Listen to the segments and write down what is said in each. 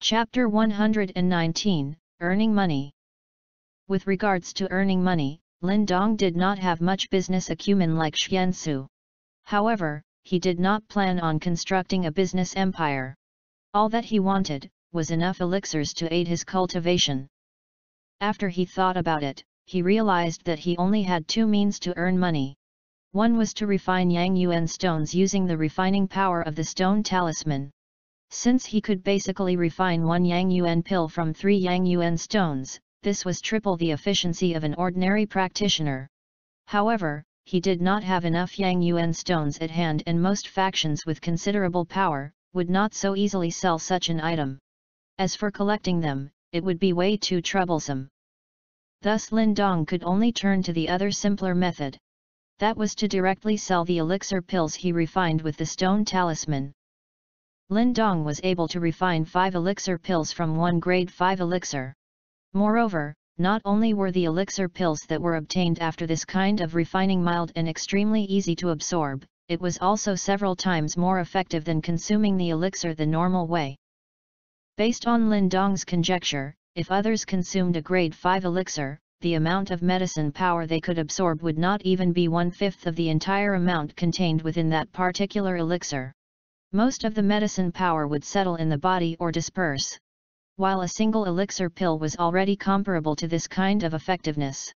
Chapter 119, Earning Money. With regards to earning money, Lin Dong did not have much business acumen like Xiansu. However, he did not plan on constructing a business empire. All that he wanted was enough elixirs to aid his cultivation. After he thought about it, he realized that he only had two means to earn money. One was to refine Yang Yuan stones using the refining power of the stone talisman. Since he could basically refine one Yang Yuan pill from 3 Yang Yuan stones, this was triple the efficiency of an ordinary practitioner. However, he did not have enough Yang Yuan stones at hand, and most factions with considerable power would not so easily sell such an item. As for collecting them, it would be way too troublesome. Thus Lin Dong could only turn to the other simpler method. That was to directly sell the elixir pills he refined with the stone talisman. Lin Dong was able to refine 5 elixir pills from one grade 5 elixir. Moreover, not only were the elixir pills that were obtained after this kind of refining mild and extremely easy to absorb, it was also several times more effective than consuming the elixir the normal way. Based on Lin Dong's conjecture, if others consumed a grade 5 elixir, the amount of medicine power they could absorb would not even be 1/5 of the entire amount contained within that particular elixir. Most of the medicine power would settle in the body or disperse, while a single elixir pill was already comparable to this kind of effectiveness.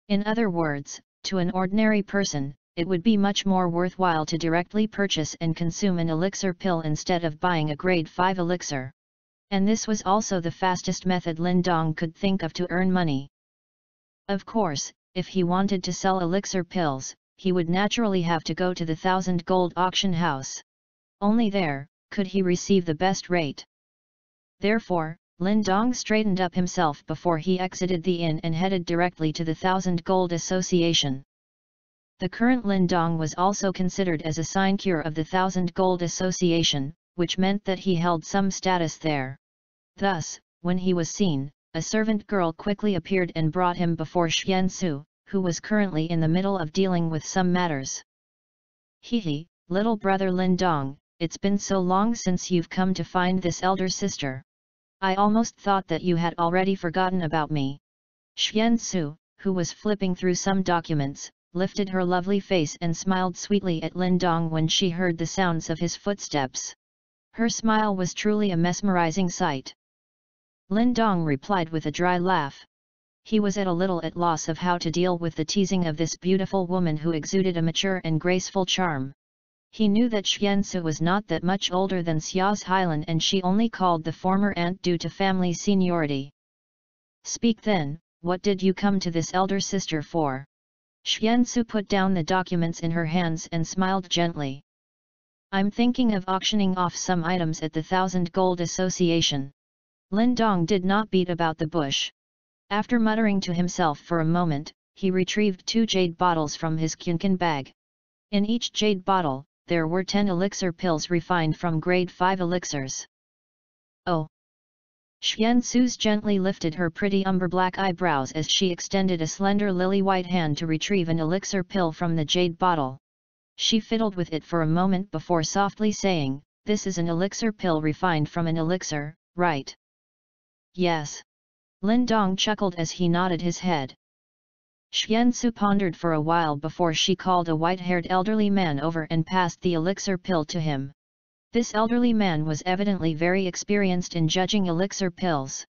In other words, to an ordinary person, it would be much more worthwhile to directly purchase and consume an elixir pill instead of buying a grade 5 elixir. And this was also the fastest method Lin Dong could think of to earn money. Of course, if he wanted to sell elixir pills, he would naturally have to go to the 1,000 gold auction house. Only there could he receive the best rate. Therefore, Lin Dong straightened up himself before he exited the inn and headed directly to the 1,000 Gold Association. The current Lin Dong was also considered as a sinecure of the 1,000 Gold Association, which meant that he held some status there. Thus, when he was seen, a servant girl quickly appeared and brought him before Xiansu, who was currently in the middle of dealing with some matters. "Hehe, little brother Lin Dong, it's been so long since you've come to find this elder sister. I almost thought that you had already forgotten about me." Xiansu, who was flipping through some documents, lifted her lovely face and smiled sweetly at Lin Dong when she heard the sounds of his footsteps. Her smile was truly a mesmerizing sight. Lin Dong replied with a dry laugh. He was at a little at loss of how to deal with the teasing of this beautiful woman who exuded a mature and graceful charm. He knew that Xiansu was not that much older than Xia's Hylan, and she only called the former aunt due to family seniority. "Speak then, what did you come to this elder sister for?" Xiansu put down the documents in her hands and smiled gently. "I'm thinking of auctioning off some items at the 1,000 Gold Association." Lin Dong did not beat about the bush. After muttering to himself for a moment, he retrieved 2 jade bottles from his Qian bag. In each jade bottle, there were 10 elixir pills refined from grade 5 elixirs. "Oh!" Xiansu gently lifted her pretty umber-black eyebrows as she extended a slender lily-white hand to retrieve an elixir pill from the jade bottle. She fiddled with it for a moment before softly saying, "This is an elixir pill refined from an elixir, right?" "Yes." Lin Dong chuckled as he nodded his head. Xiansu pondered for a while before she called a white-haired elderly man over and passed the elixir pill to him. This elderly man was evidently very experienced in judging elixir pills.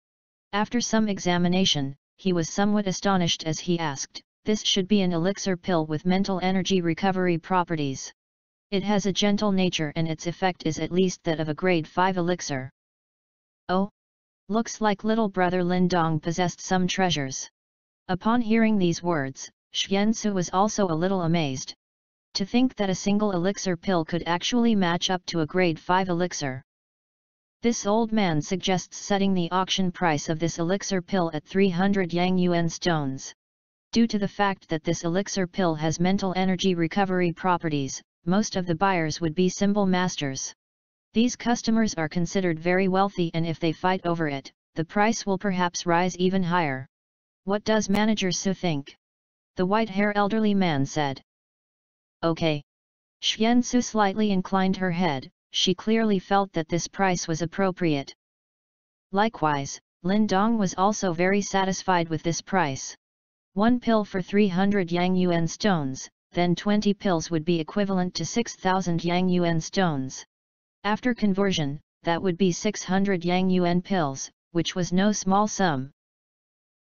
After some examination, he was somewhat astonished as he asked, "This should be an elixir pill with mental energy recovery properties. It has a gentle nature and its effect is at least that of a grade 5 elixir." "Oh? Looks like little brother Lin Dong possessed some treasures." Upon hearing these words, Xiansu was also a little amazed. To think that a single elixir pill could actually match up to a grade 5 elixir. This old man suggests setting the auction price of this elixir pill at 300 Yang Yuan stones. Due to the fact that this elixir pill has mental energy recovery properties, most of the buyers would be symbol masters. These customers are considered very wealthy, and if they fight over it, the price will perhaps rise even higher. "What does Manager Su think?" the white-haired elderly man said. "Okay." Xiansu slightly inclined her head, she clearly felt that this price was appropriate. Likewise, Lin Dong was also very satisfied with this price. 1 pill for 300 Yang Yuan stones, then 20 pills would be equivalent to 6,000 Yang Yuan stones. After conversion, that would be 600 Yang Yuan pills, which was no small sum.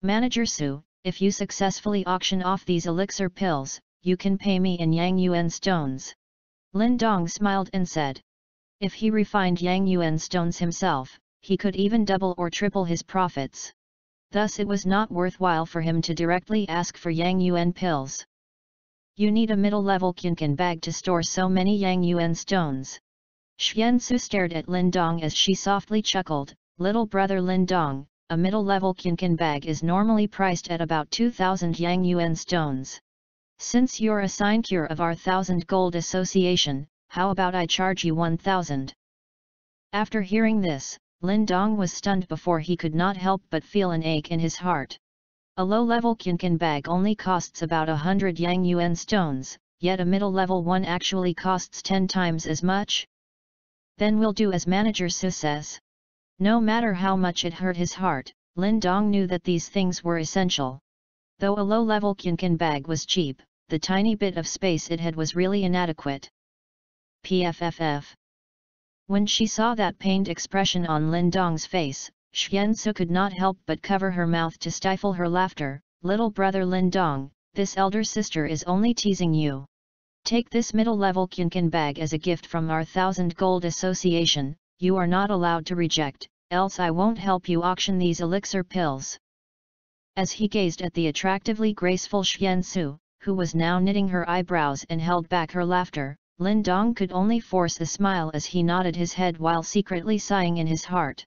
Manager Su, if you successfully auction off these elixir pills, you can pay me in Yang Yuan stones. Lin Dong smiled and said. If he refined Yang Yuan stones himself, he could even double or triple his profits. Thus it was not worthwhile for him to directly ask for Yang Yuan pills. You need a middle-level Qian bag to store so many Yang Yuan stones. Xiansu stared at Lin Dong as she softly chuckled. Little brother Lin Dong, a middle-level Qian bag is normally priced at about 2,000 Yang Yuan stones. Since you're a sinecure of our 1,000 Gold Association, how about I charge you 1,000? After hearing this, Lin Dong was stunned before he could not help but feel an ache in his heart. A low-level Qian bag only costs about 100 Yang Yuan stones, yet a middle-level one actually costs 10 times as much? Then we'll do as Manager Su says. No matter how much it hurt his heart, Lin Dong knew that these things were essential. Though a low-level Qian bag was cheap, the tiny bit of space it had was really inadequate. PFFF. When she saw that pained expression on Lin Dong's face, Xiansu could not help but cover her mouth to stifle her laughter. Little brother Lin Dong, this elder sister is only teasing you. Take this middle-level Qian bag as a gift from our 1,000 Gold Association, you are not allowed to reject, else I won't help you auction these elixir pills. As he gazed at the attractively graceful Xiansu, who was now knitting her eyebrows and held back her laughter, Lin Dong could only force a smile as he nodded his head while secretly sighing in his heart.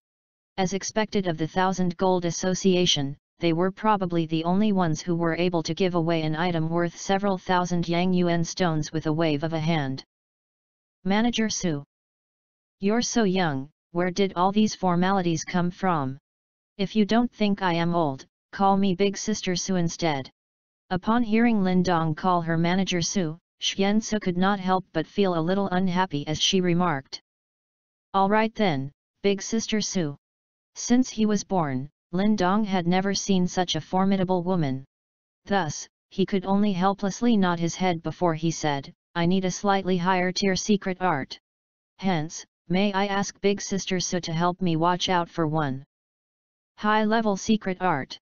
As expected of the 1,000 Gold Association, they were probably the only ones who were able to give away an item worth several thousand Yang Yuan stones with a wave of a hand. Manager Su. You're so young, where did all these formalities come from? If you don't think I am old, call me Big Sister Su instead. Upon hearing Lin Dong call her Manager Su, Xiansu could not help but feel a little unhappy as she remarked. Alright then, Big Sister Su. Since he was born, Lin Dong had never seen such a formidable woman. Thus, he could only helplessly nod his head before he said, I need a slightly higher tier secret art. Hence, may I ask Big Sister Su to help me watch out for one high-level secret art?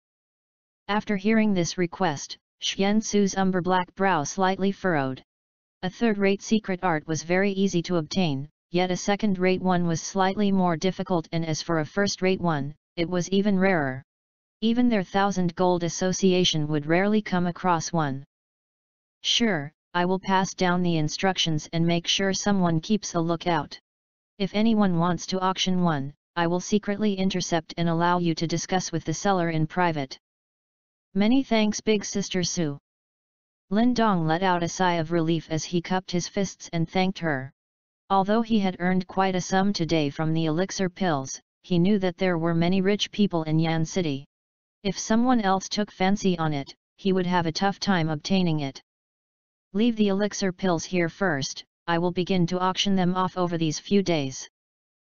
After hearing this request, Xiansu's umber-black brow slightly furrowed. A third-rate secret art was very easy to obtain, yet a second-rate one was slightly more difficult, and as for a first-rate one, it was even rarer. Even their 1,000 Gold Association would rarely come across one. Sure, I will pass down the instructions and make sure someone keeps a lookout. If anyone wants to auction one, I will secretly intercept and allow you to discuss with the seller in private. Many thanks, Big Sister Su. Lin Dong let out a sigh of relief as he cupped his fists and thanked her. Although he had earned quite a sum today from the elixir pills, he knew that there were many rich people in Yan City. If someone else took fancy on it, he would have a tough time obtaining it. Leave the elixir pills here first, I will begin to auction them off over these few days.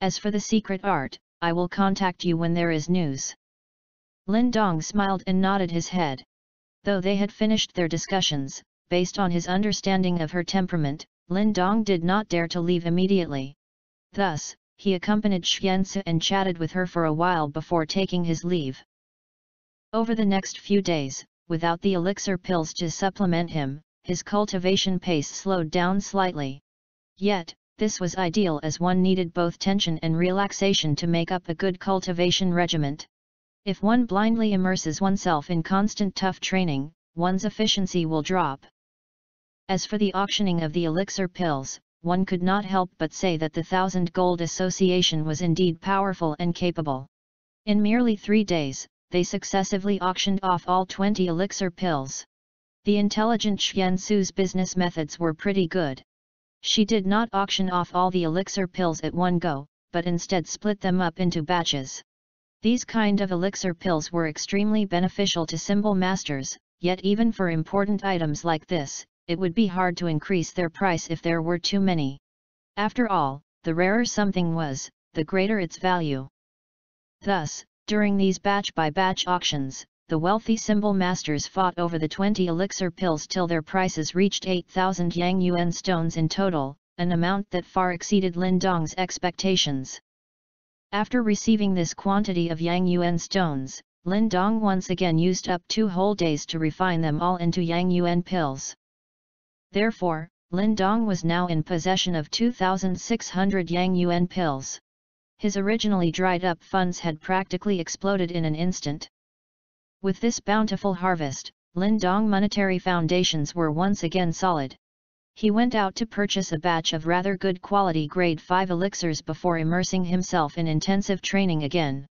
As for the secret art, I will contact you when there is news. Lin Dong smiled and nodded his head. Though they had finished their discussions, based on his understanding of her temperament, Lin Dong did not dare to leave immediately. Thus, he accompanied Xiansu and chatted with her for a while before taking his leave. Over the next few days, without the elixir pills to supplement him, his cultivation pace slowed down slightly. Yet, this was ideal as one needed both tension and relaxation to make up a good cultivation regiment. If one blindly immerses oneself in constant tough training, one's efficiency will drop. As for the auctioning of the elixir pills, one could not help but say that the 1,000 Gold Association was indeed powerful and capable. In merely 3 days, they successively auctioned off all 20 elixir pills. The intelligent Xiansu's business methods were pretty good. She did not auction off all the elixir pills at one go, but instead split them up into batches. These kind of elixir pills were extremely beneficial to symbol masters, yet even for important items like this, it would be hard to increase their price if there were too many. After all, the rarer something was, the greater its value. Thus, during these batch-by-batch auctions, the wealthy symbol masters fought over the 20 elixir pills till their prices reached 8,000 Yang Yuan stones in total, an amount that far exceeded Lin Dong's expectations. After receiving this quantity of Yang Yuan stones, Lin Dong once again used up 2 whole days to refine them all into Yang Yuan pills. Therefore, Lin Dong was now in possession of 2,600 Yang Yuan pills. His originally dried-up funds had practically exploded in an instant. With this bountiful harvest, Lin Dong monetary foundations were once again solid. He went out to purchase a batch of rather good quality grade 5 elixirs before immersing himself in intensive training again.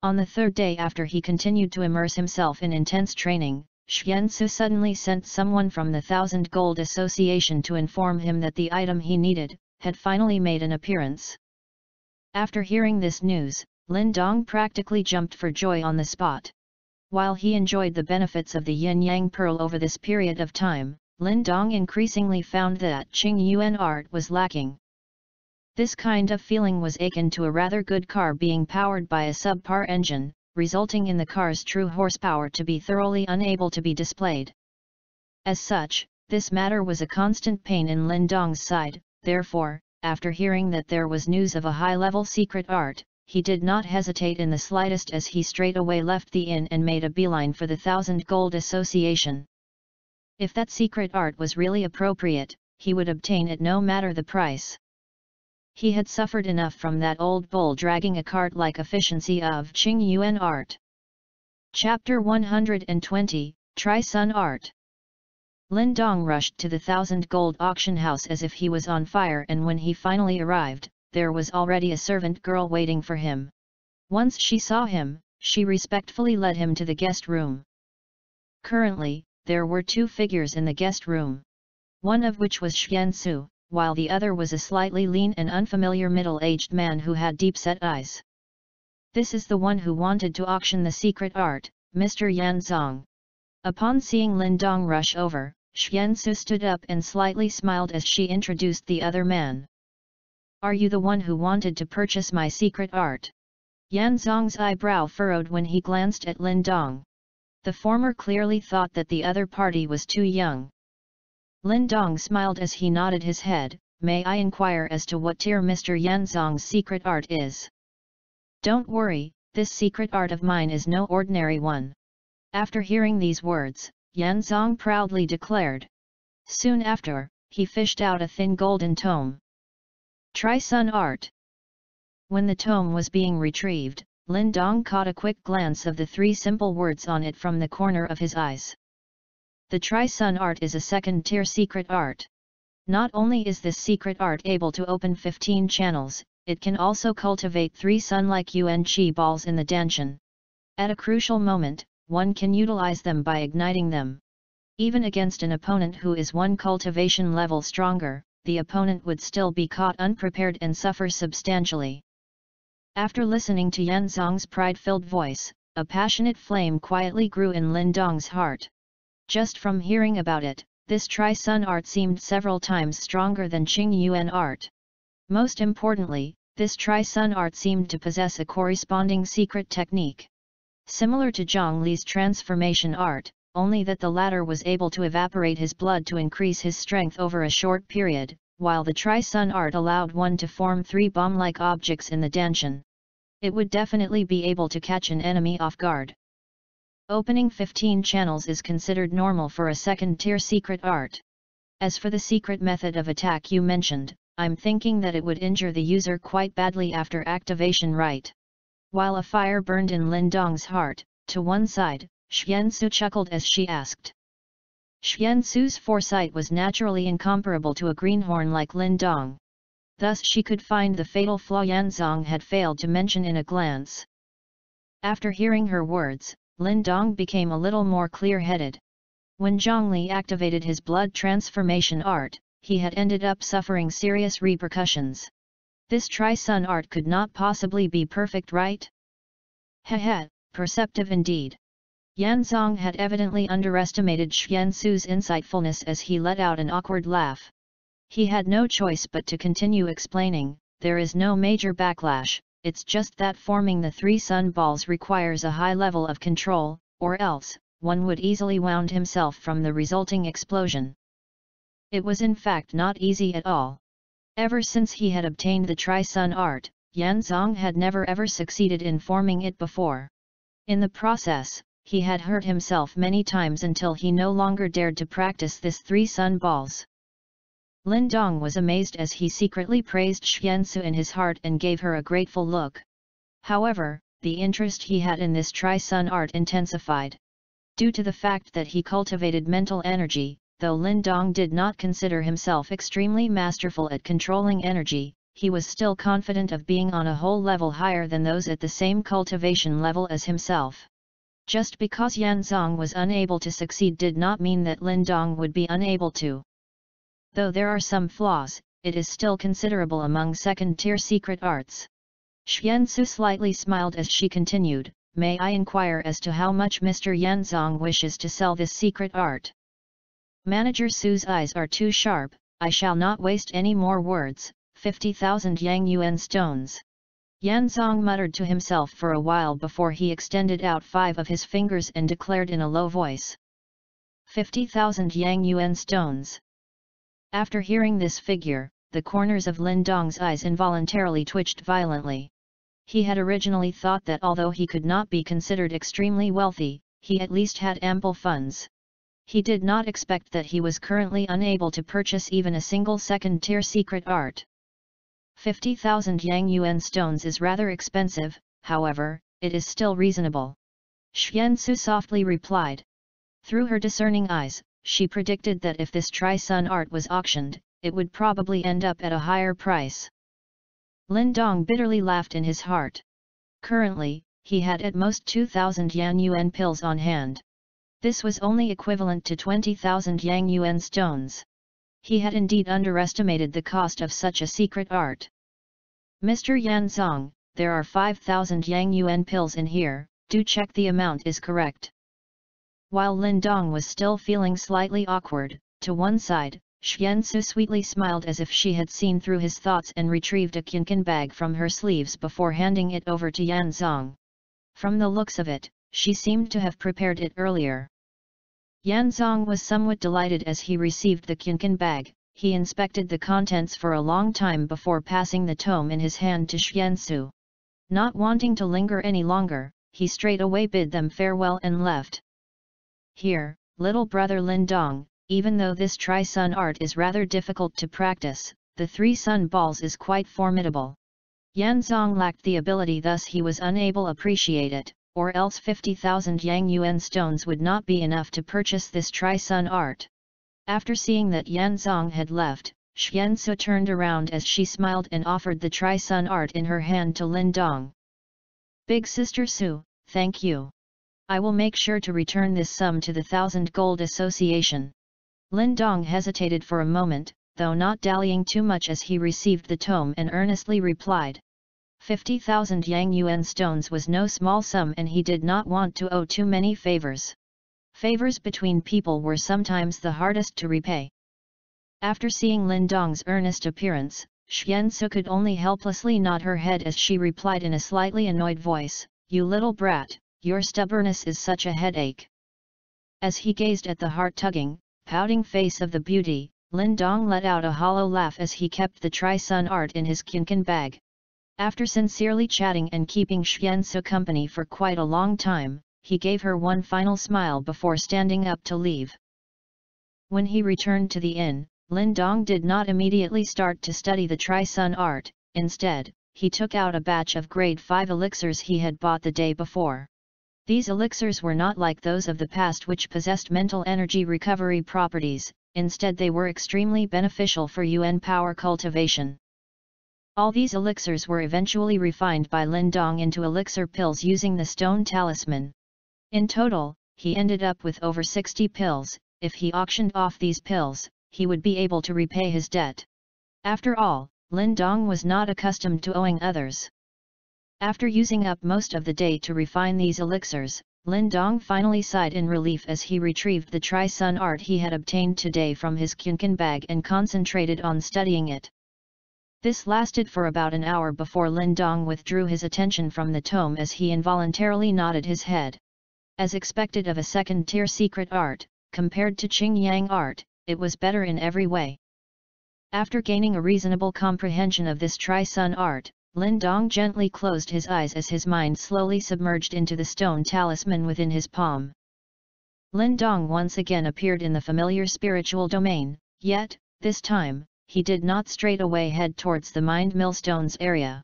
On the 3rd day after he continued to immerse himself in intense training, Xiansu suddenly sent someone from the 1000 Gold Association to inform him that the item he needed had finally made an appearance. After hearing this news, Lin Dong practically jumped for joy on the spot. While he enjoyed the benefits of the yin-yang pearl over this period of time, Lin Dong increasingly found that Qing Yuan art was lacking. This kind of feeling was akin to a rather good car being powered by a subpar engine, resulting in the car's true horsepower to be thoroughly unable to be displayed. As such, this matter was a constant pain in Lin Dong's side. Therefore, after hearing that there was news of a high-level secret art, he did not hesitate in the slightest as he straight away left the inn and made a beeline for the 1000 Gold Association. If that secret art was really appropriate, he would obtain it no matter the price. He had suffered enough from that old bull dragging a cart-like efficiency of Qing Yuan art. Chapter 120, Tri-Sun Art. Lin Dong rushed to the 1000 Gold auction house as if he was on fire, and when he finally arrived, there was already a servant girl waiting for him. Once she saw him, she respectfully led him to the guest room. Currently, there were 2 figures in the guest room. One of which was Xiansu, while the other was a slightly lean and unfamiliar middle-aged man who had deep-set eyes. "This is the one who wanted to auction the secret art, Mr. Yan Zong." Upon seeing Lin Dong rush over, Xiansu stood up and slightly smiled as she introduced the other man. "Are you the one who wanted to purchase my secret art?" Yan Zong's eyebrow furrowed when he glanced at Lin Dong. The former clearly thought that the other party was too young. Lin Dong smiled as he nodded his head. "May I inquire as to what tier Mr. Yan Zong's secret art is?" "Don't worry, this secret art of mine is no ordinary one." After hearing these words, Yan Zong proudly declared. Soon after, he fished out a thin golden tome. Tri-Sun Art. When the tome was being retrieved, Lin Dong caught a quick glance of the 3 simple words on it from the corner of his eyes. The Tri-Sun Art is a 2nd-tier secret art. Not only is this secret art able to open 15 channels, it can also cultivate 3 sun-like Yuan Qi balls in the Danshan. At a crucial moment, one can utilize them by igniting them. Even against an opponent who is 1 cultivation level stronger, the opponent would still be caught unprepared and suffer substantially. After listening to Yan Zong's pride-filled voice, a passionate flame quietly grew in Lin Dong's heart. Just from hearing about it, this Tri-Sun art seemed several times stronger than Qing Yuan art. Most importantly, this Tri-Sun art seemed to possess a corresponding secret technique. Similar to Zhang Li's transformation art, only that the latter was able to evaporate his blood to increase his strength over a short period, while the Tri-Sun art allowed one to form 3 bomb-like objects in the Danshan. It would definitely be able to catch an enemy off guard. Opening 15 channels is considered normal for a 2nd-tier secret art. As for the secret method of attack you mentioned, I'm thinking that it would injure the user quite badly after activation, right? While a fire burned in Lin Dong's heart, to one side, Xiansu chuckled as she asked. Xiansu's foresight was naturally incomparable to a greenhorn like Lin Dong. Thus she could find the fatal flaw Yan Zong had failed to mention in a glance. After hearing her words, Lin Dong became a little more clear-headed. When Zhang Li activated his blood transformation art, he had ended up suffering serious repercussions. This Tri-Sun art could not possibly be perfect, right? Heh, perceptive indeed. Yan Zong had evidently underestimated Xiansu's insightfulness as he let out an awkward laugh. He had no choice but to continue explaining. There is no major backlash, it's just that forming the 3 sun balls requires a high level of control, or else, one would easily wound himself from the resulting explosion. It was in fact not easy at all. Ever since he had obtained the Tri-Sun art, Yanzong had never ever succeeded in forming it before. In the process, he had hurt himself many times until he no longer dared to practice this 3 sun balls. Lin Dong was amazed as he secretly praised Xiansu in his heart and gave her a grateful look. However, the interest he had in this Tri-Sun art intensified. Due to the fact that he cultivated mental energy, though Lin Dong did not consider himself extremely masterful at controlling energy, he was still confident of being on a whole level higher than those at the same cultivation level as himself. Just because Yanzong was unable to succeed did not mean that Lin Dong would be unable to. Though there are some flaws, it is still considerable among second-tier secret arts. Xiansu slightly smiled as she continued, "May I inquire as to how much Mr. Yanzong wishes to sell this secret art?" Manager Su's eyes are too sharp, "I shall not waste any more words, 50,000 Yang Yuan stones." Yanzong muttered to himself for a while before he extended out 5 of his fingers and declared in a low voice, 50,000 Yang Yuan stones. After hearing this figure, the corners of Lin Dong's eyes involuntarily twitched violently. He had originally thought that although he could not be considered extremely wealthy, he at least had ample funds. He did not expect that he was currently unable to purchase even a single second-tier secret art. 50,000 Yang Yuan stones is rather expensive, however, it is still reasonable. Xiansu softly replied. Through her discerning eyes, she predicted that if this Tri-Sun art was auctioned, it would probably end up at a higher price. Lin Dong bitterly laughed in his heart. Currently, he had at most 2,000 Yang Yuan pills on hand. This was only equivalent to 20,000 Yang Yuan stones. He had indeed underestimated the cost of such a secret art. "Mr. Yanzong, there are 5,000 Yang Yuan pills in here, do check the amount is correct." While Lin Dong was still feeling slightly awkward, to one side, Xiansu sweetly smiled as if she had seen through his thoughts and retrieved a Qianqun bag from her sleeves before handing it over to Yanzong. From the looks of it, she seemed to have prepared it earlier. Yanzong was somewhat delighted as he received the Qianqun bag. He inspected the contents for a long time before passing the tome in his hand to Xiansu. Not wanting to linger any longer, he straightaway bid them farewell and left. "Here, little brother Lin Dong, even though this Tri-Sun art is rather difficult to practice, the 3 sun balls is quite formidable." Yanzong lacked the ability, thus he was unable to appreciate it, or else 50,000 Yang Yuan stones would not be enough to purchase this Tri-Sun art. After seeing that Yanzong had left, Xiansu turned around as she smiled and offered the Tri-Sun art in her hand to Lin Dong. "Big sister Su, thank you. I will make sure to return this sum to the 1,000 Gold Association." Lin Dong hesitated for a moment, though not dallying too much as he received the tome and earnestly replied. 50,000 Yang Yuan stones was no small sum and he did not want to owe too many favors. Favors between people were sometimes the hardest to repay. After seeing Lin Dong's earnest appearance, Xiansu could only helplessly nod her head as she replied in a slightly annoyed voice, "You little brat, your stubbornness is such a headache." As he gazed at the heart-tugging, pouting face of the beauty, Lin Dong let out a hollow laugh as he kept the Tri-Sun art in his Qianqun bag. After sincerely chatting and keeping Xiansu company for quite a long time, he gave her one final smile before standing up to leave. When he returned to the inn, Lin Dong did not immediately start to study the Tri-Sun art. Instead, he took out a batch of grade 5 elixirs he had bought the day before. These elixirs were not like those of the past which possessed mental energy recovery properties, instead they were extremely beneficial for Yuan power cultivation. All these elixirs were eventually refined by Lin Dong into elixir pills using the stone talisman. In total, he ended up with over 60 pills. If he auctioned off these pills, he would be able to repay his debt. After all, Lin Dong was not accustomed to owing others. After using up most of the day to refine these elixirs, Lin Dong finally sighed in relief as he retrieved the Tri-Sun art he had obtained today from his Qianqun bag and concentrated on studying it. This lasted for about an hour before Lin Dong withdrew his attention from the tome as he involuntarily nodded his head. As expected of a second-tier secret art, compared to Qing Yang art, it was better in every way. After gaining a reasonable comprehension of this Tri-Sun art, Lin Dong gently closed his eyes as his mind slowly submerged into the stone talisman within his palm. Lin Dong once again appeared in the familiar spiritual domain, yet, this time, he did not straightaway head towards the mind millstones area.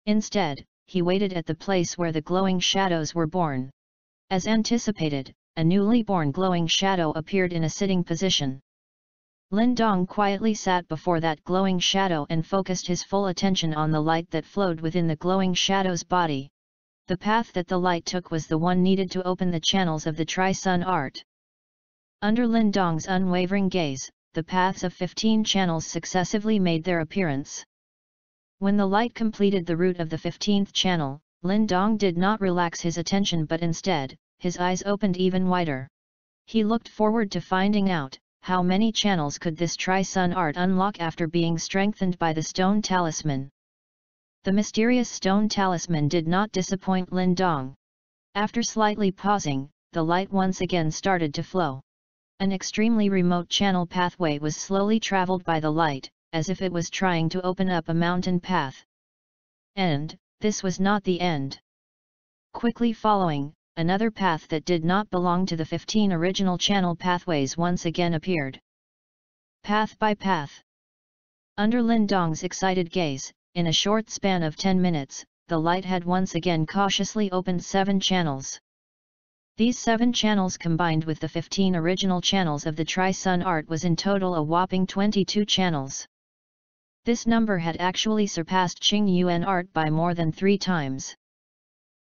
Instead, he waited at the place where the glowing shadows were born. As anticipated, a newly born glowing shadow appeared in a sitting position. Lin Dong quietly sat before that glowing shadow and focused his full attention on the light that flowed within the glowing shadow's body. The path that the light took was the one needed to open the channels of the Tri-Sun art. Under Lin Dong's unwavering gaze, the paths of 15 channels successively made their appearance. When the light completed the route of the 15th channel, Lin Dong did not relax his attention but instead, his eyes opened even wider. He looked forward to finding out, how many channels could this Tri-Sun art unlock after being strengthened by the stone talisman. The mysterious stone talisman did not disappoint Lin Dong. After slightly pausing, the light once again started to flow. An extremely remote channel pathway was slowly traveled by the light, as if it was trying to open up a mountain path. And, this was not the end. Quickly following, another path that did not belong to the 15 original channel pathways once again appeared. Path by path. Under Lin Dong's excited gaze, in a short span of 10 minutes, the light had once again cautiously opened 7 channels. These 7 channels combined with the 15 original channels of the Tri-Sun art was in total a whopping 22 channels. This number had actually surpassed Qing Yuan art by more than 3 times.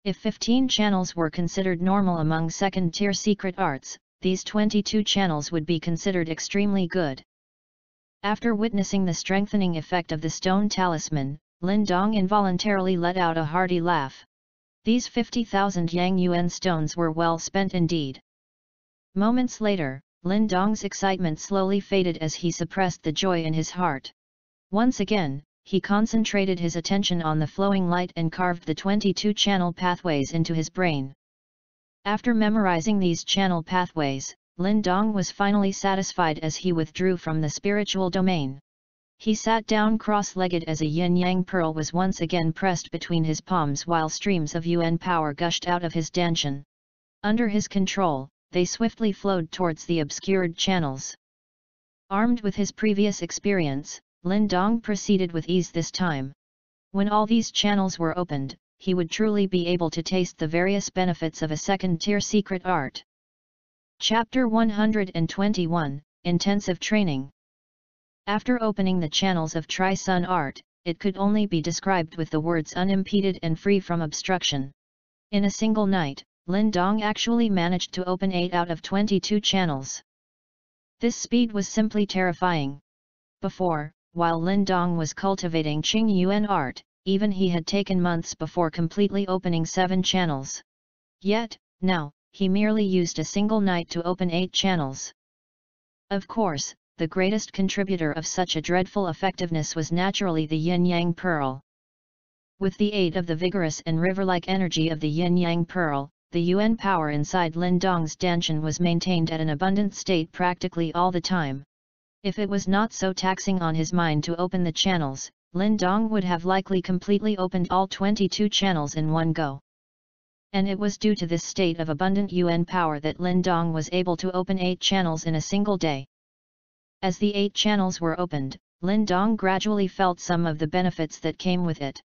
If 15 channels were considered normal among second-tier secret arts, these 22 channels would be considered extremely good. After witnessing the strengthening effect of the stone talisman, Lin Dong involuntarily let out a hearty laugh. These 50,000 Yang Yuan stones were well spent indeed. Moments later, Lin Dong's excitement slowly faded as he suppressed the joy in his heart. Once again, he concentrated his attention on the flowing light and carved the 22 channel pathways into his brain. After memorizing these channel pathways, Lin Dong was finally satisfied as he withdrew from the spiritual domain. He sat down cross-legged as a yin-yang pearl was once again pressed between his palms while streams of yuan power gushed out of his dantian. Under his control, they swiftly flowed towards the obscured channels. Armed with his previous experience, Lin Dong proceeded with ease this time. When all these channels were opened, he would truly be able to taste the various benefits of a second-tier secret art. Chapter 121, Intensive Training. After opening the channels of Tri-Sun art, it could only be described with the words unimpeded and free from obstruction. In a single night, Lin Dong actually managed to open 8 out of 22 channels. This speed was simply terrifying. Before, while Lin Dong was cultivating Qing Yuan art, even he had taken months before completely opening 7 channels. Yet, now, he merely used a single night to open 8 channels. Of course, the greatest contributor of such a dreadful effectiveness was naturally the yin-yang pearl. With the aid of the vigorous and river-like energy of the yin-yang pearl, the yuan power inside Lin Dong's dantian was maintained at an abundant state practically all the time. If it was not so taxing on his mind to open the channels, Lin Dong would have likely completely opened all 22 channels in one go. And it was due to this state of abundant yuan power that Lin Dong was able to open 8 channels in a single day. As the 8 channels were opened, Lin Dong gradually felt some of the benefits that came with it.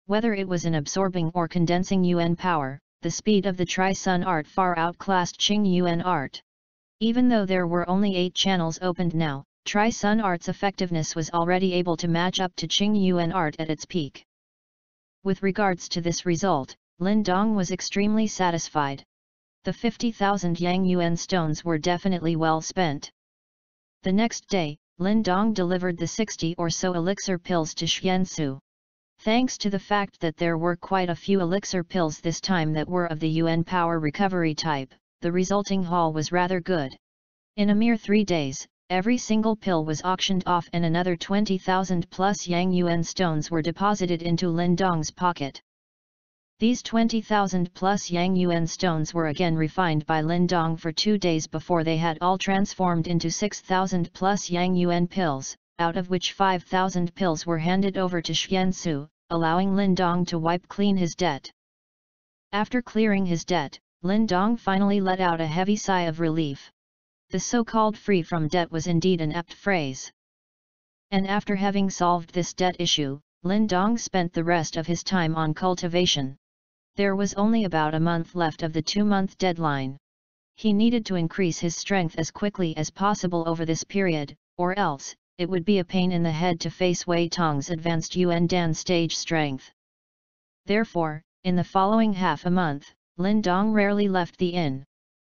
Whether it was in absorbing or condensing yuan power, the speed of the Tri-Sun art far outclassed Qing Yuan art. Even though there were only 8 channels opened now, Tri-Sun art's effectiveness was already able to match up to Qing Yuan art at its peak. With regards to this result, Lin Dong was extremely satisfied. The 50,000 Yang Yuan stones were definitely well spent. The next day, Lin Dong delivered the 60 or so elixir pills to Xiansu. Thanks to the fact that there were quite a few elixir pills this time that were of the yuan power recovery type, the resulting haul was rather good. In a mere 3 days, every single pill was auctioned off and another 20,000 plus Yang Yuan stones were deposited into Lin Dong's pocket. These 20,000 plus Yang Yuan stones were again refined by Lin Dong for 2 days before they had all transformed into 6,000 plus Yang Yuan pills, out of which 5,000 pills were handed over to Xiansu, allowing Lin Dong to wipe clean his debt. After clearing his debt, Lin Dong finally let out a heavy sigh of relief. The so-called free from debt was indeed an apt phrase. And after having solved this debt issue, Lin Dong spent the rest of his time on cultivation. There was only about a month left of the 2-month deadline. He needed to increase his strength as quickly as possible over this period, or else, it would be a pain in the head to face Wei Tong's advanced Yuan Dan stage strength. Therefore, in the following half a month, Lin Dong rarely left the inn.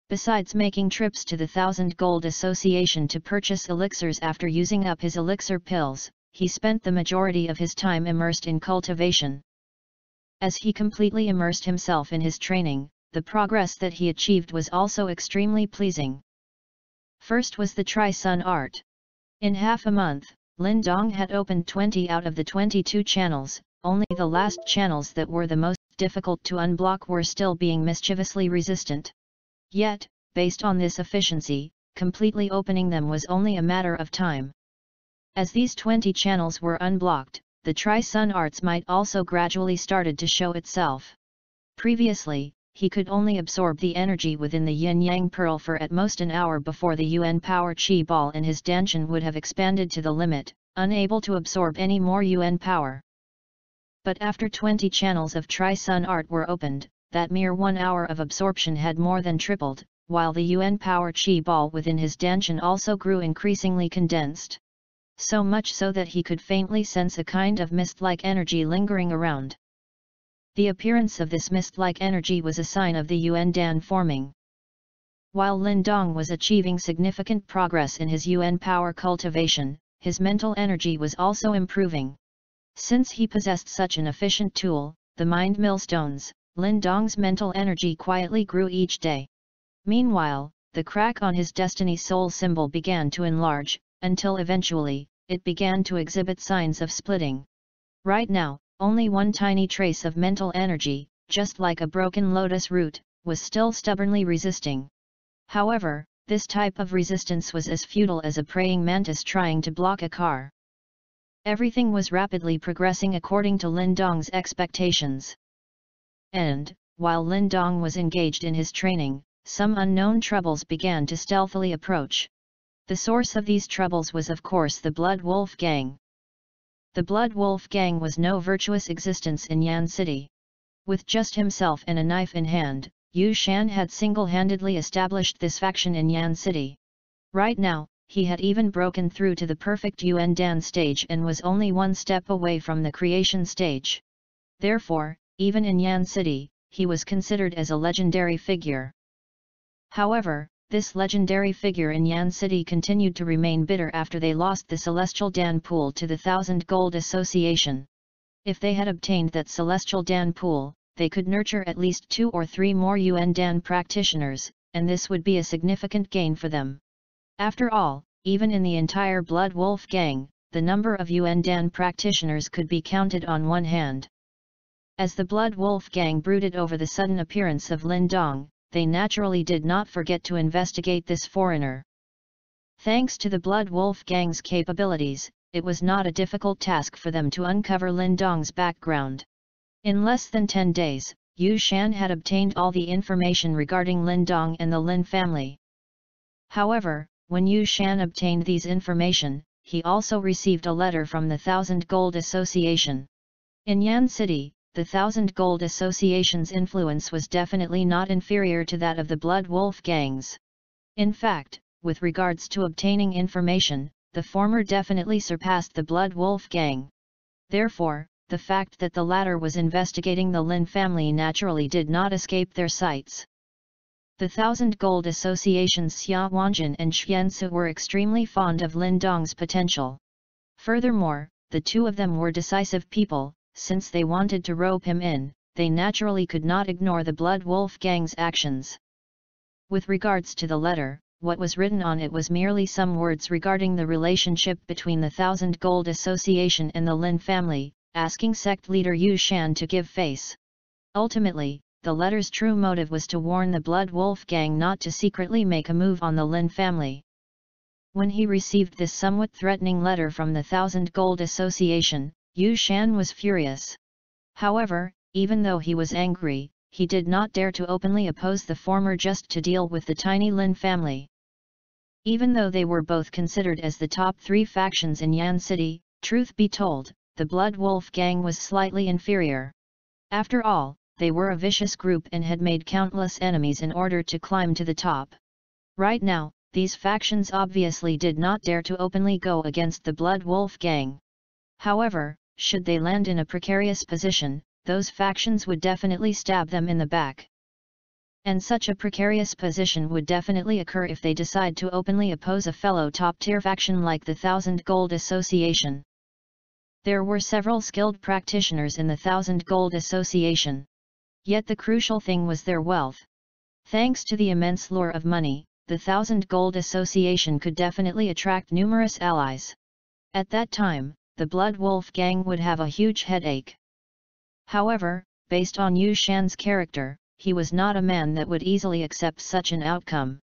Besides making trips to the 1000 Gold Association to purchase elixirs after using up his elixir pills, he spent the majority of his time immersed in cultivation. As he completely immersed himself in his training, the progress that he achieved was also extremely pleasing. First was the Tri-Sun art. In half a month, Lin Dong had opened 20 out of the 22 channels, only the last channels that were the most difficult to unblock were still being mischievously resistant. Yet, based on this efficiency, completely opening them was only a matter of time. As these 20 channels were unblocked, the Tri-Sun arts might also gradually started to show itself. Previously, he could only absorb the energy within the yin-yang pearl for at most an hour before the Yuan power chi ball in his danshan would have expanded to the limit, unable to absorb any more Yuan power. But after 20 channels of Tri-Sun art were opened, that mere 1 hour of absorption had more than tripled, while the Yuan power chi ball within his danshan also grew increasingly condensed. So much so that he could faintly sense a kind of mist-like energy lingering around. The appearance of this mist-like energy was a sign of the Yuan Dan forming. While Lin Dong was achieving significant progress in his Yuan power cultivation, his mental energy was also improving. Since he possessed such an efficient tool, the mind millstones, Lin Dong's mental energy quietly grew each day. Meanwhile, the crack on his destiny soul symbol began to enlarge, until eventually, it began to exhibit signs of splitting. Right now, only one tiny trace of mental energy, just like a broken lotus root, was still stubbornly resisting. However, this type of resistance was as futile as a praying mantis trying to block a car. Everything was rapidly progressing according to Lin Dong's expectations. And, while Lin Dong was engaged in his training, some unknown troubles began to stealthily approach. The source of these troubles was of course the Blood Wolf Gang. The Blood Wolf Gang was no virtuous existence in Yan City. With just himself and a knife in hand, Yu Shan had single-handedly established this faction in Yan City. Right now, he had even broken through to the perfect Yuan Dan stage and was only one step away from the creation stage. Therefore, even in Yan City, he was considered as a legendary figure. However, this legendary figure in Yan City continued to remain bitter after they lost the Celestial Dan Pool to the 1000 Gold Association. If they had obtained that Celestial Dan Pool, they could nurture at least 2 or 3 more Yuan Dan practitioners, and this would be a significant gain for them. After all, even in the entire Blood Wolf Gang, the number of Yuan Dan practitioners could be counted on one hand. As the Blood Wolf Gang brooded over the sudden appearance of Lin Dong, they naturally did not forget to investigate this foreigner. Thanks to the Blood Wolf Gang's capabilities, it was not a difficult task for them to uncover Lin Dong's background. In less than 10 days, Yu Shan had obtained all the information regarding Lin Dong and the Lin family. However, when Yu Shan obtained these information, he also received a letter from the 1000 Gold Association. In Yan City, the 1000 Gold Association's influence was definitely not inferior to that of the Blood Wolf Gangs. In fact, with regards to obtaining information, the former definitely surpassed the Blood Wolf Gang. Therefore, the fact that the latter was investigating the Lin family naturally did not escape their sights. The 1000 Gold Association's Xia Wanjin and Xiansu were extremely fond of Lin Dong's potential. Furthermore, the two of them were decisive people. Since they wanted to rope him in, they naturally could not ignore the Blood Wolf Gang's actions. With regards to the letter, what was written on it was merely some words regarding the relationship between the Thousand Gold Association and the Lin family, asking sect leader Yu Shan to give face. Ultimately, the letter's true motive was to warn the Blood Wolf gang not to secretly make a move on the Lin family. When he received this somewhat threatening letter from the Thousand Gold Association, Yu Shan was furious. However, even though he was angry, he did not dare to openly oppose the former just to deal with the tiny Lin family. Even though they were both considered as the top 3 factions in Yan City, truth be told, the Blood Wolf gang was slightly inferior. After all, they were a vicious group and had made countless enemies in order to climb to the top. Right now, these factions obviously did not dare to openly go against the Blood Wolf gang. However, should they land in a precarious position, those factions would definitely stab them in the back. And such a precarious position would definitely occur if they decide to openly oppose a fellow top-tier faction like the Thousand Gold Association. There were several skilled practitioners in the Thousand Gold Association. Yet the crucial thing was their wealth. Thanks to the immense lure of money, the Thousand Gold Association could definitely attract numerous allies. At that time, the Blood Wolf gang would have a huge headache. However, based on Yu Shan's character, he was not a man that would easily accept such an outcome.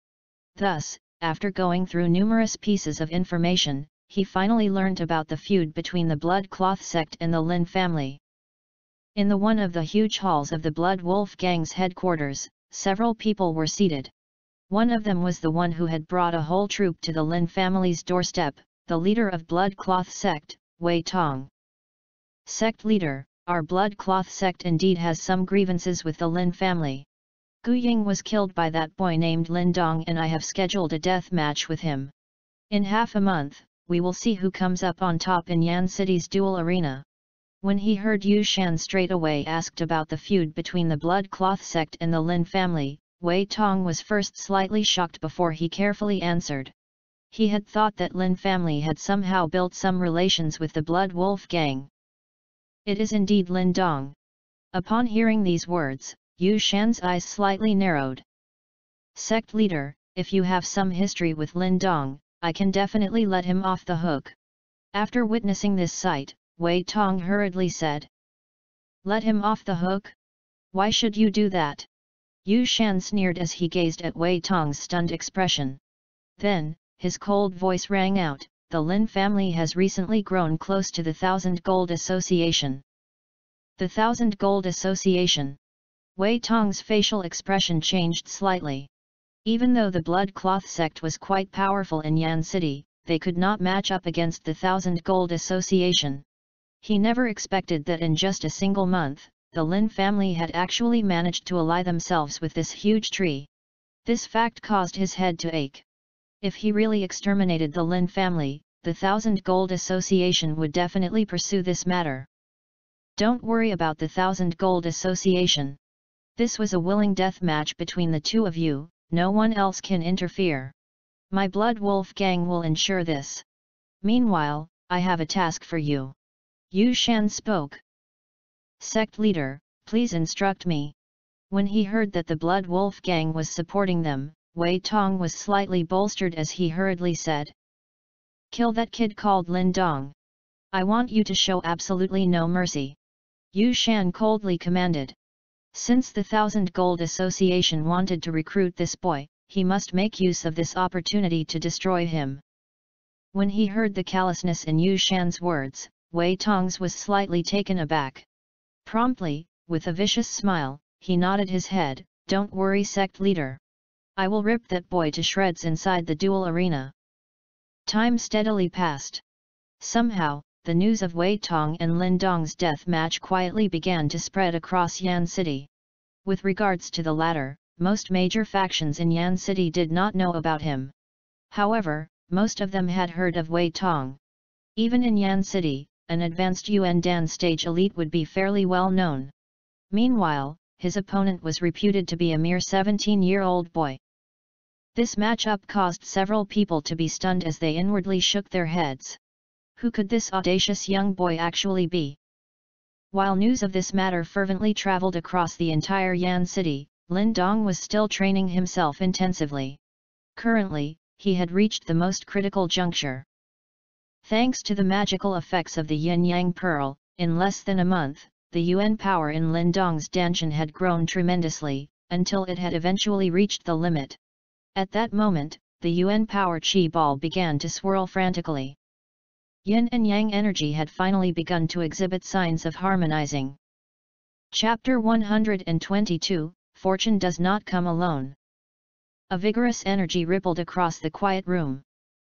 Thus, after going through numerous pieces of information, he finally learned about the feud between the Blood Cloth sect and the Lin family. In one of the huge halls of the Blood Wolf gang's headquarters, several people were seated. One of them was the one who had brought a whole troop to the Lin family's doorstep, the leader of Blood Cloth sect, Wei Tong. Sect leader, our Blood Cloth sect indeed has some grievances with the Lin family. Gu Ying was killed by that boy named Lin Dong and I have scheduled a death match with him. In half a month, we will see who comes up on top in Yan City's duel arena. When he heard Yu Shan straight away asked about the feud between the Blood Cloth sect and the Lin family, Wei Tong was first slightly shocked before he carefully answered. He had thought that Lin family had somehow built some relations with the Blood Wolf gang. It is indeed Lin Dong. Upon hearing these words, Yu Shan's eyes slightly narrowed. Sect leader, if you have some history with Lin Dong, I can definitely let him off the hook. After witnessing this sight, Wei Tong hurriedly said. Let him off the hook? Why should you do that? Yu Shan sneered as he gazed at Wei Tong's stunned expression. Then, his cold voice rang out, the Lin family has recently grown close to the Thousand Gold Association. The Thousand Gold Association. Wei Tong's facial expression changed slightly. Even though the Blood Cloth sect was quite powerful in Yan City, they could not match up against the Thousand Gold Association. He never expected that in just a single month, the Lin family had actually managed to ally themselves with this huge tree. This fact caused his head to ache. If he really exterminated the Lin family, the Thousand Gold Association would definitely pursue this matter. Don't worry about the Thousand Gold Association. This was a willing death match between the two of you, no one else can interfere. My Blood Wolf gang will ensure this. Meanwhile, I have a task for you. Yu Shan spoke. Sect leader, please instruct me. When he heard that the Blood Wolf gang was supporting them, Wei Tong was slightly bolstered as he hurriedly said. Kill that kid called Lin Dong. I want you to show absolutely no mercy. Yu Shan coldly commanded. Since the Thousand Gold Association wanted to recruit this boy, he must make use of this opportunity to destroy him. When he heard the callousness in Yu Shan's words, Wei Tong's was slightly taken aback. Promptly, with a vicious smile, he nodded his head, don't worry sect leader. I will rip that boy to shreds inside the duel arena. Time steadily passed. Somehow, the news of Wei Tong and Lin Dong's death match quietly began to spread across Yan City. With regards to the latter, most major factions in Yan City did not know about him. However, most of them had heard of Wei Tong. Even in Yan City, an advanced Yuan Dan stage elite would be fairly well known. Meanwhile, his opponent was reputed to be a mere 17-year-old boy. This matchup caused several people to be stunned as they inwardly shook their heads. Who could this audacious young boy actually be? While news of this matter fervently traveled across the entire Yan City, Lin Dong was still training himself intensively. Currently, he had reached the most critical juncture. Thanks to the magical effects of the yin-yang pearl, in less than a month, the yuan power in Lin Dong's Danshan had grown tremendously, until it had eventually reached the limit. At that moment, the yuan power chi ball began to swirl frantically. Yin and yang energy had finally begun to exhibit signs of harmonizing. Chapter 122, Fortune Does Not Come Alone. A vigorous energy rippled across the quiet room.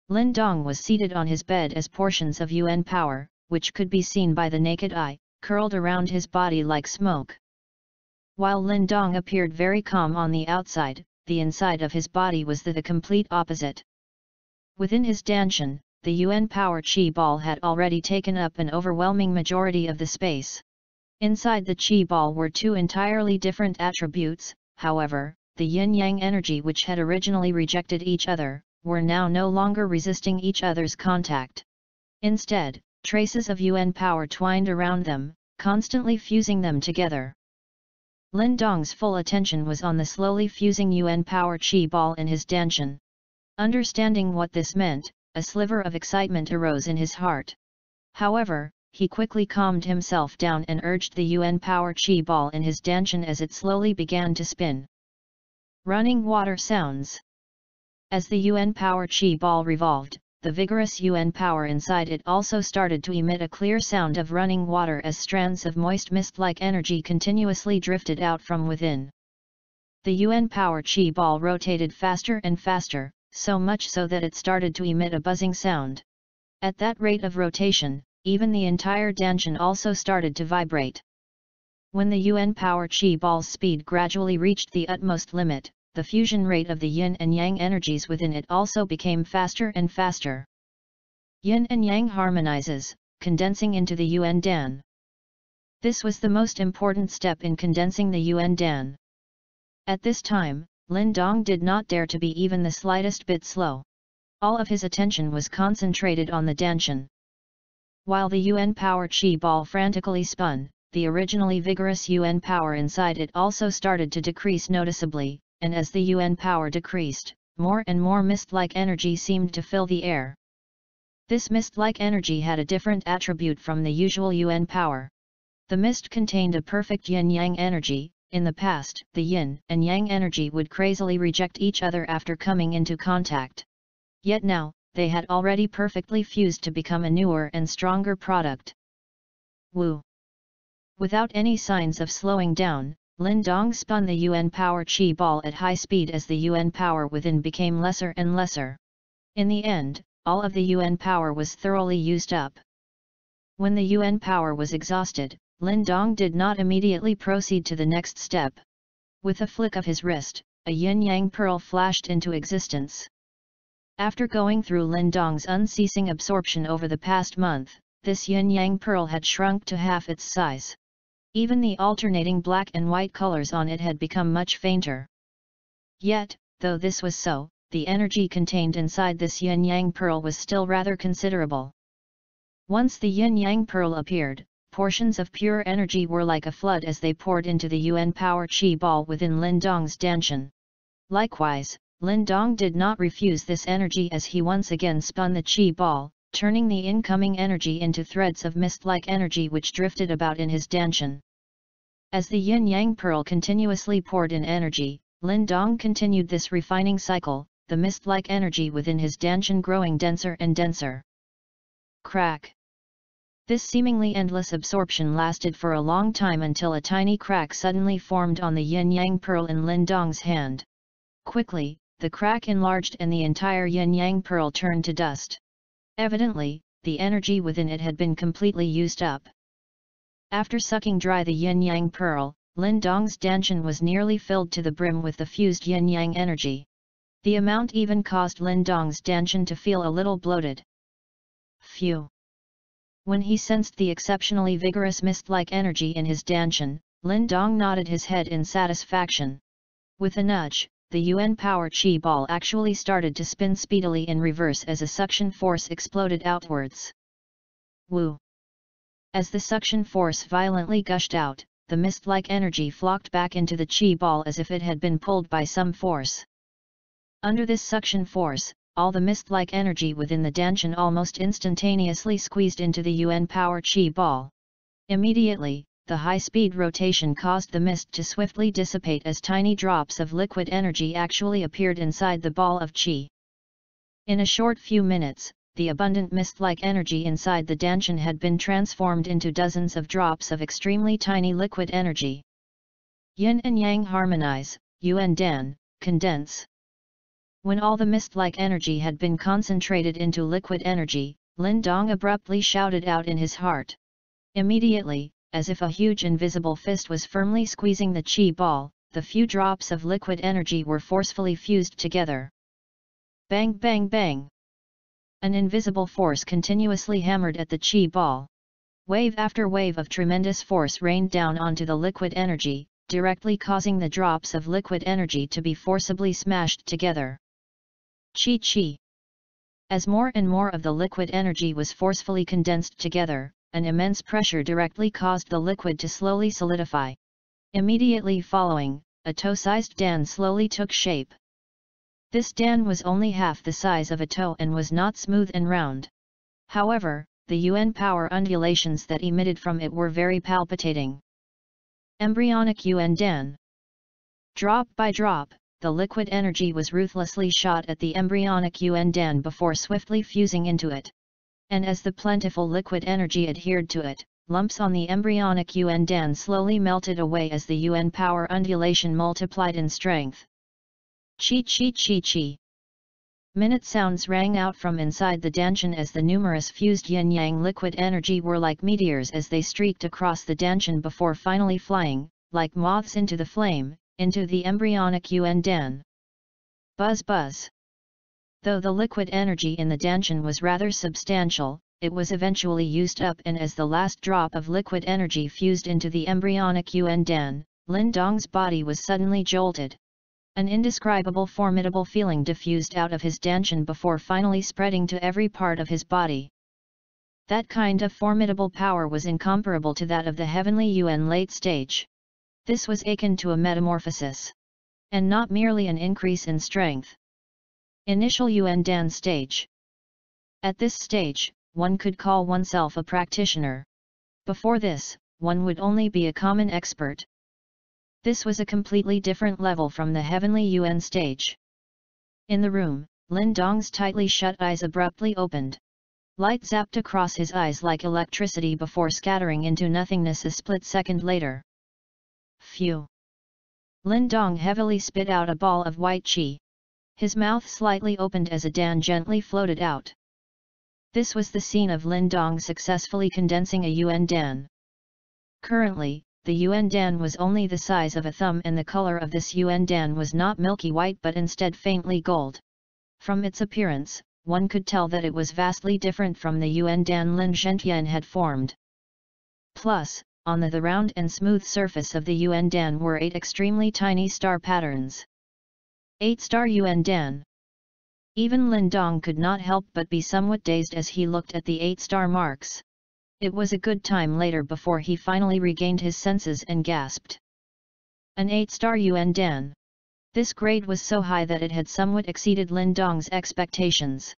Lin Dong was seated on his bed as portions of yuan power, which could be seen by the naked eye, curled around his body like smoke. While Lin Dong appeared very calm on the outside, the inside of his body was the complete opposite. Within his Danshan, the yuan power chi ball had already taken up an overwhelming majority of the space. Inside the chi ball were two entirely different attributes, however, the yin-yang energy which had originally rejected each other, were now no longer resisting each other's contact. Instead, traces of yuan power twined around them, constantly fusing them together. Lin Dong's full attention was on the slowly fusing yuan power chi ball in his Danshan. Understanding what this meant, a sliver of excitement arose in his heart. However, he quickly calmed himself down and urged the yuan power chi ball in his Danshan as it slowly began to spin. Running water sounds. As the yuan power chi ball revolved, the vigorous yuan power inside it also started to emit a clear sound of running water as strands of moist mist-like energy continuously drifted out from within. The yuan power chi ball rotated faster and faster, so much so that it started to emit a buzzing sound. At that rate of rotation, even the entire Danshan also started to vibrate. When the yuan power chi ball's speed gradually reached the utmost limit, the fusion rate of the yin and yang energies within it also became faster and faster. Yin and yang harmonizes, condensing into the yuan dan. This was the most important step in condensing the yuan dan. At this time, Lin Dong did not dare to be even the slightest bit slow. All of his attention was concentrated on the Danshan. While the yuan power chi ball frantically spun, the originally vigorous yuan power inside it also started to decrease noticeably, and as the yuan power decreased, more and more mist-like energy seemed to fill the air. This mist-like energy had a different attribute from the usual yuan power. The mist contained a perfect yin-yang energy. In the past, the yin and yang energy would crazily reject each other after coming into contact. Yet now, they had already perfectly fused to become a newer and stronger product. Woo! Without any signs of slowing down, Lin Dong spun the yuan power chi ball at high speed as the yuan power within became lesser and lesser. In the end, all of the yuan power was thoroughly used up. When the yuan power was exhausted, Lin Dong did not immediately proceed to the next step. With a flick of his wrist, a yin-yang pearl flashed into existence. After going through Lin Dong's unceasing absorption over the past month, this yin-yang pearl had shrunk to half its size. Even the alternating black and white colors on it had become much fainter. Yet, though this was so, the energy contained inside this yin-yang pearl was still rather considerable. Once the yin-yang pearl appeared, portions of pure energy were like a flood as they poured into the yuan power chi ball within Lin Dong's Danshan. Likewise, Lin Dong did not refuse this energy as he once again spun the chi ball, turning the incoming energy into threads of mist-like energy which drifted about in his Danshan. As the yin-yang pearl continuously poured in energy, Lin Dong continued this refining cycle, the mist-like energy within his Danshan growing denser and denser. Crack! This seemingly endless absorption lasted for a long time until a tiny crack suddenly formed on the yin-yang pearl in Lin Dong's hand. Quickly, the crack enlarged and the entire yin-yang pearl turned to dust. Evidently, the energy within it had been completely used up. After sucking dry the yin-yang pearl, Lin Dong's Danshan was nearly filled to the brim with the fused yin-yang energy. The amount even caused Lin Dong's Danshan to feel a little bloated. Phew! When he sensed the exceptionally vigorous mist-like energy in his Danshan, Lin Dong nodded his head in satisfaction. With a nudge, the yuan power chi ball actually started to spin speedily in reverse as a suction force exploded outwards. Woo! As the suction force violently gushed out, the mist-like energy flocked back into the chi ball as if it had been pulled by some force. Under this suction force, all the mist-like energy within the Danshan almost instantaneously squeezed into the Yuan power Qi ball. Immediately, the high-speed rotation caused the mist to swiftly dissipate as tiny drops of liquid energy actually appeared inside the ball of Qi. In a short few minutes, the abundant mist-like energy inside the Danshan had been transformed into dozens of drops of extremely tiny liquid energy. Yin and Yang harmonize, Yuan Dan, condense. When all the mist-like energy had been concentrated into liquid energy, Lin Dong abruptly shouted out in his heart. Immediately, as if a huge invisible fist was firmly squeezing the Qi ball, the few drops of liquid energy were forcefully fused together. Bang bang bang! An invisible force continuously hammered at the Qi ball. Wave after wave of tremendous force rained down onto the liquid energy, directly causing the drops of liquid energy to be forcibly smashed together. Qi Qi. As more and more of the liquid energy was forcefully condensed together, an immense pressure directly caused the liquid to slowly solidify. Immediately following, a toe-sized Dan slowly took shape. This Dan was only half the size of a toe and was not smooth and round. However, the Yuan power undulations that emitted from it were very palpitating. Embryonic Yuan Dan. Drop by drop, the liquid energy was ruthlessly shot at the embryonic Yuan Dan before swiftly fusing into it. And as the plentiful liquid energy adhered to it, lumps on the embryonic Yuan Dan slowly melted away as the Yuan power undulation multiplied in strength. Qi Qi Qi Qi. Minute sounds rang out from inside the Danshan as the numerous fused yin-yang liquid energy were like meteors as they streaked across the Danshan before finally flying, like moths into the flame, into the embryonic Yuan Dan. Buzz buzz. Though the liquid energy in the Danshan was rather substantial, it was eventually used up, and as the last drop of liquid energy fused into the embryonic Yuan Dan, Lin Dong's body was suddenly jolted. An indescribable formidable feeling diffused out of his Danshan before finally spreading to every part of his body. That kind of formidable power was incomparable to that of the heavenly Yuan late stage. This was akin to a metamorphosis, and not merely an increase in strength. Initial Yuan Dan stage. At this stage, one could call oneself a practitioner. Before this, one would only be a common expert. This was a completely different level from the heavenly Yuan stage. In the room, Lin Dong's tightly shut eyes abruptly opened. Light zapped across his eyes like electricity before scattering into nothingness a split second later. Phew! Lin Dong heavily spit out a ball of white qi. His mouth slightly opened as a Dan gently floated out. This was the scene of Lin Dong successfully condensing a Yuan Dan. Currently, the Yuan Dan was only the size of a thumb, and the color of this Yuan Dan was not milky white but instead faintly gold. From its appearance, one could tell that it was vastly different from the Yuan Dan Lin Zhentian had formed. Plus, on the round and smooth surface of the Yuan Dan were 8 extremely tiny star patterns. 8-star Yuan Dan. Even Lin Dong could not help but be somewhat dazed as he looked at the 8-star marks. It was a good time later before he finally regained his senses and gasped. An 8-star Yuan Dan. This grade was so high that it had somewhat exceeded Lin Dong's expectations.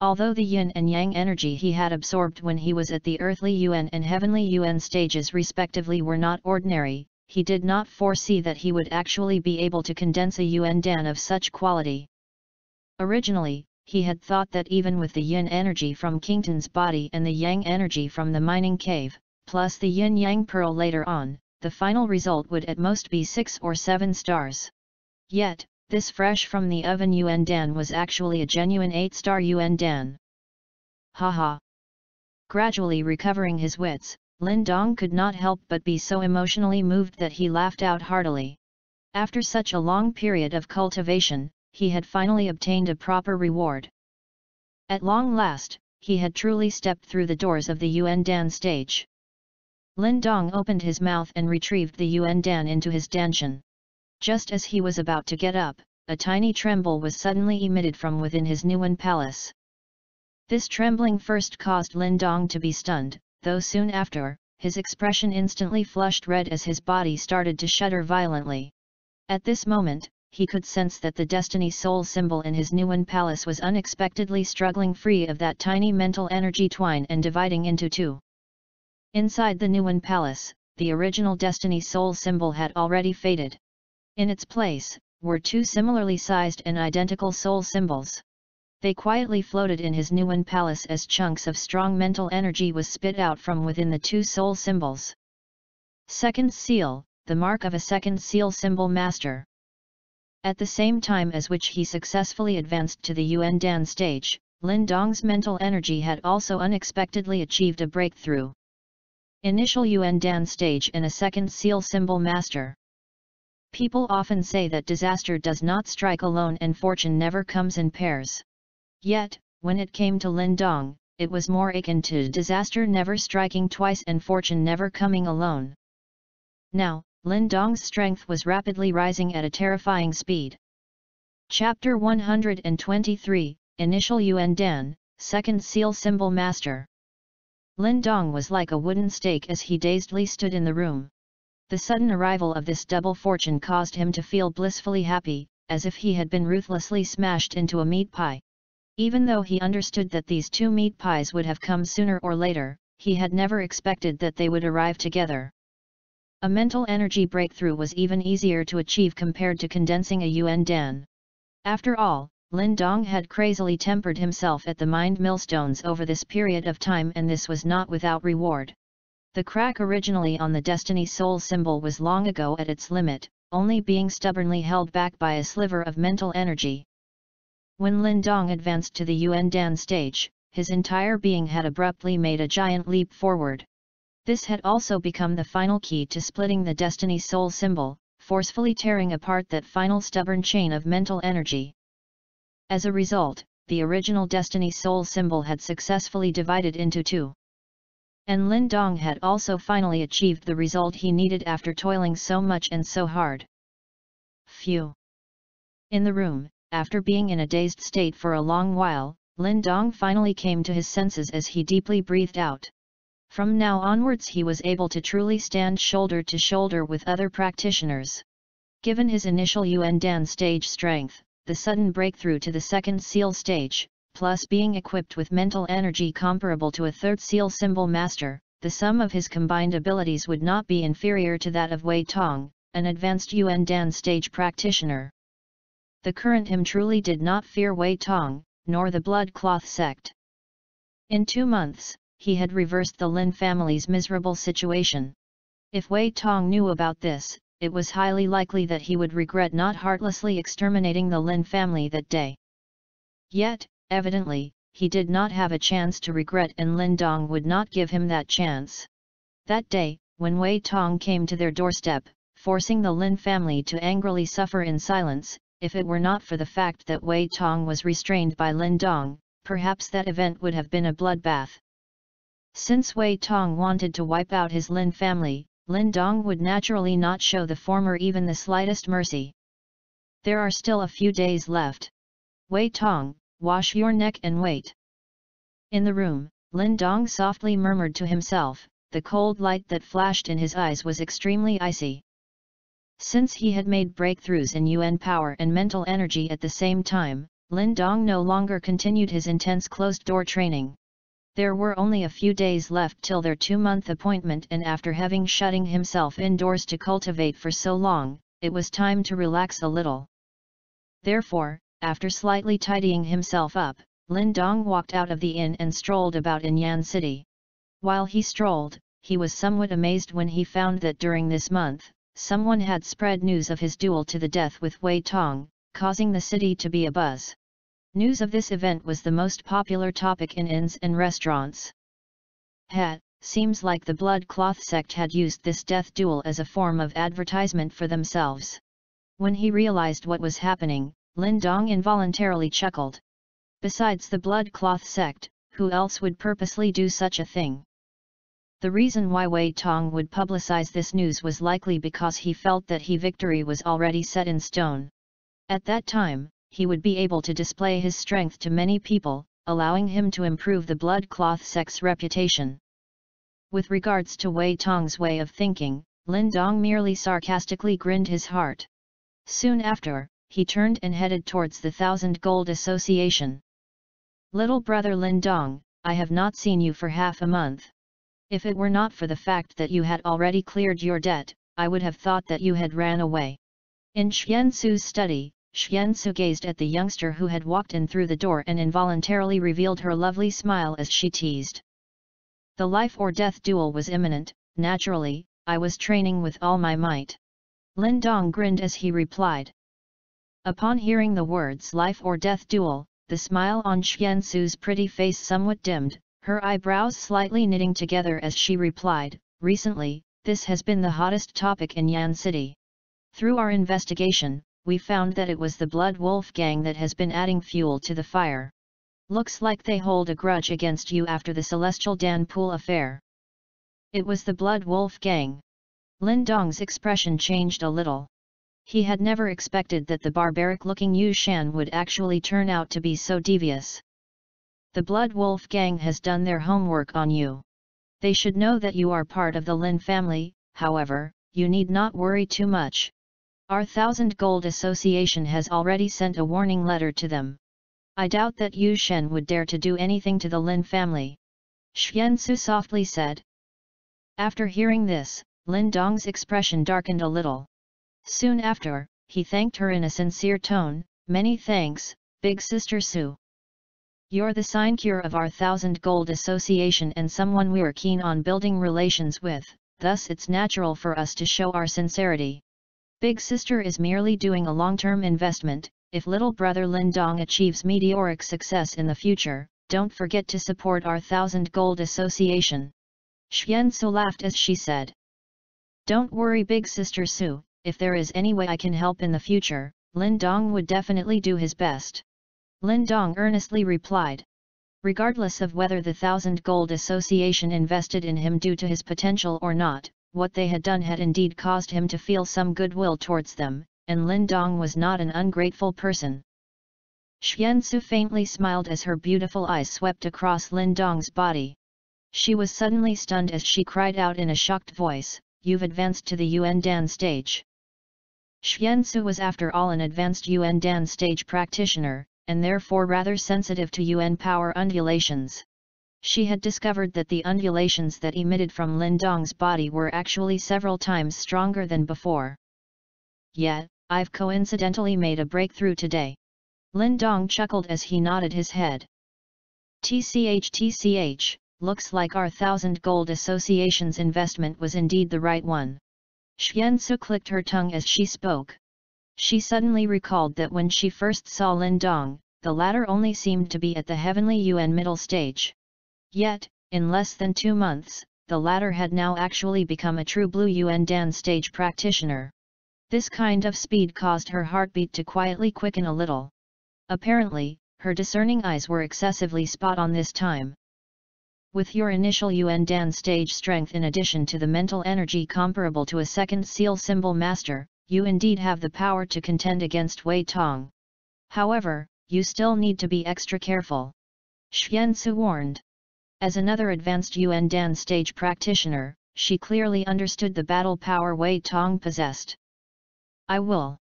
Although the yin and yang energy he had absorbed when he was at the earthly Yuan and heavenly Yuan stages respectively were not ordinary, he did not foresee that he would actually be able to condense a Yuan Dan of such quality. Originally, he had thought that even with the yin energy from Kington's body and the yang energy from the mining cave, plus the yin-yang pearl later on, the final result would at most be 6 or 7 stars. Yet, this fresh from the oven Yuan Dan was actually a genuine 8-star Yuan Dan. Haha! Gradually recovering his wits, Lin Dong could not help but be so emotionally moved that he laughed out heartily. After such a long period of cultivation, he had finally obtained a proper reward. At long last, he had truly stepped through the doors of the Yuan Dan stage. Lin Dong opened his mouth and retrieved the Yuan Dan into his Danshan. Just as he was about to get up, a tiny tremble was suddenly emitted from within his Nuan palace. This trembling first caused Lin Dong to be stunned, though soon after, his expression instantly flushed red as his body started to shudder violently. At this moment, he could sense that the Destiny Soul symbol in his Nuan Palace was unexpectedly struggling free of that tiny mental energy twine and dividing into two. Inside the Nuan Palace, the original Destiny Soul symbol had already faded. In its place, were two similarly sized and identical soul symbols. They quietly floated in his Nuan Palace as chunks of strong mental energy was spit out from within the two soul symbols. Second seal, the mark of a second seal symbol master. At the same time as which he successfully advanced to the Yuan Dan stage, Lin Dong's mental energy had also unexpectedly achieved a breakthrough. Initial Yuan Dan stage and a second seal symbol master. People often say that disaster does not strike alone and fortune never comes in pairs. Yet, when it came to Lin Dong, it was more akin to disaster never striking twice and fortune never coming alone. Now, Lin Dong's strength was rapidly rising at a terrifying speed. Chapter 123, Initial Yuan Dan, Second Seal Symbol Master. Lin Dong was like a wooden stake as he dazedly stood in the room. The sudden arrival of this double fortune caused him to feel blissfully happy, as if he had been ruthlessly smashed into a meat pie. Even though he understood that these two meat pies would have come sooner or later, he had never expected that they would arrive together. A mental energy breakthrough was even easier to achieve compared to condensing a Yuan Dan. After all, Lin Dong had crazily tempered himself at the mind millstones over this period of time, and this was not without reward. The crack originally on the Destiny Soul symbol was long ago at its limit, only being stubbornly held back by a sliver of mental energy. When Lin Dong advanced to the Yuan Dan stage, his entire being had abruptly made a giant leap forward. This had also become the final key to splitting the Destiny Soul symbol, forcefully tearing apart that final stubborn chain of mental energy. As a result, the original Destiny Soul symbol had successfully divided into two. And Lin Dong had also finally achieved the result he needed after toiling so much and so hard. Phew! In the room, after being in a dazed state for a long while, Lin Dong finally came to his senses as he deeply breathed out. From now onwards he was able to truly stand shoulder to shoulder with other practitioners. Given his initial Yuan Dan stage strength, the sudden breakthrough to the second seal stage, plus being equipped with mental energy comparable to a third seal symbol master, the sum of his combined abilities would not be inferior to that of Wei Tong, an advanced Yuan Dan stage practitioner. The current him truly did not fear Wei Tong, nor the blood cloth sect. In 2 months, he had reversed the Lin family's miserable situation. If Wei Tong knew about this, it was highly likely that he would regret not heartlessly exterminating the Lin family that day. Yet, evidently, he did not have a chance to regret, and Lin Dong would not give him that chance. That day, when Wei Tong came to their doorstep, forcing the Lin family to angrily suffer in silence, if it were not for the fact that Wei Tong was restrained by Lin Dong, perhaps that event would have been a bloodbath. Since Wei Tong wanted to wipe out his Lin family, Lin Dong would naturally not show the former even the slightest mercy. There are still a few days left. Wei Tong, wash your neck and wait. In the room, Lin Dong softly murmured to himself. The cold light that flashed in his eyes was extremely icy. Since he had made breakthroughs in Yuan power and mental energy at the same time, Lin Dong no longer continued his intense closed-door training. There were only a few days left till their 2-month appointment, and after having shutting himself indoors to cultivate for so long, it was time to relax a little. Therefore, after slightly tidying himself up, Lin Dong walked out of the inn and strolled about in Yan City. While he strolled, he was somewhat amazed when he found that during this month, someone had spread news of his duel to the death with Wei Tong, causing the city to be abuzz. News of this event was the most popular topic in inns and restaurants. Seems like the blood cloth sect had used this death duel as a form of advertisement for themselves. When he realized what was happening, Lin Dong involuntarily chuckled. Besides the blood cloth sect, who else would purposely do such a thing? The reason why Wei Tong would publicize this news was likely because he felt that victory was already set in stone. At that time, he would be able to display his strength to many people, allowing him to improve the blood cloth sect's reputation. With regards to Wei Tong's way of thinking, Lin Dong merely sarcastically grinned his heart. Soon after, he turned and headed towards the 1,000 Gold Association. Little brother Lin Dong, I have not seen you for half a month. If it were not for the fact that you had already cleared your debt, I would have thought that you had ran away. In Xiansu's study, Xiansu gazed at the youngster who had walked in through the door and involuntarily revealed her lovely smile as she teased. The life or death duel was imminent. Naturally, I was training with all my might. Lin Dong grinned as he replied. Upon hearing the words life or death duel, the smile on Xiansu's pretty face somewhat dimmed, her eyebrows slightly knitting together as she replied, recently, this has been the hottest topic in Yan City. Through our investigation, we found that it was the Blood Wolf gang that has been adding fuel to the fire. Looks like they hold a grudge against you after the Celestial Dan Pool affair. It was the Blood Wolf gang. Lin Dong's expression changed a little. He had never expected that the barbaric-looking Yu Shan would actually turn out to be so devious. The Blood Wolf gang has done their homework on you. They should know that you are part of the Lin family, however, you need not worry too much. Our 1,000 Gold Association has already sent a warning letter to them. I doubt that Yu Shen would dare to do anything to the Lin family. Xiansu softly said. After hearing this, Lin Dong's expression darkened a little. Soon after, he thanked her in a sincere tone, many thanks, Big Sister Su. You're the sinecure of our 1,000 Gold Association and someone we're keen on building relations with, thus it's natural for us to show our sincerity. Big Sister is merely doing a long-term investment. If little brother Lin Dong achieves meteoric success in the future, don't forget to support our 1,000 Gold Association. Xiansu laughed as she said. Don't worry Big Sister Su, if there is any way I can help in the future, Lin Dong would definitely do his best. Lin Dong earnestly replied. Regardless of whether the 1,000 Gold Association invested in him due to his potential or not, what they had done had indeed caused him to feel some goodwill towards them, and Lin Dong was not an ungrateful person. Xiansu faintly smiled as her beautiful eyes swept across Lin Dong's body. She was suddenly stunned as she cried out in a shocked voice, "You've advanced to the Yuan Dan stage." Xiansu was after all an advanced Yuan Dan stage practitioner, and therefore rather sensitive to Yuan power undulations. She had discovered that the undulations that emitted from Lin Dong's body were actually several times stronger than before. "Yeah, I've coincidentally made a breakthrough today." Lin Dong chuckled as he nodded his head. TCH, looks like our 1,000 Gold Association's investment was indeed the right one." Xiansu clicked her tongue as she spoke. She suddenly recalled that when she first saw Lin Dong, the latter only seemed to be at the heavenly Yuan middle stage. Yet, in less than 2 months, the latter had now actually become a true blue Yuan Dan stage practitioner. This kind of speed caused her heartbeat to quietly quicken a little. Apparently, her discerning eyes were excessively spot on this time. With your initial Yuan Dan stage strength in addition to the mental energy comparable to a second seal symbol master, you indeed have the power to contend against Wei Tong. However, you still need to be extra careful. Xiansu warned. As another advanced Yuan Dan stage practitioner, she clearly understood the battle power Wei Tong possessed. "I will."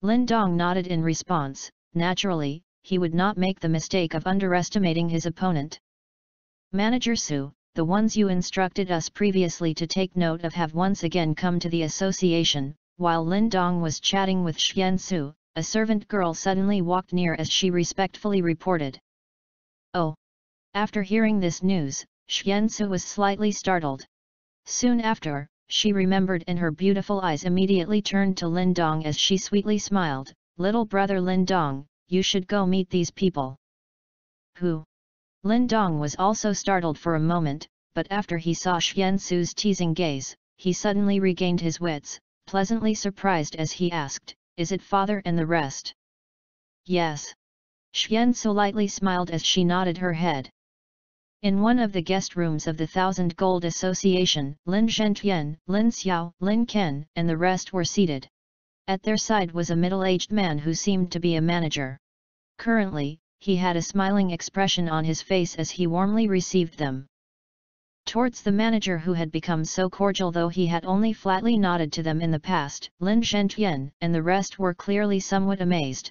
Lin Dong nodded in response. Naturally, he would not make the mistake of underestimating his opponent. "Manager Su, the ones you instructed us previously to take note of have once again come to the association." While Lin Dong was chatting with Xiansu, a servant girl suddenly walked near as she respectfully reported. "Oh!" After hearing this news, Xiansu was slightly startled. Soon after, she remembered and her beautiful eyes immediately turned to Lin Dong as she sweetly smiled, "Little brother Lin Dong, you should go meet these people." "Who?" Lin Dong was also startled for a moment, but after he saw Xiansu's teasing gaze, he suddenly regained his wits, pleasantly surprised as he asked, "Is it father and the rest?" "Yes." Xiansu lightly smiled as she nodded her head. In one of the guest rooms of the 1,000 Gold Association, Lin Zhentian, Lin Xiao, Lin Ken, and the rest were seated. At their side was a middle-aged man who seemed to be a manager. Currently, he had a smiling expression on his face as he warmly received them. Towards the manager who had become so cordial though he had only flatly nodded to them in the past, Lin Zhenjian and the rest were clearly somewhat amazed.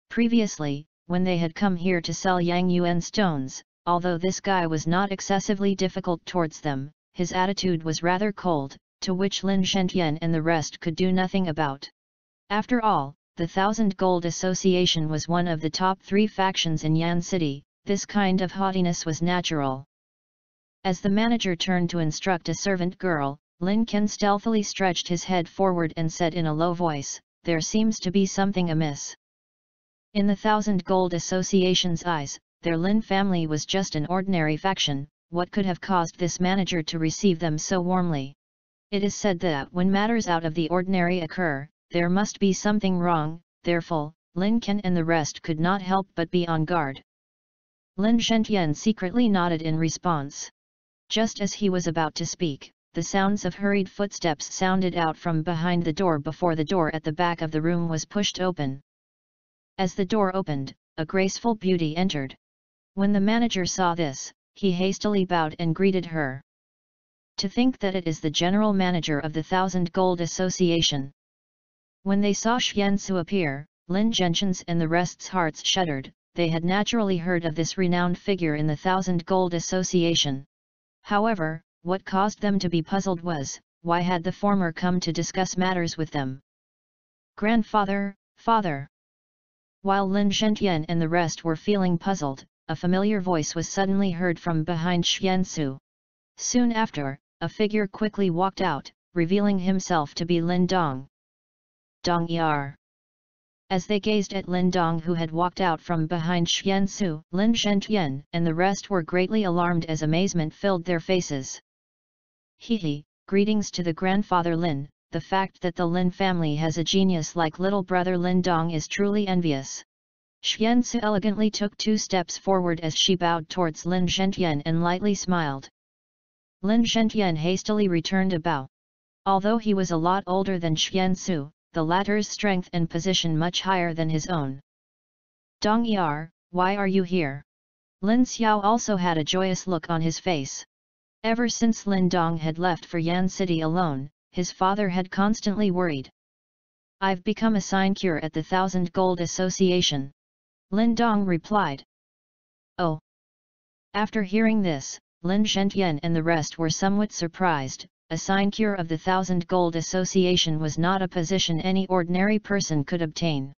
Previously, when they had come here to sell Yang Yuan stones, although this guy was not excessively difficult towards them, his attitude was rather cold, to which Lin Zhenjian and the rest could do nothing about. After all, the Thousand Gold Association was one of the top 3 factions in Yan City. This kind of haughtiness was natural. As the manager turned to instruct a servant girl, Lin Qian stealthily stretched his head forward and said in a low voice, "There seems to be something amiss." In the Thousand Gold Association's eyes, their Lin family was just an ordinary faction. What could have caused this manager to receive them so warmly? It is said that when matters out of the ordinary occur, there must be something wrong, therefore, Lin Qian and the rest could not help but be on guard. Lin Zhenjian secretly nodded in response. Just as he was about to speak, the sounds of hurried footsteps sounded out from behind the door before the door at the back of the room was pushed open. As the door opened, a graceful beauty entered. When the manager saw this, he hastily bowed and greeted her. To think that it is the general manager of the Thousand Gold Association. When they saw Xiansu appear, Lin Zhenjian's and the rest's hearts shuddered. They had naturally heard of this renowned figure in the Thousand Gold Association. However, what caused them to be puzzled was, why had the former come to discuss matters with them? "Grandfather, father." While Lin Zhenjian and the rest were feeling puzzled, a familiar voice was suddenly heard from behind Xiansu. Soon after, a figure quickly walked out, revealing himself to be Lin Dong. Dong Qian. As they gazed at Lin Dong who had walked out from behind Xiansu, Lin Zhenjian and the rest were greatly alarmed as amazement filled their faces. "Hee, greetings to the grandfather Lin, the fact that the Lin family has a genius like little brother Lin Dong is truly envious." Xiansu elegantly took 2 steps forward as she bowed towards Lin Zhenjian and lightly smiled. Lin Zhenjian hastily returned a bow. Although he was a lot older than Xiansu, the latter's strength and position much higher than his own. "Dong Qian, why are you here?" Lin Xiao also had a joyous look on his face. Ever since Lin Dong had left for Yan City alone, his father had constantly worried. "I've become a sinecure at the Thousand Gold Association." Lin Dong replied. "Oh." After hearing this, Lin Zhenjian and the rest were somewhat surprised. A sinecure of the Thousand Gold Association was not a position any ordinary person could obtain.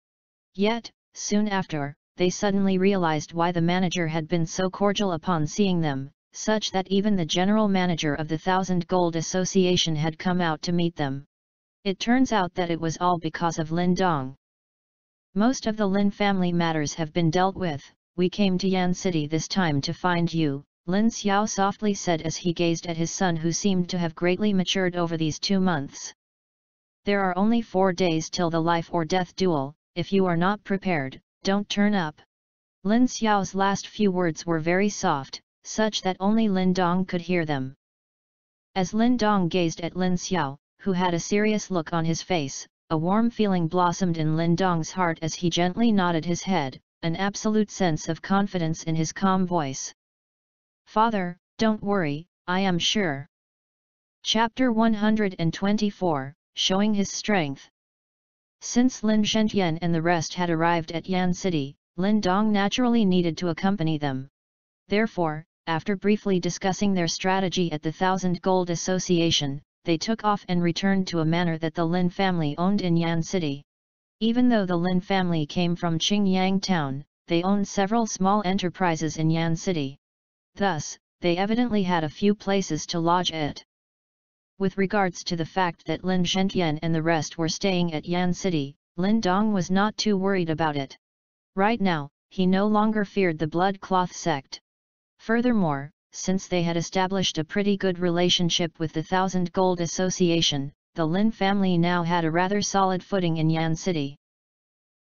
Yet, soon after, they suddenly realized why the manager had been so cordial upon seeing them, such that even the general manager of the Thousand Gold Association had come out to meet them. It turns out that it was all because of Lin Dong. "Most of the Lin family matters have been dealt with. We came to Yan City this time to find you," Lin Xiao softly said as he gazed at his son who seemed to have greatly matured over these 2 months. "There are only 4 days till the life or death duel. If you are not prepared, don't turn up." Lin Xiao's last few words were very soft, such that only Lin Dong could hear them. As Lin Dong gazed at Lin Xiao, who had a serious look on his face, a warm feeling blossomed in Lin Dong's heart as he gently nodded his head, an absolute sense of confidence in his calm voice. "Father, don't worry, I am sure." Chapter 124, Showing his strength. Since Lin Zhenjian and the rest had arrived at Yan City, Lin Dong naturally needed to accompany them. Therefore, after briefly discussing their strategy at the Thousand Gold Association, they took off and returned to a manor that the Lin family owned in Yan City. Even though the Lin family came from Qingyang town, they owned several small enterprises in Yan City. Thus, they evidently had a few places to lodge at. With regards to the fact that Lin Zhenjian and the rest were staying at Yan City, Lin Dong was not too worried about it. Right now, he no longer feared the blood cloth sect. Furthermore, since they had established a pretty good relationship with the Thousand Gold Association, the Lin family now had a rather solid footing in Yan City.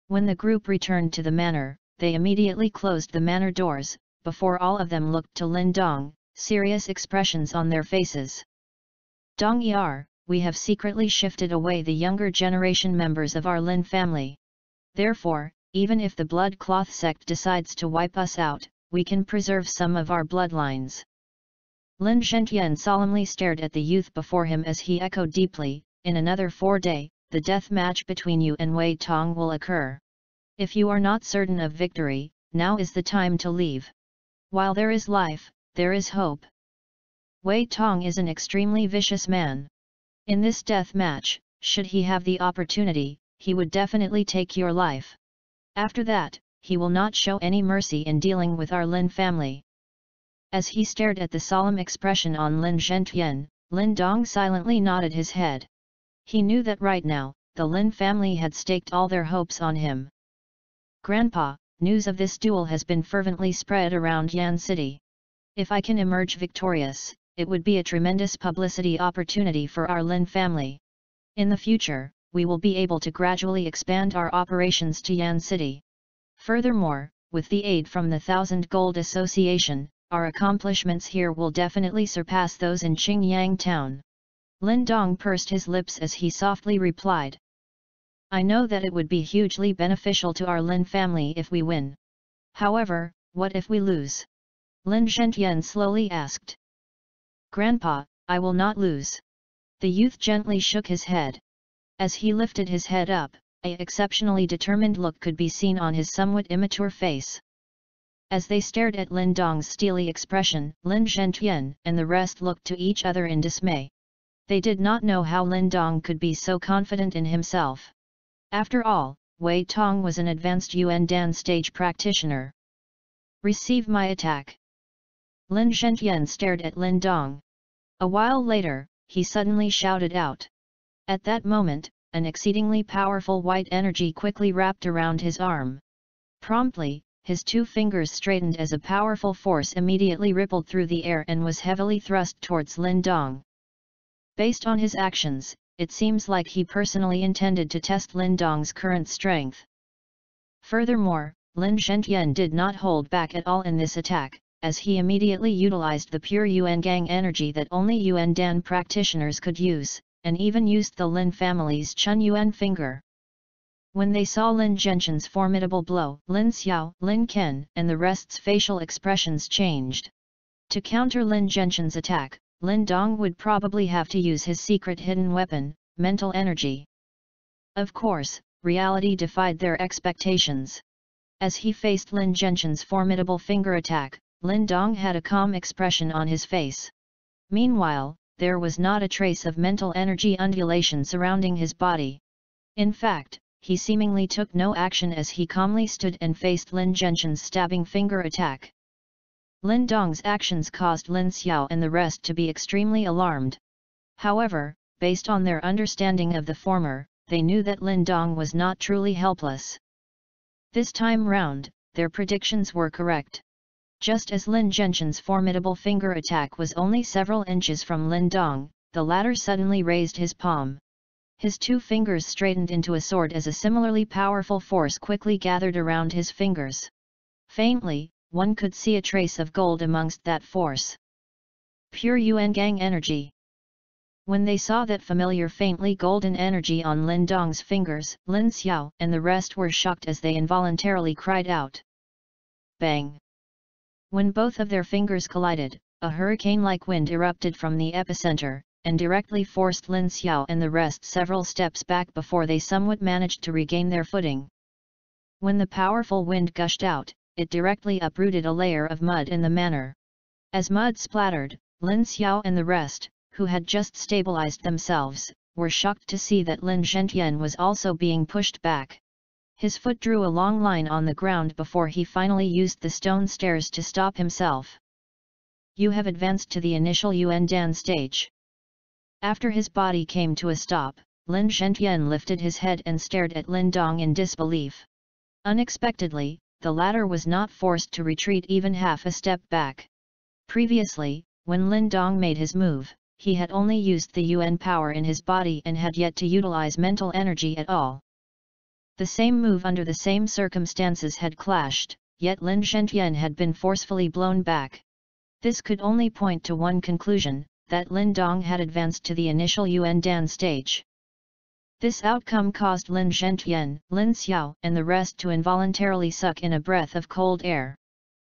When the group returned to the manor, they immediately closed the manor doors. Before all of them looked to Lin Dong, serious expressions on their faces. "Dong Qian, we have secretly shifted away the younger generation members of our Lin family. Therefore, even if the blood cloth sect decides to wipe us out, we can preserve some of our bloodlines." Lin Zhentian solemnly stared at the youth before him as he echoed deeply, "In another 4 days, the death match between you and Wei Tong will occur. If you are not certain of victory, now is the time to leave. While there is life, there is hope. Wei Tong is an extremely vicious man. In this death match, should he have the opportunity, he would definitely take your life. After that, he will not show any mercy in dealing with our Lin family." As he stared at the solemn expression on Lin Zhentian, Lin Dong silently nodded his head. He knew that right now, the Lin family had staked all their hopes on him. "Grandpa, news of this duel has been fervently spread around Yan City. If I can emerge victorious, it would be a tremendous publicity opportunity for our Lin family. In the future, we will be able to gradually expand our operations to Yan City. Furthermore, with the aid from the 1000 Gold Association, our accomplishments here will definitely surpass those in Qingyang town." Lin Dong pursed his lips as he softly replied. "I know that it would be hugely beneficial to our Lin family if we win. However, what if we lose?" Lin Zhentian slowly asked. "Grandpa, I will not lose." The youth gently shook his head. As he lifted his head up, an exceptionally determined look could be seen on his somewhat immature face. As they stared at Lin Dong's steely expression, Lin Zhentian and the rest looked to each other in dismay. They did not know how Lin Dong could be so confident in himself. After all, Wei Tong was an advanced Yuan Dan stage practitioner. "Receive my attack." Lin Zhentian stared at Lin Dong. A while later, he suddenly shouted out. At that moment, an exceedingly powerful white energy quickly wrapped around his arm. Promptly, his 2 fingers straightened as a powerful force immediately rippled through the air and was heavily thrust towards Lin Dong. Based on his actions, it seems like he personally intended to test Lin Dong's current strength. Furthermore, Lin Zhentian did not hold back at all in this attack, as he immediately utilized the pure Yuan Gang energy that only Yuan Dan practitioners could use, and even used the Lin family's Chun Yuan finger. When they saw Lin Zhentian's formidable blow, Lin Xiao, Lin Ken, and the rest's facial expressions changed. To counter Lin Zhentian's attack, Lin Dong would probably have to use his secret hidden weapon, mental energy. Of course, reality defied their expectations. As he faced Lin Zhentian's formidable finger attack, Lin Dong had a calm expression on his face. Meanwhile, there was not a trace of mental energy undulation surrounding his body. In fact, he seemingly took no action as he calmly stood and faced Lin Zhentian's stabbing finger attack. Lin Dong's actions caused Lin Xiao and the rest to be extremely alarmed. However, based on their understanding of the former, they knew that Lin Dong was not truly helpless. This time round, their predictions were correct. Just as Lin Zhentian's formidable finger attack was only several inches from Lin Dong, the latter suddenly raised his palm. His 2 fingers straightened into a sword as a similarly powerful force quickly gathered around his fingers. Faintly, one could see a trace of gold amongst that force. Pure Yuan Gang energy. When they saw that familiar faintly golden energy on Lin Dong's fingers, Lin Xiao and the rest were shocked as they involuntarily cried out. Bang! When both of their fingers collided, a hurricane-like wind erupted from the epicenter, and directly forced Lin Xiao and the rest several steps back before they somewhat managed to regain their footing. When the powerful wind gushed out, it directly uprooted a layer of mud in the manner. As mud splattered, Lin Xiao and the rest, who had just stabilized themselves, were shocked to see that Lin Zhentian was also being pushed back. His foot drew a long line on the ground before he finally used the stone stairs to stop himself. "You have advanced to the initial Yuan Dan stage." After his body came to a stop, Lin Zhentian lifted his head and stared at Lin Dong in disbelief. Unexpectedly, the latter was not forced to retreat even half a step back. Previously, when Lin Dong made his move, he had only used the Yuan power in his body and had yet to utilize mental energy at all. The same move under the same circumstances had clashed, yet Lin Zhentian had been forcefully blown back. This could only point to one conclusion, that Lin Dong had advanced to the initial Yuan Dan stage. This outcome caused Lin Zhentian, Lin Xiao and the rest to involuntarily suck in a breath of cold air.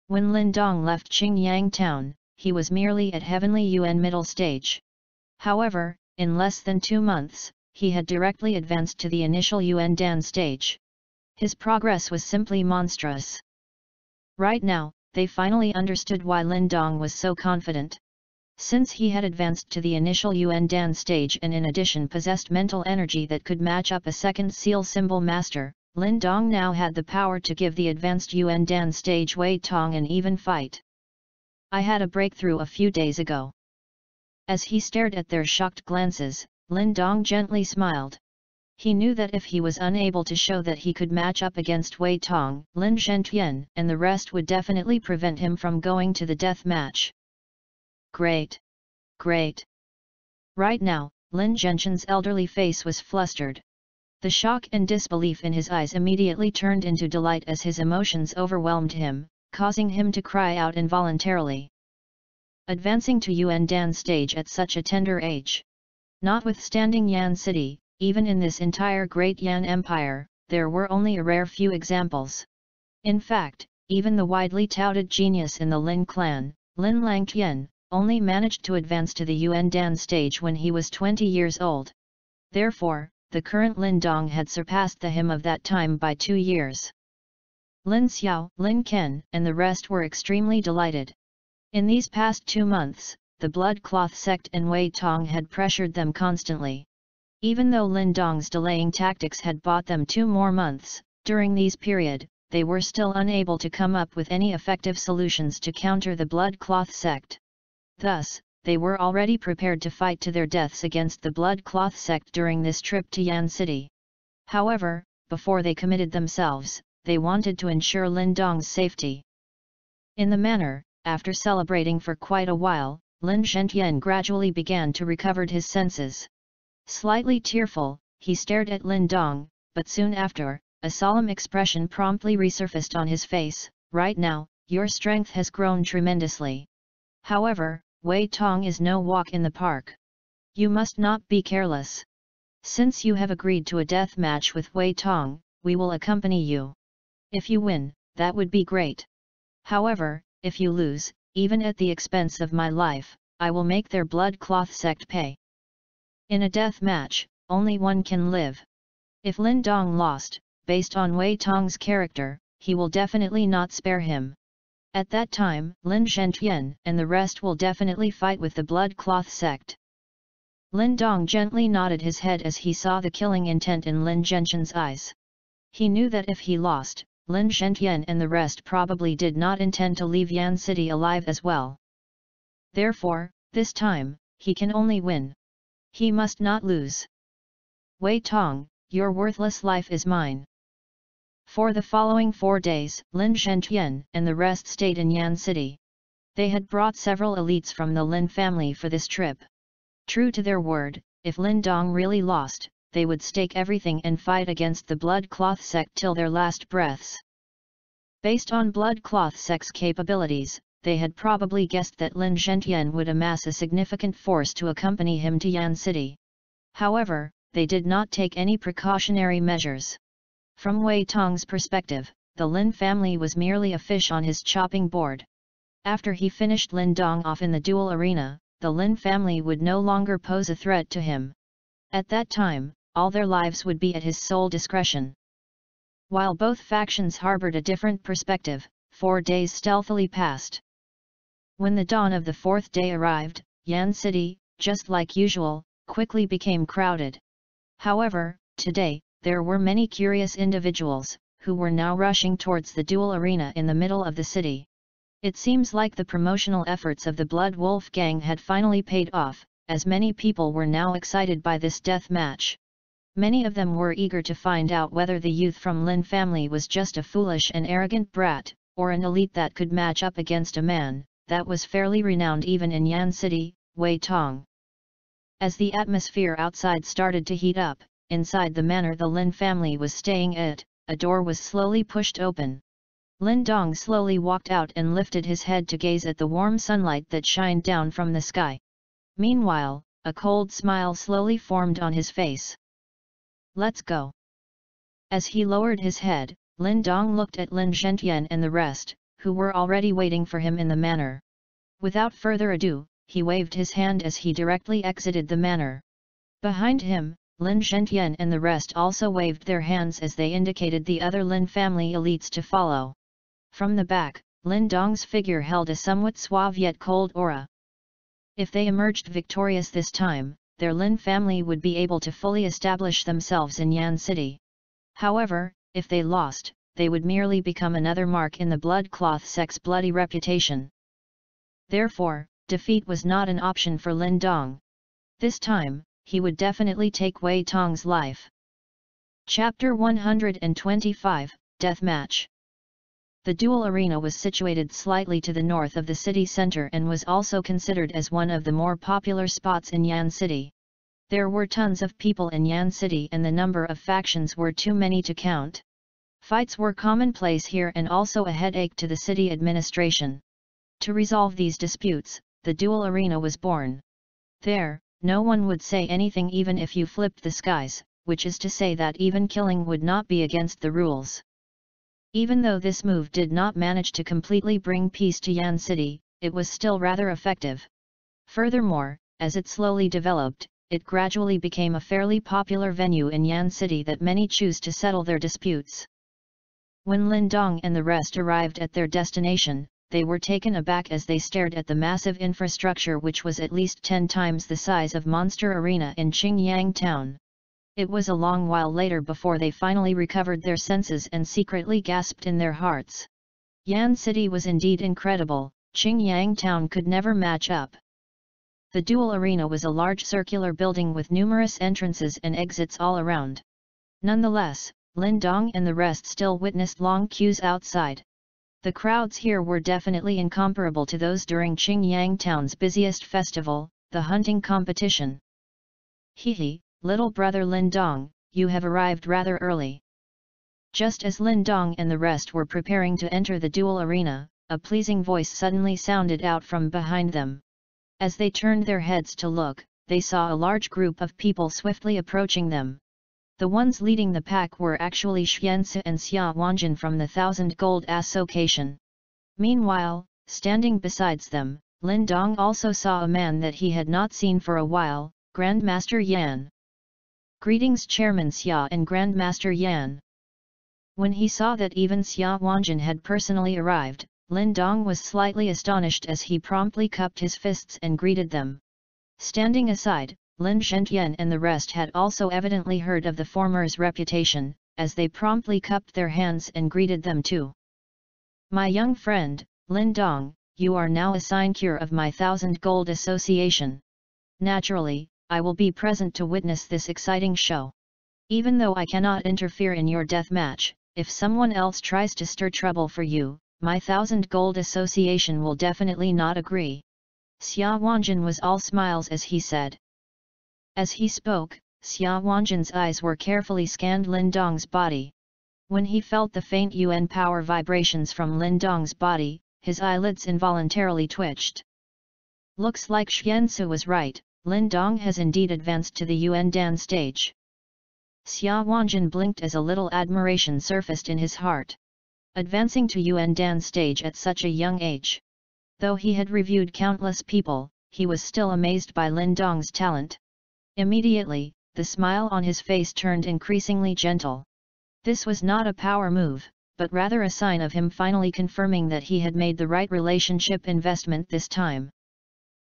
When Lin Dong left Qingyang town, he was merely at Heavenly Yuan middle stage. However, in less than 2 months, he had directly advanced to the initial Yuan Dan stage. His progress was simply monstrous. Right now, they finally understood why Lin Dong was so confident. Since he had advanced to the initial Yuan Dan stage and in addition possessed mental energy that could match up a second seal symbol master, Lin Dong now had the power to give the advanced Yuan Dan stage Wei Tong an even fight. I had a breakthrough a few days ago. As he stared at their shocked glances, Lin Dong gently smiled. He knew that if he was unable to show that he could match up against Wei Tong, Lin Zhentian and the rest would definitely prevent him from going to the death match. Great! Great! Right now, Lin Zhentian's elderly face was flustered. The shock and disbelief in his eyes immediately turned into delight as his emotions overwhelmed him, causing him to cry out involuntarily. Advancing to Yuan Dan stage at such a tender age. Notwithstanding Yan City, even in this entire great Yan Empire, there were only a rare few examples. In fact, even the widely touted genius in the Lin clan, Lin Langqian, only managed to advance to the Yuan Dan stage when he was 20 years old. Therefore, the current Lin Dong had surpassed him of that time by 2 years. Lin Xiao, Lin Ken, and the rest were extremely delighted. In these past 2 months, the Blood Cloth sect and Wei Tong had pressured them constantly. Even though Lin Dong's delaying tactics had bought them 2 more months, during these period, they were still unable to come up with any effective solutions to counter the Blood Cloth sect. Thus, they were already prepared to fight to their deaths against the Blood Cloth sect during this trip to Yan City. However, before they committed themselves, they wanted to ensure Lin Dong's safety. In the manner, after celebrating for quite a while, Lin Zhentian gradually began to recover his senses. Slightly tearful, he stared at Lin Dong, but soon after, a solemn expression promptly resurfaced on his face. Right now, your strength has grown tremendously. However, Wei Tong is no walk in the park. You must not be careless. Since you have agreed to a death match with Wei Tong, we will accompany you. If you win, that would be great. However, if you lose, even at the expense of my life, I will make their Blood Cloth sect pay. In a death match, only one can live. If Lin Dong lost, based on Wei Tong's character, he will definitely not spare him. At that time, Lin Zhentian and the rest will definitely fight with the Blood Cloth sect. Lin Dong gently nodded his head as he saw the killing intent in Lin Zhentian's eyes. He knew that if he lost, Lin Zhentian and the rest probably did not intend to leave Yan City alive as well. Therefore, this time, he can only win. He must not lose. Wei Tong, your worthless life is mine. For the following 4 days, Lin Zhentian and the rest stayed in Yan City. They had brought several elites from the Lin family for this trip. True to their word, if Lin Dong really lost, they would stake everything and fight against the Blood Cloth sect till their last breaths. Based on Blood Cloth sect's capabilities, they had probably guessed that Lin Zhentian would amass a significant force to accompany him to Yan City. However, they did not take any precautionary measures. From Wei Tong's perspective, the Lin family was merely a fish on his chopping board. After he finished Lin Dong off in the duel arena, the Lin family would no longer pose a threat to him. At that time, all their lives would be at his sole discretion. While both factions harbored a different perspective, 4 days stealthily passed. When the dawn of the 4th day arrived, Yan City, just like usual, quickly became crowded. However, today, there were many curious individuals, who were now rushing towards the duel arena in the middle of the city. It seems like the promotional efforts of the Blood Wolf gang had finally paid off, as many people were now excited by this death match. Many of them were eager to find out whether the youth from Lin family was just a foolish and arrogant brat, or an elite that could match up against a man that was fairly renowned even in Yan City, Wei Tong. As the atmosphere outside started to heat up, inside the manor the Lin family was staying at, a door was slowly pushed open. Lin Dong slowly walked out and lifted his head to gaze at the warm sunlight that shined down from the sky. Meanwhile, a cold smile slowly formed on his face. Let's go. As he lowered his head, Lin Dong looked at Lin Zhentian and the rest, who were already waiting for him in the manor. Without further ado, he waved his hand as he directly exited the manor. Behind him, Lin Zhentian and the rest also waved their hands as they indicated the other Lin family elites to follow. From the back, Lin Dong's figure held a somewhat suave yet cold aura. If they emerged victorious this time, their Lin family would be able to fully establish themselves in Yan City. However, if they lost, they would merely become another mark in the blood-cloth sect's bloody reputation. Therefore, defeat was not an option for Lin Dong. This time, he would definitely take Wei Tong's life. Chapter 125, Deathmatch. The duel arena was situated slightly to the north of the city center and was also considered as one of the more popular spots in Yan City. There were tons of people in Yan City and the number of factions were too many to count. Fights were commonplace here and also a headache to the city administration. To resolve these disputes, the duel arena was born. There, no one would say anything even if you flipped the skies, which is to say that even killing would not be against the rules. Even though this move did not manage to completely bring peace to Yan City, it was still rather effective. Furthermore, as it slowly developed, it gradually became a fairly popular venue in Yan City that many choose to settle their disputes. When Lin Dong and the rest arrived at their destination, they were taken aback as they stared at the massive infrastructure which was at least 10 times the size of Monster Arena in Qingyang Town. It was a long while later before they finally recovered their senses and secretly gasped in their hearts. Yan City was indeed incredible, Qingyang Town could never match up. The duel arena was a large circular building with numerous entrances and exits all around. Nonetheless, Lin Dong and the rest still witnessed long queues outside. The crowds here were definitely incomparable to those during Qingyang Town's busiest festival, the hunting competition. Hehe, little brother Lin Dong, you have arrived rather early. Just as Lin Dong and the rest were preparing to enter the duel arena, a pleasing voice suddenly sounded out from behind them. As they turned their heads to look, they saw a large group of people swiftly approaching them. The ones leading the pack were actually Xiansu and Xia Wanjin from the 1000 Gold Association. Meanwhile, standing besides them, Lin Dong also saw a man that he had not seen for a while, Grandmaster Yan. Greetings Chairman Xia and Grandmaster Yan. When he saw that even Xia Wanjin had personally arrived, Lin Dong was slightly astonished as he promptly cupped his fists and greeted them. Standing aside, Lin Zhentian and the rest had also evidently heard of the former's reputation, as they promptly cupped their hands and greeted them too. My young friend, Lin Dong, you are now a sinecure of my 1000 Gold Association. Naturally, I will be present to witness this exciting show. Even though I cannot interfere in your death match, if someone else tries to stir trouble for you, my 1000 Gold Association will definitely not agree. Xia Wanjin was all smiles as he said. As he spoke, Xia Wanjin's eyes were carefully scanned Lin Dong's body. When he felt the faint Yuan power vibrations from Lin Dong's body, his eyelids involuntarily twitched. Looks like Xiansu was right, Lin Dong has indeed advanced to the Yuan Dan stage. Xia Wanjin blinked as a little admiration surfaced in his heart. Advancing to Yuan Dan stage at such a young age. Though he had reviewed countless people, he was still amazed by Lin Dong's talent. Immediately, the smile on his face turned increasingly gentle. This was not a power move, but rather a sign of him finally confirming that he had made the right relationship investment this time.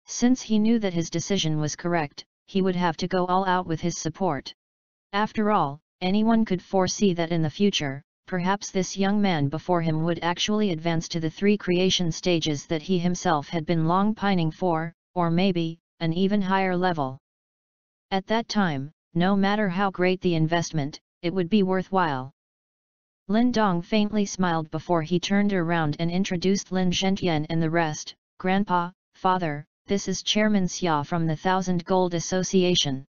Since he knew that his decision was correct, he would have to go all out with his support. After all, anyone could foresee that in the future, perhaps this young man before him would actually advance to the 3 creation stages that he himself had been long pining for, or maybe, an even higher level. At that time, no matter how great the investment, it would be worthwhile. Lin Dong faintly smiled before he turned around and introduced Lin Zhentian and the rest. Grandpa, Father, this is Chairman Xia from the 1000 Gold Association.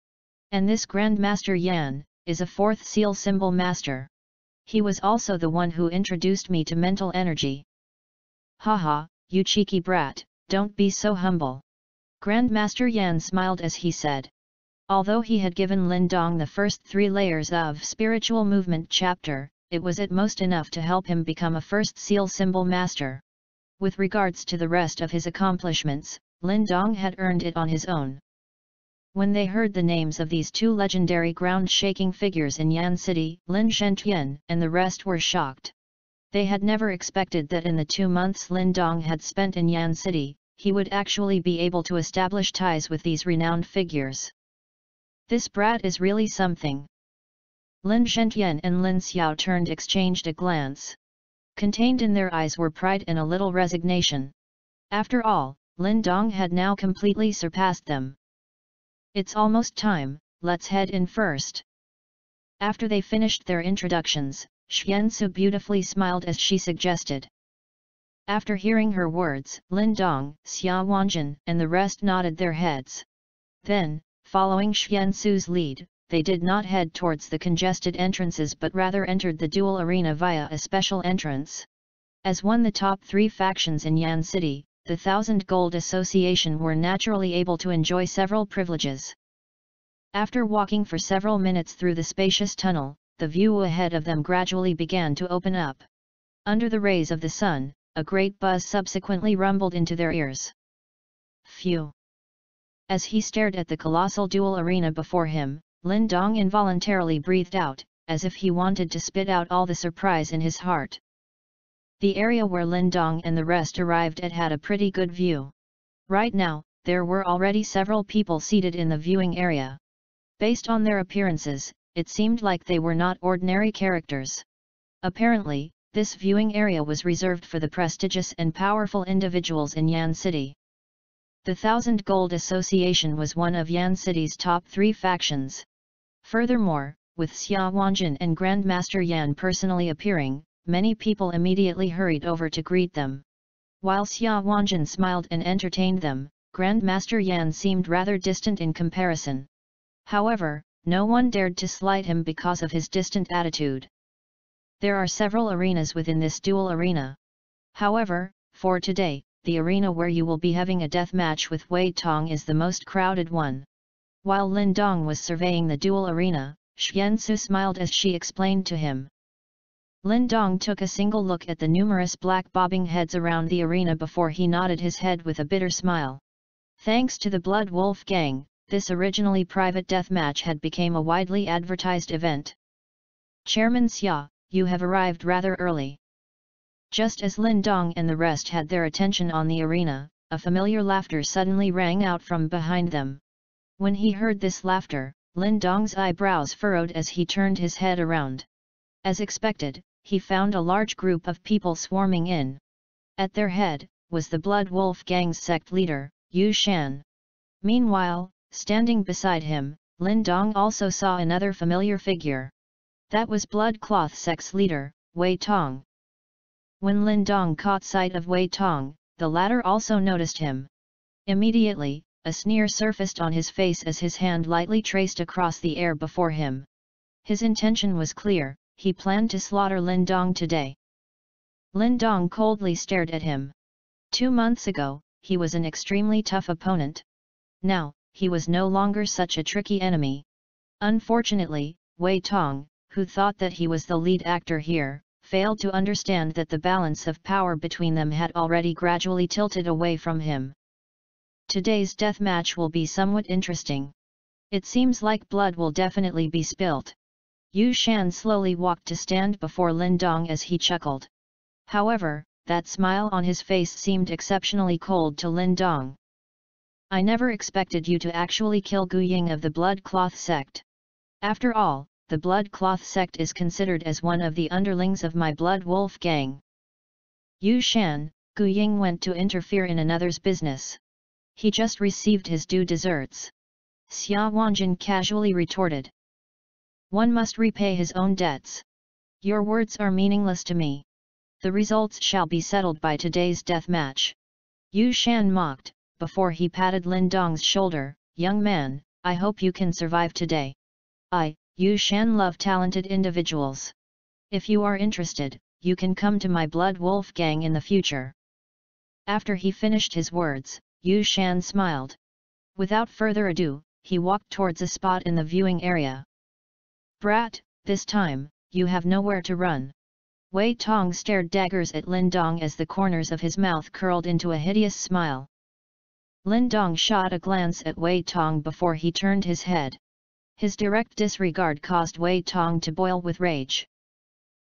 And this Grandmaster Yan, is a 4th seal symbol master. He was also the one who introduced me to mental energy. Haha, you cheeky brat, don't be so humble. Grandmaster Yan smiled as he said. Although he had given Lin Dong the first 3 layers of spiritual movement chapter, it was at most enough to help him become a 1st seal symbol master. With regards to the rest of his accomplishments, Lin Dong had earned it on his own. When they heard the names of these two legendary ground-shaking figures in Yan City, Lin Shentian and the rest were shocked. They had never expected that in the 2 months Lin Dong had spent in Yan City, he would actually be able to establish ties with these renowned figures. This brat is really something. Lin Shentian and Lin Xiao exchanged a glance. Contained in their eyes were pride and a little resignation. After all, Lin Dong had now completely surpassed them. It's almost time, let's head in first. After they finished their introductions, Xiansu beautifully smiled as she suggested. After hearing her words, Lin Dong, Xia Wanjin and the rest nodded their heads. Then, following Xiansu's lead, they did not head towards the congested entrances but rather entered the duel arena via a special entrance. As one of the top 3 factions in Yan City, the 1000 Gold Association were naturally able to enjoy several privileges. After walking for several minutes through the spacious tunnel, the view ahead of them gradually began to open up. Under the rays of the sun, a great buzz subsequently rumbled into their ears. Phew! As he stared at the colossal duel arena before him, Lin Dong involuntarily breathed out, as if he wanted to spit out all the surprise in his heart. The area where Lin Dong and the rest arrived at had a pretty good view. Right now, there were already several people seated in the viewing area. Based on their appearances, it seemed like they were not ordinary characters. Apparently, this viewing area was reserved for the prestigious and powerful individuals in Yan City. The 1000 Gold Association was one of Yan City's top 3 factions. Furthermore, with Xia Wanjin and Grandmaster Yan personally appearing, many people immediately hurried over to greet them. While Xia Wanjin smiled and entertained them, Grandmaster Yan seemed rather distant in comparison. However, no one dared to slight him because of his distant attitude. There are several arenas within this duel arena. However, for today, the arena where you will be having a death match with Wei Tong is the most crowded one. While Lin Dong was surveying the duel arena, Xiansu smiled as she explained to him. Lin Dong took a single look at the numerous black bobbing heads around the arena before he nodded his head with a bitter smile. Thanks to the Blood Wolf Gang, this originally private death match had become a widely advertised event. Chairman Xia, you have arrived rather early. Just as Lin Dong and the rest had their attention on the arena, a familiar laughter suddenly rang out from behind them. When he heard this laughter, Lin Dong's eyebrows furrowed as he turned his head around. As expected, he found a large group of people swarming in. At their head, was the Blood Wolf Gang's sect leader, Yu Shan. Meanwhile, standing beside him, Lin Dong also saw another familiar figure. That was Blood Cloth sect's leader, Wei Tong. When Lin Dong caught sight of Wei Tong, the latter also noticed him. Immediately, a sneer surfaced on his face as his hand lightly traced across the air before him. His intention was clear, he planned to slaughter Lin Dong today. Lin Dong coldly stared at him. 2 months ago, he was an extremely tough opponent. Now, he was no longer such a tricky enemy. Unfortunately, Wei Tong, who thought that he was the lead actor here, failed to understand that the balance of power between them had already gradually tilted away from him. Today's death match will be somewhat interesting. It seems like blood will definitely be spilt. Yu Shan slowly walked to stand before Lin Dong as he chuckled. However, that smile on his face seemed exceptionally cold to Lin Dong. I never expected you to actually kill Gu Ying of the Blood Cloth sect. After all, the Blood Cloth sect is considered as one of the underlings of my Blood Wolf Gang. Yu Shan, Gu Ying went to interfere in another's business. He just received his due deserts. Xia Wanjin casually retorted. One must repay his own debts. Your words are meaningless to me. The results shall be settled by today's death match. Yu Shan mocked, before he patted Lin Dong's shoulder. Young man, I hope you can survive today. Yu Shan love talented individuals. If you are interested, you can come to my Blood Wolf Gang in the future. After he finished his words, Yu Shan smiled. Without further ado, he walked towards a spot in the viewing area. Brat, this time, you have nowhere to run. Wei Tong stared daggers at Lin Dong as the corners of his mouth curled into a hideous smile. Lin Dong shot a glance at Wei Tong before he turned his head. His direct disregard caused Wei Tong to boil with rage.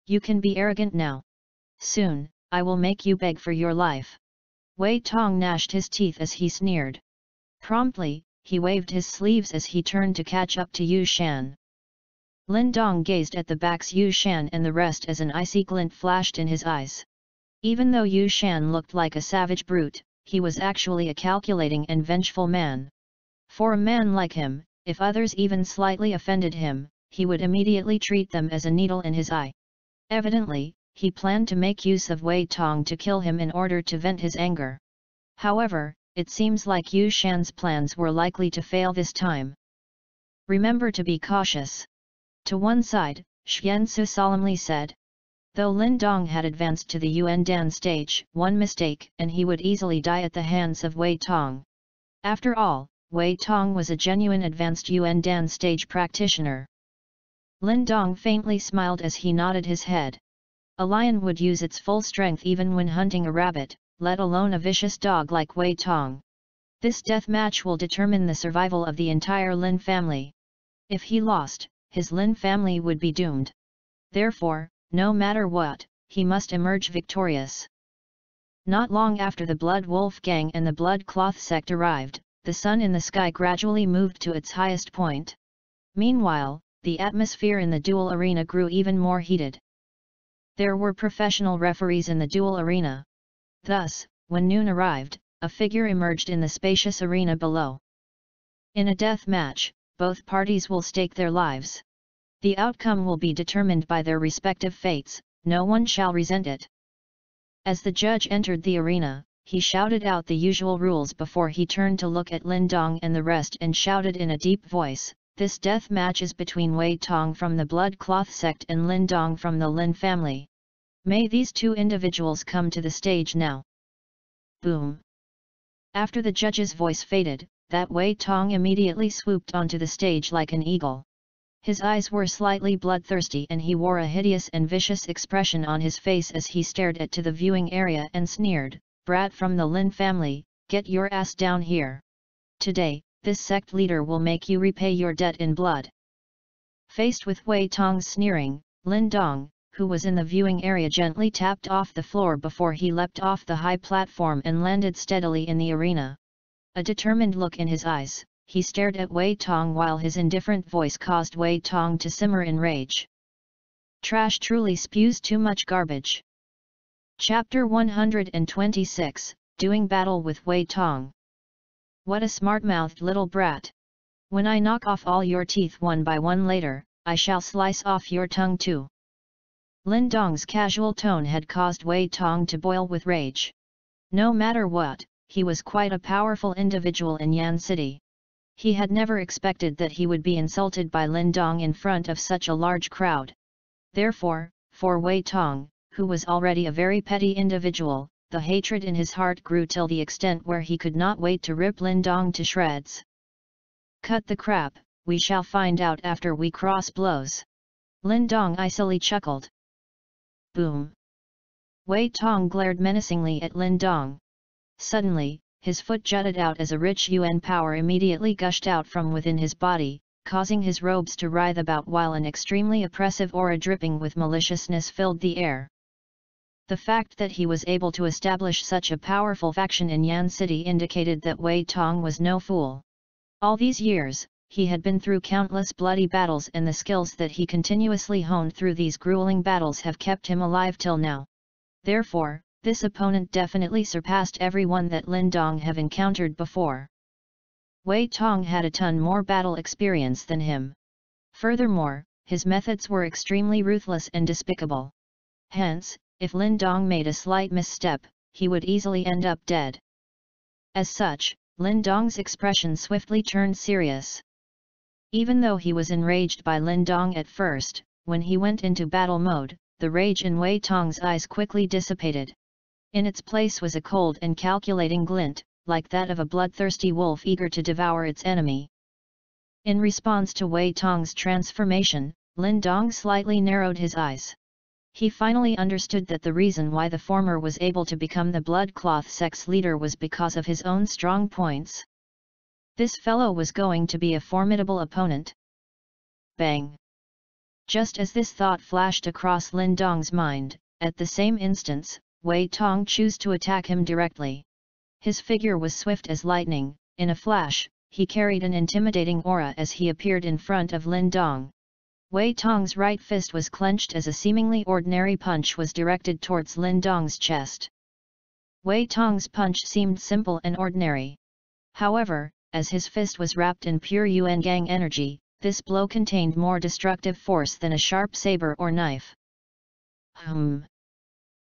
You can be arrogant now. Soon, I will make you beg for your life. Wei Tong gnashed his teeth as he sneered. Promptly, he waved his sleeves as he turned to catch up to Yu Shan. Lin Dong gazed at the backs Yu Shan and the rest as an icy glint flashed in his eyes. Even though Yu Shan looked like a savage brute, he was actually a calculating and vengeful man. For a man like him, if others even slightly offended him, he would immediately treat them as a needle in his eye. Evidently, he planned to make use of Wei Tong to kill him in order to vent his anger. However, it seems like Yu Shan's plans were likely to fail this time. Remember to be cautious. To one side, Xiansu solemnly said. Though Lin Dong had advanced to the Yuan Dan stage, one mistake and he would easily die at the hands of Wei Tong. After all, Wei Tong was a genuine advanced Yuan Dan stage practitioner. Lin Dong faintly smiled as he nodded his head. A lion would use its full strength even when hunting a rabbit, let alone a vicious dog like Wei Tong. This death match will determine the survival of the entire Lin family. If he lost, his Lin family would be doomed. Therefore, no matter what, he must emerge victorious. Not long after the Blood Wolf Gang and the Blood Cloth sect arrived, the sun in the sky gradually moved to its highest point. Meanwhile, the atmosphere in the duel arena grew even more heated. There were professional referees in the duel arena. Thus, when noon arrived, a figure emerged in the spacious arena below. In a death match, both parties will stake their lives. The outcome will be determined by their respective fates, no one shall resent it. As the judge entered the arena, he shouted out the usual rules before he turned to look at Lin Dong and the rest and shouted in a deep voice, "This death match is between Wei Tong from the Blood Cloth sect and Lin Dong from the Lin family. May these two individuals come to the stage now." Boom! After the judge's voice faded, that Wei Tong immediately swooped onto the stage like an eagle. His eyes were slightly bloodthirsty and he wore a hideous and vicious expression on his face as he stared to the viewing area and sneered, "Brat from the Lin family, get your ass down here. Today, this sect leader will make you repay your debt in blood." Faced with Wei Tong's sneering, Lin Dong, who was in the viewing area, gently tapped off the floor before he leapt off the high platform and landed steadily in the arena. A determined look in his eyes, he stared at Wei Tong while his indifferent voice caused Wei Tong to simmer in rage. Trash truly spews too much garbage. Chapter 126, Doing Battle with Wei Tong. What a smart-mouthed little brat! When I knock off all your teeth one by one later, I shall slice off your tongue too. Lin Dong's casual tone had caused Wei Tong to boil with rage. No matter what, he was quite a powerful individual in Yan City. He had never expected that he would be insulted by Lin Dong in front of such a large crowd. Therefore, for Wei Tong, who was already a very petty individual, the hatred in his heart grew till the extent where he could not wait to rip Lin Dong to shreds. Cut the crap, we shall find out after we cross blows. Lin Dong icily chuckled. Boom! Wei Tong glared menacingly at Lin Dong. Suddenly, his foot jutted out as a rich yuan power immediately gushed out from within his body, causing his robes to writhe about while an extremely oppressive aura dripping with maliciousness filled the air. The fact that he was able to establish such a powerful faction in Yan City indicated that Wei Tong was no fool. All these years, he had been through countless bloody battles and the skills that he continuously honed through these grueling battles have kept him alive till now. Therefore, this opponent definitely surpassed everyone that Lin Dong have encountered before. Wei Tong had a ton more battle experience than him. Furthermore, his methods were extremely ruthless and despicable. Hence, if Lin Dong made a slight misstep, he would easily end up dead. As such, Lin Dong's expression swiftly turned serious. Even though he was enraged by Lin Dong at first, when he went into battle mode, the rage in Wei Tong's eyes quickly dissipated. In its place was a cold and calculating glint, like that of a bloodthirsty wolf eager to devour its enemy. In response to Wei Tong's transformation, Lin Dong slightly narrowed his eyes. He finally understood that the reason why the former was able to become the blood cloth sex leader was because of his own strong points. This fellow was going to be a formidable opponent. Bang! Just as this thought flashed across Lin Dong's mind, at the same instance, Wei Tong chose to attack him directly. His figure was swift as lightning. In a flash, he carried an intimidating aura as he appeared in front of Lin Dong. Wei Tong's right fist was clenched as a seemingly ordinary punch was directed towards Lin Dong's chest. Wei Tong's punch seemed simple and ordinary. However, as his fist was wrapped in pure Yuan Gang energy, this blow contained more destructive force than a sharp saber or knife.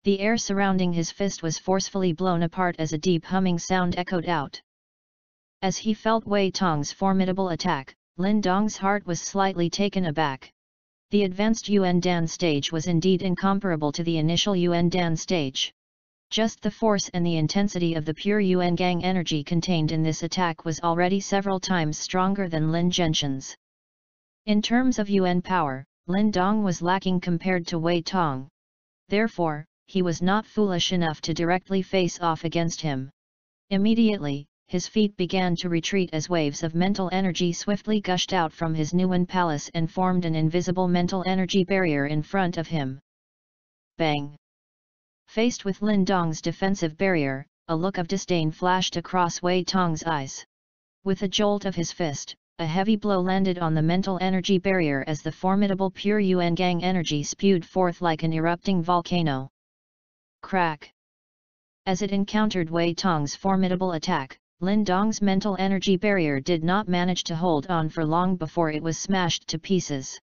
The air surrounding his fist was forcefully blown apart as a deep humming sound echoed out. As he felt Wei Tong's formidable attack, Lin Dong's heart was slightly taken aback. The advanced Yuan Dan stage was indeed incomparable to the initial Yuan Dan stage. Just the force and the intensity of the pure Yuan Gang energy contained in this attack was already several times stronger than Lin Genshin's. In terms of Yuan power, Lin Dong was lacking compared to Wei Tong. Therefore, he was not foolish enough to directly face off against him. Immediately, his feet began to retreat as waves of mental energy swiftly gushed out from his Nuan palace and formed an invisible mental energy barrier in front of him. Bang! Faced with Lin Dong's defensive barrier, a look of disdain flashed across Wei Tong's eyes. With a jolt of his fist, a heavy blow landed on the mental energy barrier as the formidable pure Yuan Gang energy spewed forth like an erupting volcano. Crack! As it encountered Wei Tong's formidable attack, Lin Dong's mental energy barrier did not manage to hold on for long before it was smashed to pieces.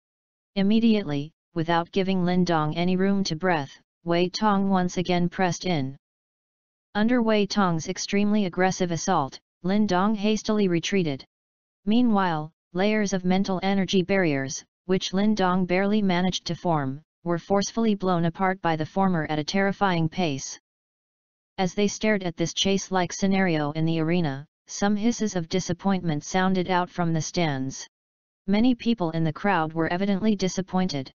Immediately, without giving Lin Dong any room to breathe, Wei Tong once again pressed in. Under Wei Tong's extremely aggressive assault, Lin Dong hastily retreated. Meanwhile, layers of mental energy barriers, which Lin Dong barely managed to form, were forcefully blown apart by the former at a terrifying pace. As they stared at this chase-like scenario in the arena, some hisses of disappointment sounded out from the stands. Many people in the crowd were evidently disappointed.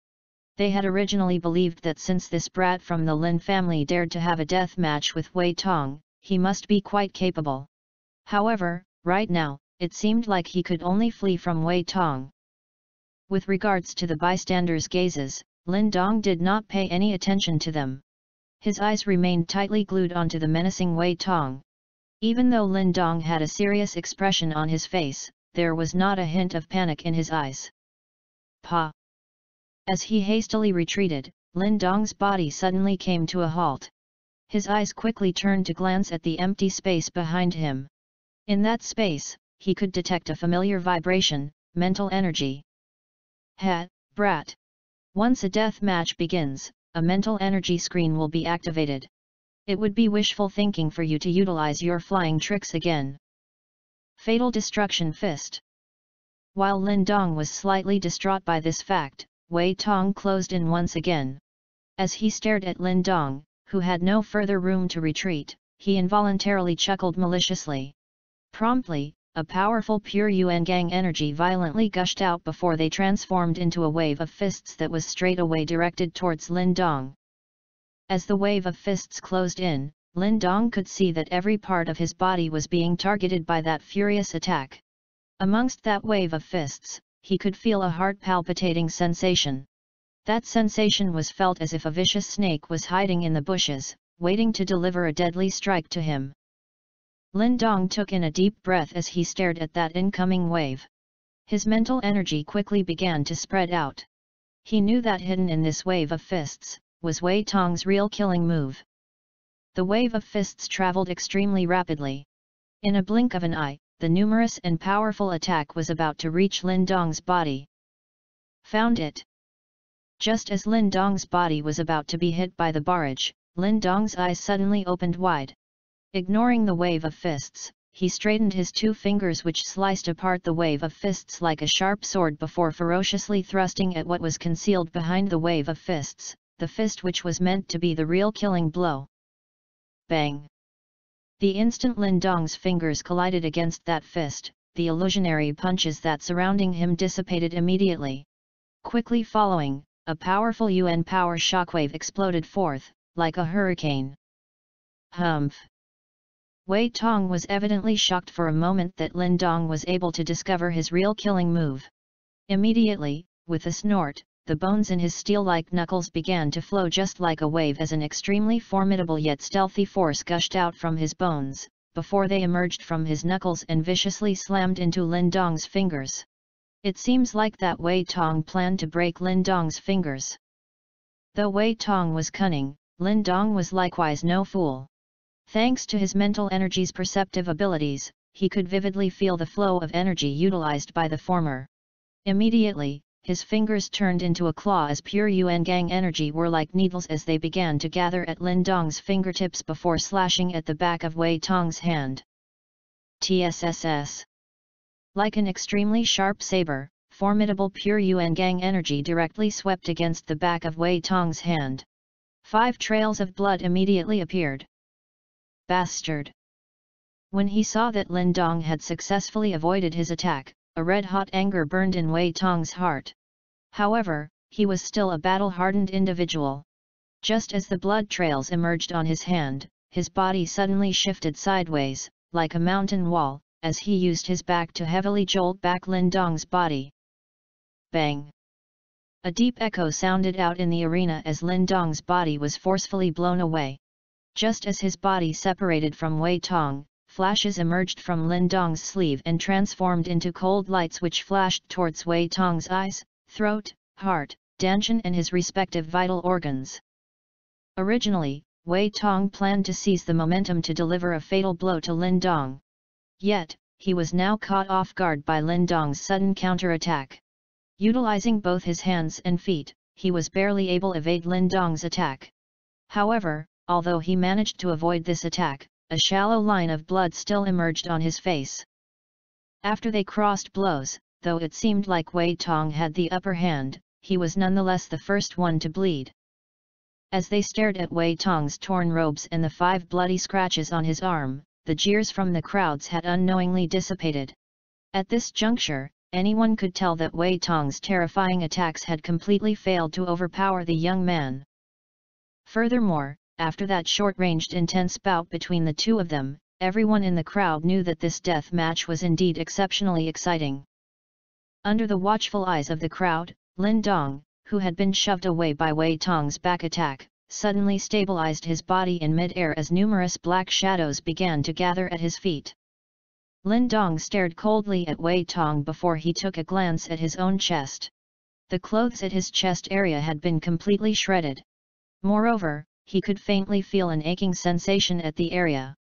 They had originally believed that since this brat from the Lin family dared to have a death match with Wei Tong, he must be quite capable. However, right now, it seemed like he could only flee from Wei Tong. With regards to the bystanders' gazes, Lin Dong did not pay any attention to them. His eyes remained tightly glued onto the menacing Wei Tong. Even though Lin Dong had a serious expression on his face, there was not a hint of panic in his eyes. Pa! As he hastily retreated, Lin Dong's body suddenly came to a halt. His eyes quickly turned to glance at the empty space behind him. In that space, he could detect a familiar vibration, mental energy. Ha, brat! Once a death match begins, a mental energy screen will be activated. It would be wishful thinking for you to utilize your flying tricks again. Fatal Destruction Fist. While Lin Dong was slightly distraught by this fact, Wei Tong closed in once again. As he stared at Lin Dong, who had no further room to retreat, he involuntarily chuckled maliciously. Promptly, a powerful pure Yuan Gang energy violently gushed out before they transformed into a wave of fists that was straightaway directed towards Lin Dong. As the wave of fists closed in, Lin Dong could see that every part of his body was being targeted by that furious attack. Amongst that wave of fists, he could feel a heart-palpitating sensation. That sensation was felt as if a vicious snake was hiding in the bushes, waiting to deliver a deadly strike to him. Lin Dong took in a deep breath as he stared at that incoming wave. His mental energy quickly began to spread out. He knew that hidden in this wave of fists, was Wei Tong's real killing move. The wave of fists traveled extremely rapidly. In a blink of an eye, the numerous and powerful attack was about to reach Lin Dong's body. Found it! Just as Lin Dong's body was about to be hit by the barrage, Lin Dong's eyes suddenly opened wide. Ignoring the wave of fists, he straightened his two fingers which sliced apart the wave of fists like a sharp sword before ferociously thrusting at what was concealed behind the wave of fists, the fist which was meant to be the real killing blow. Bang! The instant Lin Dong's fingers collided against that fist, the illusionary punches that surrounding him dissipated immediately. Quickly following, a powerful UN power shockwave exploded forth, like a hurricane. Humph! Wei Tong was evidently shocked for a moment that Lin Dong was able to discover his real killing move. Immediately, with a snort, the bones in his steel-like knuckles began to flow just like a wave as an extremely formidable yet stealthy force gushed out from his bones, before they emerged from his knuckles and viciously slammed into Lin Dong's fingers. It seems like that Wei Tong planned to break Lin Dong's fingers. Though Wei Tong was cunning, Lin Dong was likewise no fool. Thanks to his mental energy's perceptive abilities, he could vividly feel the flow of energy utilized by the former. Immediately, his fingers turned into a claw as pure Yuan Gang energy were like needles as they began to gather at Lin Dong's fingertips before slashing at the back of Wei Tong's hand. TSSS. Like an extremely sharp saber, formidable pure Yuan Gang energy directly swept against the back of Wei Tong's hand. 5 trails of blood immediately appeared. Bastard! When he saw that Lin Dong had successfully avoided his attack, a red-hot anger burned in Wei Tong's heart. However, he was still a battle-hardened individual. Just as the blood trails emerged on his hand, his body suddenly shifted sideways, like a mountain wall, as he used his back to heavily jolt back Lin Dong's body. Bang! A deep echo sounded out in the arena as Lin Dong's body was forcefully blown away. Just as his body separated from Wei Tong, flashes emerged from Lin Dong's sleeve and transformed into cold lights which flashed towards Wei Tong's eyes, throat, heart, dantian and his respective vital organs. Originally, Wei Tong planned to seize the momentum to deliver a fatal blow to Lin Dong. Yet, he was now caught off guard by Lin Dong's sudden counterattack. Utilizing both his hands and feet, he was barely able to evade Lin Dong's attack. However, although he managed to avoid this attack, a shallow line of blood still emerged on his face. After they crossed blows, though it seemed like Wei Tong had the upper hand, he was nonetheless the first one to bleed. As they stared at Wei Tong's torn robes and the 5 bloody scratches on his arm, the jeers from the crowds had unknowingly dissipated. At this juncture, anyone could tell that Wei Tong's terrifying attacks had completely failed to overpower the young man. Furthermore, after that short-ranged intense bout between the two of them, everyone in the crowd knew that this death match was indeed exceptionally exciting. Under the watchful eyes of the crowd, Lin Dong, who had been shoved away by Wei Tong's back attack, suddenly stabilized his body in mid-air as numerous black shadows began to gather at his feet. Lin Dong stared coldly at Wei Tong before he took a glance at his own chest. The clothes at his chest area had been completely shredded. Moreover, he could faintly feel an aching sensation at the area.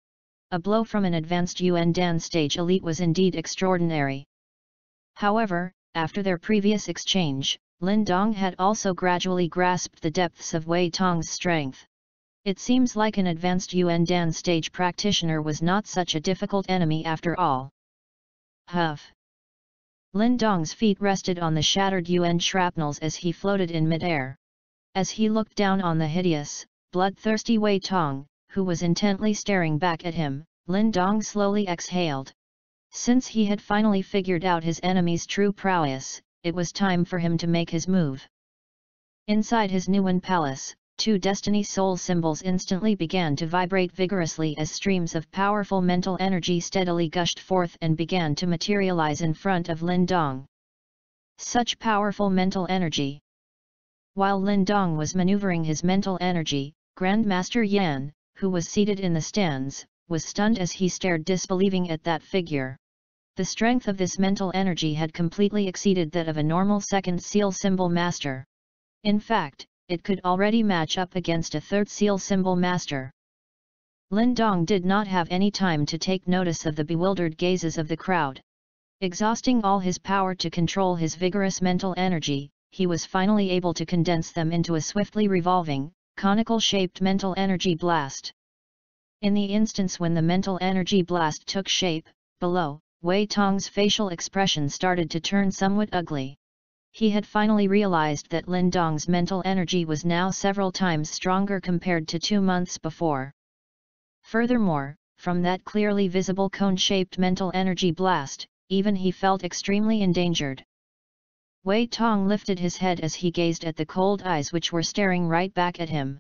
A blow from an advanced Yuan Dan stage elite was indeed extraordinary. However, after their previous exchange, Lin Dong had also gradually grasped the depths of Wei Tong's strength. It seems like an advanced Yuan Dan stage practitioner was not such a difficult enemy after all. Huff! Lin Dong's feet rested on the shattered Yuan shrapnels as he floated in mid-air. As he looked down on the hideous, bloodthirsty Wei Tong, who was intently staring back at him, Lin Dong slowly exhaled. Since he had finally figured out his enemy's true prowess, it was time for him to make his move. Inside his Nuan palace, 2 destiny soul symbols instantly began to vibrate vigorously as streams of powerful mental energy steadily gushed forth and began to materialize in front of Lin Dong. Such powerful mental energy! While Lin Dong was maneuvering his mental energy, Grandmaster Yan, who was seated in the stands, was stunned as he stared disbelieving at that figure. The strength of this mental energy had completely exceeded that of a normal second seal symbol master. In fact, it could already match up against a third seal symbol master. Lin Dong did not have any time to take notice of the bewildered gazes of the crowd. Exhausting all his power to control his vigorous mental energy, he was finally able to condense them into a swiftly revolving, conical-shaped mental energy blast. In the instance when the mental energy blast took shape, below, Wei Tong's facial expression started to turn somewhat ugly. He had finally realized that Lin Dong's mental energy was now several times stronger compared to 2 months before. Furthermore, from that clearly visible cone-shaped mental energy blast, even he felt extremely endangered. Wei Tong lifted his head as he gazed at the cold eyes which were staring right back at him.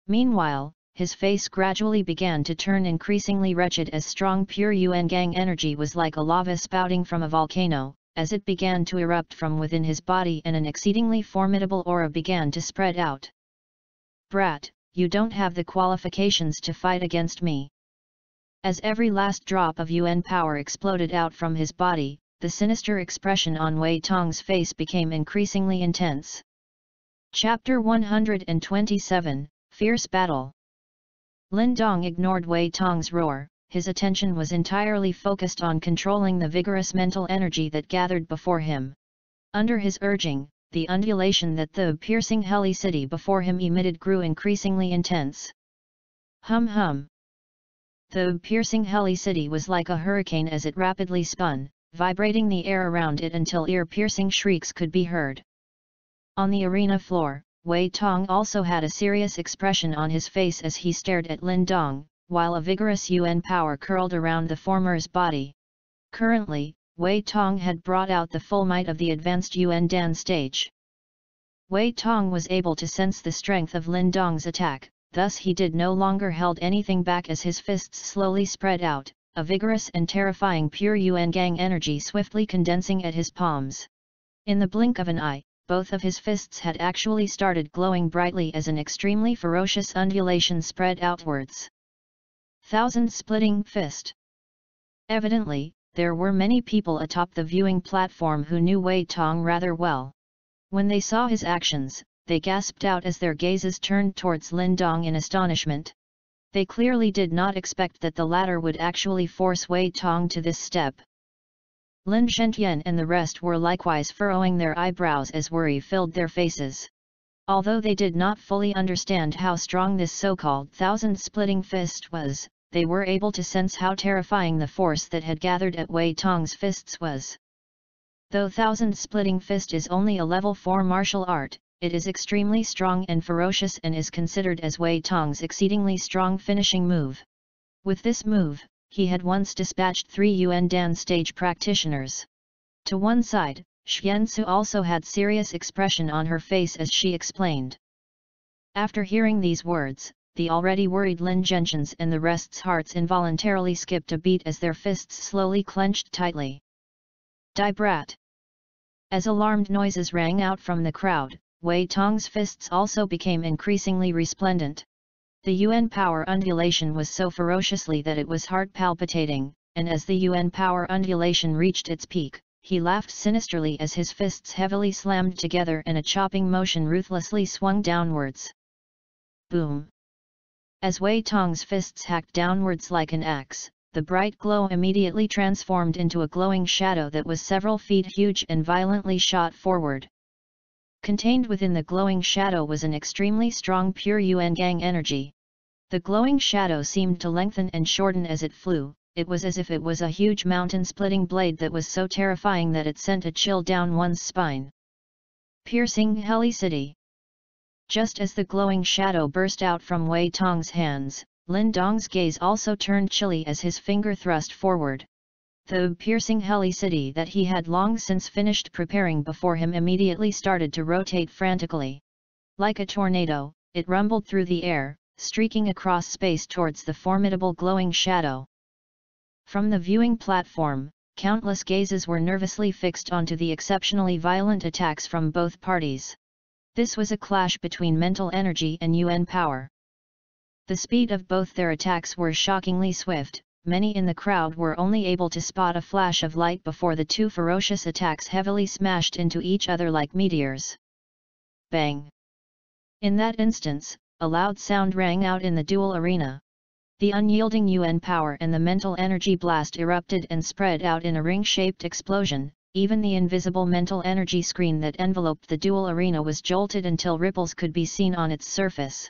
Meanwhile, his face gradually began to turn increasingly wretched as strong pure Yuan Gang energy was like a lava spouting from a volcano, as it began to erupt from within his body and an exceedingly formidable aura began to spread out. "Brat, you don't have the qualifications to fight against me." As every last drop of Yuan power exploded out from his body, the sinister expression on Wei Tong's face became increasingly intense. Chapter 127, Fierce Battle. Lin Dong ignored Wei Tong's roar, his attention was entirely focused on controlling the vigorous mental energy that gathered before him. Under his urging, the undulation that the piercing Helicity before him emitted grew increasingly intense. Hum hum. The piercing Helicity was like a hurricane as it rapidly spun, vibrating the air around it until ear-piercing shrieks could be heard. On the arena floor, Wei Tong also had a serious expression on his face as he stared at Lin Dong, while a vigorous Yuan power curled around the former's body. Currently, Wei Tong had brought out the full might of the advanced Yuan Dan stage. Wei Tong was able to sense the strength of Lin Dong's attack, thus he did no longer held anything back as his fists slowly spread out, a vigorous and terrifying pure Yuan Gang energy swiftly condensing at his palms. In the blink of an eye, both of his fists had actually started glowing brightly as an extremely ferocious undulation spread outwards. Thousand-splitting fist. Evidently, there were many people atop the viewing platform who knew Wei Tong rather well. When they saw his actions, they gasped out as their gazes turned towards Lin Dong in astonishment. They clearly did not expect that the latter would actually force Wei Tong to this step. Lin Shentian and the rest were likewise furrowing their eyebrows as worry filled their faces. Although they did not fully understand how strong this so-called thousand-splitting fist was, they were able to sense how terrifying the force that had gathered at Wei Tong's fists was. Though thousand-splitting fist is only a level 4 martial art, it is extremely strong and ferocious and is considered as Wei Tong's exceedingly strong finishing move. With this move, he had once dispatched 3 Yuan Dan stage practitioners. To one side, Xiansu also had serious expression on her face as she explained. After hearing these words, the already worried Lin Zhenshans and the rest's hearts involuntarily skipped a beat as their fists slowly clenched tightly. "Die brat!" As alarmed noises rang out from the crowd, Wei Tong's fists also became increasingly resplendent. The Yuan power undulation was so ferociously that it was heart-palpitating, and as the Yuan power undulation reached its peak, he laughed sinisterly as his fists heavily slammed together and a chopping motion ruthlessly swung downwards. Boom! As Wei Tong's fists hacked downwards like an axe, the bright glow immediately transformed into a glowing shadow that was several feet huge and violently shot forward. Contained within the glowing shadow was an extremely strong pure Yuan Gang energy. The glowing shadow seemed to lengthen and shorten as it flew. It was as if it was a huge mountain-splitting blade that was so terrifying that it sent a chill down one's spine. Piercing Helicity. Just as the glowing shadow burst out from Wei Tong's hands, Lin Dong's gaze also turned chilly as his finger thrust forward. The piercing Helicity that he had long since finished preparing before him immediately started to rotate frantically. Like a tornado, it rumbled through the air, streaking across space towards the formidable glowing shadow. From the viewing platform, countless gazes were nervously fixed onto the exceptionally violent attacks from both parties. This was a clash between mental energy and Yuan power. The speed of both their attacks were shockingly swift. Many in the crowd were only able to spot a flash of light before the two ferocious attacks heavily smashed into each other like meteors. Bang! In that instance, a loud sound rang out in the duel arena. The unyielding Yuan power and the mental energy blast erupted and spread out in a ring-shaped explosion. Even the invisible mental energy screen that enveloped the duel arena was jolted until ripples could be seen on its surface.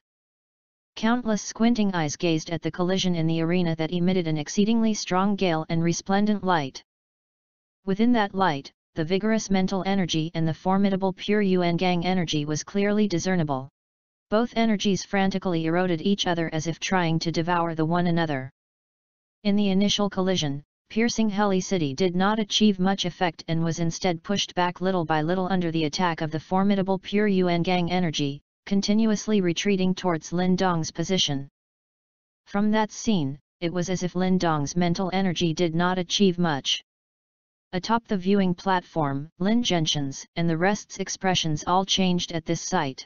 Countless squinting eyes gazed at the collision in the arena that emitted an exceedingly strong gale and resplendent light. Within that light, the vigorous mental energy and the formidable pure Yuan Gang energy was clearly discernible. Both energies frantically eroded each other as if trying to devour the one another. In the initial collision, piercing Helicity did not achieve much effect and was instead pushed back little by little under the attack of the formidable pure Yuan Gang energy, continuously retreating towards Lin Dong's position. From that scene, it was as if Lin Dong's mental energy did not achieve much. Atop the viewing platform, Lin Zhenshan's and the rest's expressions all changed at this sight.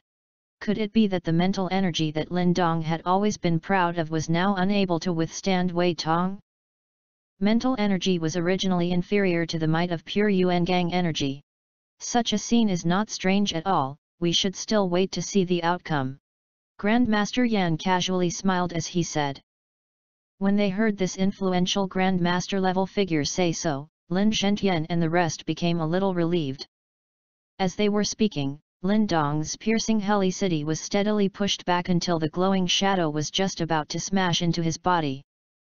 Could it be that the mental energy that Lin Dong had always been proud of was now unable to withstand Wei Tong? Mental energy was originally inferior to the might of pure Yuan Gang energy. Such a scene is not strange at all, we should still wait to see the outcome. Grandmaster Yan casually smiled as he said. When they heard this influential Grandmaster level figure say so, Lin Zhentian and the rest became a little relieved. As they were speaking, Lin Dong's piercing Helicity was steadily pushed back until the glowing shadow was just about to smash into his body.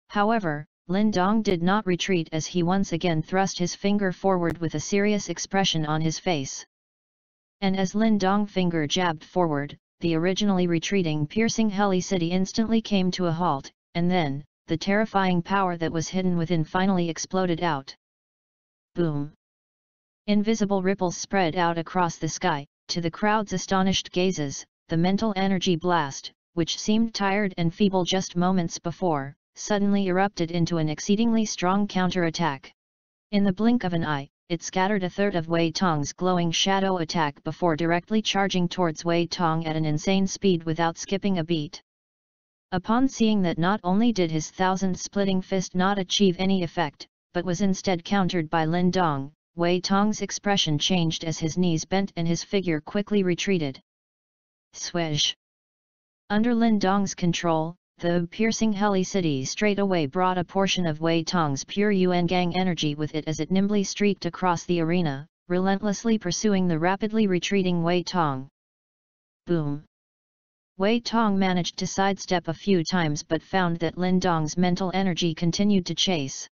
However, Lin Dong did not retreat as he once again thrust his finger forward with a serious expression on his face. And as Lin Dong's finger jabbed forward, the originally retreating piercing Helicity instantly came to a halt, and then, the terrifying power that was hidden within finally exploded out. Boom! Invisible ripples spread out across the sky. To the crowd's astonished gazes, the mental energy blast, which seemed tired and feeble just moments before, suddenly erupted into an exceedingly strong counterattack. In the blink of an eye, it scattered a third of Wei Tong's glowing shadow attack before directly charging towards Wei Tong at an insane speed without skipping a beat. Upon seeing that not only did his thousand-splitting fist not achieve any effect, but was instead countered by Lin Dong, Wei Tong's expression changed as his knees bent and his figure quickly retreated. Swish! Under Lin Dong's control, the piercing Helicity straightaway brought a portion of Wei Tong's pure Yuan Gang energy with it as it nimbly streaked across the arena, relentlessly pursuing the rapidly retreating Wei Tong. Boom! Wei Tong managed to sidestep a few times but found that Lin Dong's mental energy continued to chase.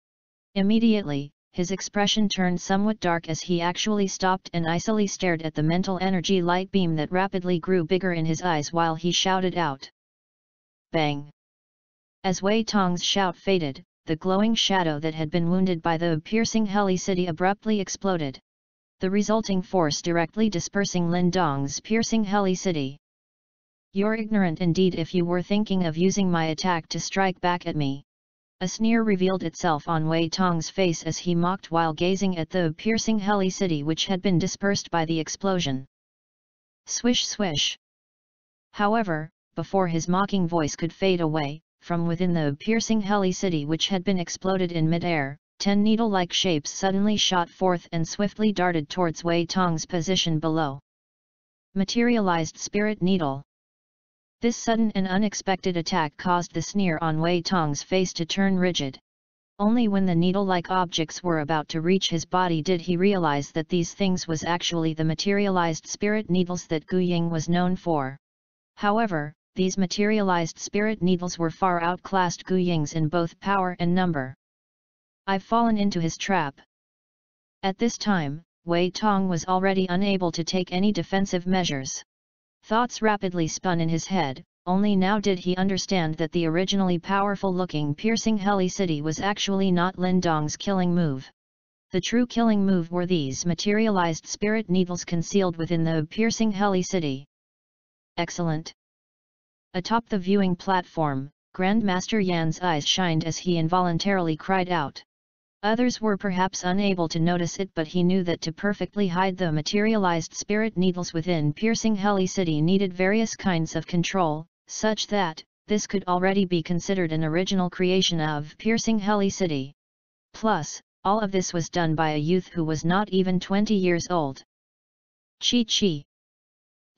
Immediately, his expression turned somewhat dark as he actually stopped and icily stared at the mental energy light beam that rapidly grew bigger in his eyes while he shouted out. Bang! As Wei Tong's shout faded, the glowing shadow that had been wounded by the piercing Helicity abruptly exploded. The resulting force directly dispersing Lin Dong's piercing Helicity. You're ignorant indeed if you were thinking of using my attack to strike back at me. A sneer revealed itself on Wei Tong's face as he mocked while gazing at the piercing Helicity which had been dispersed by the explosion. Swish swish! However, before his mocking voice could fade away, from within the piercing Helicity which had been exploded in mid-air, 10 needle-like shapes suddenly shot forth and swiftly darted towards Wei Tong's position below. Materialized Spirit Needle. This sudden and unexpected attack caused the sneer on Wei Tong's face to turn rigid. Only when the needle-like objects were about to reach his body did he realize that these things was actually the materialized spirit needles that Gu Ying was known for. However, these materialized spirit needles were far outclassed Gu Ying's in both power and number. I've fallen into his trap. At this time, Wei Tong was already unable to take any defensive measures. Thoughts rapidly spun in his head, only now did he understand that the originally powerful-looking piercing Helicity was actually not Lin Dong's killing move. The true killing move were these materialized spirit needles concealed within the piercing Helicity. Excellent! Atop the viewing platform, Grandmaster Yan's eyes shined as he involuntarily cried out. Others were perhaps unable to notice it, but he knew that to perfectly hide the materialized spirit needles within piercing Helicity needed various kinds of control, such that this could already be considered an original creation of piercing Helicity. Plus, all of this was done by a youth who was not even 20 years old. Chi.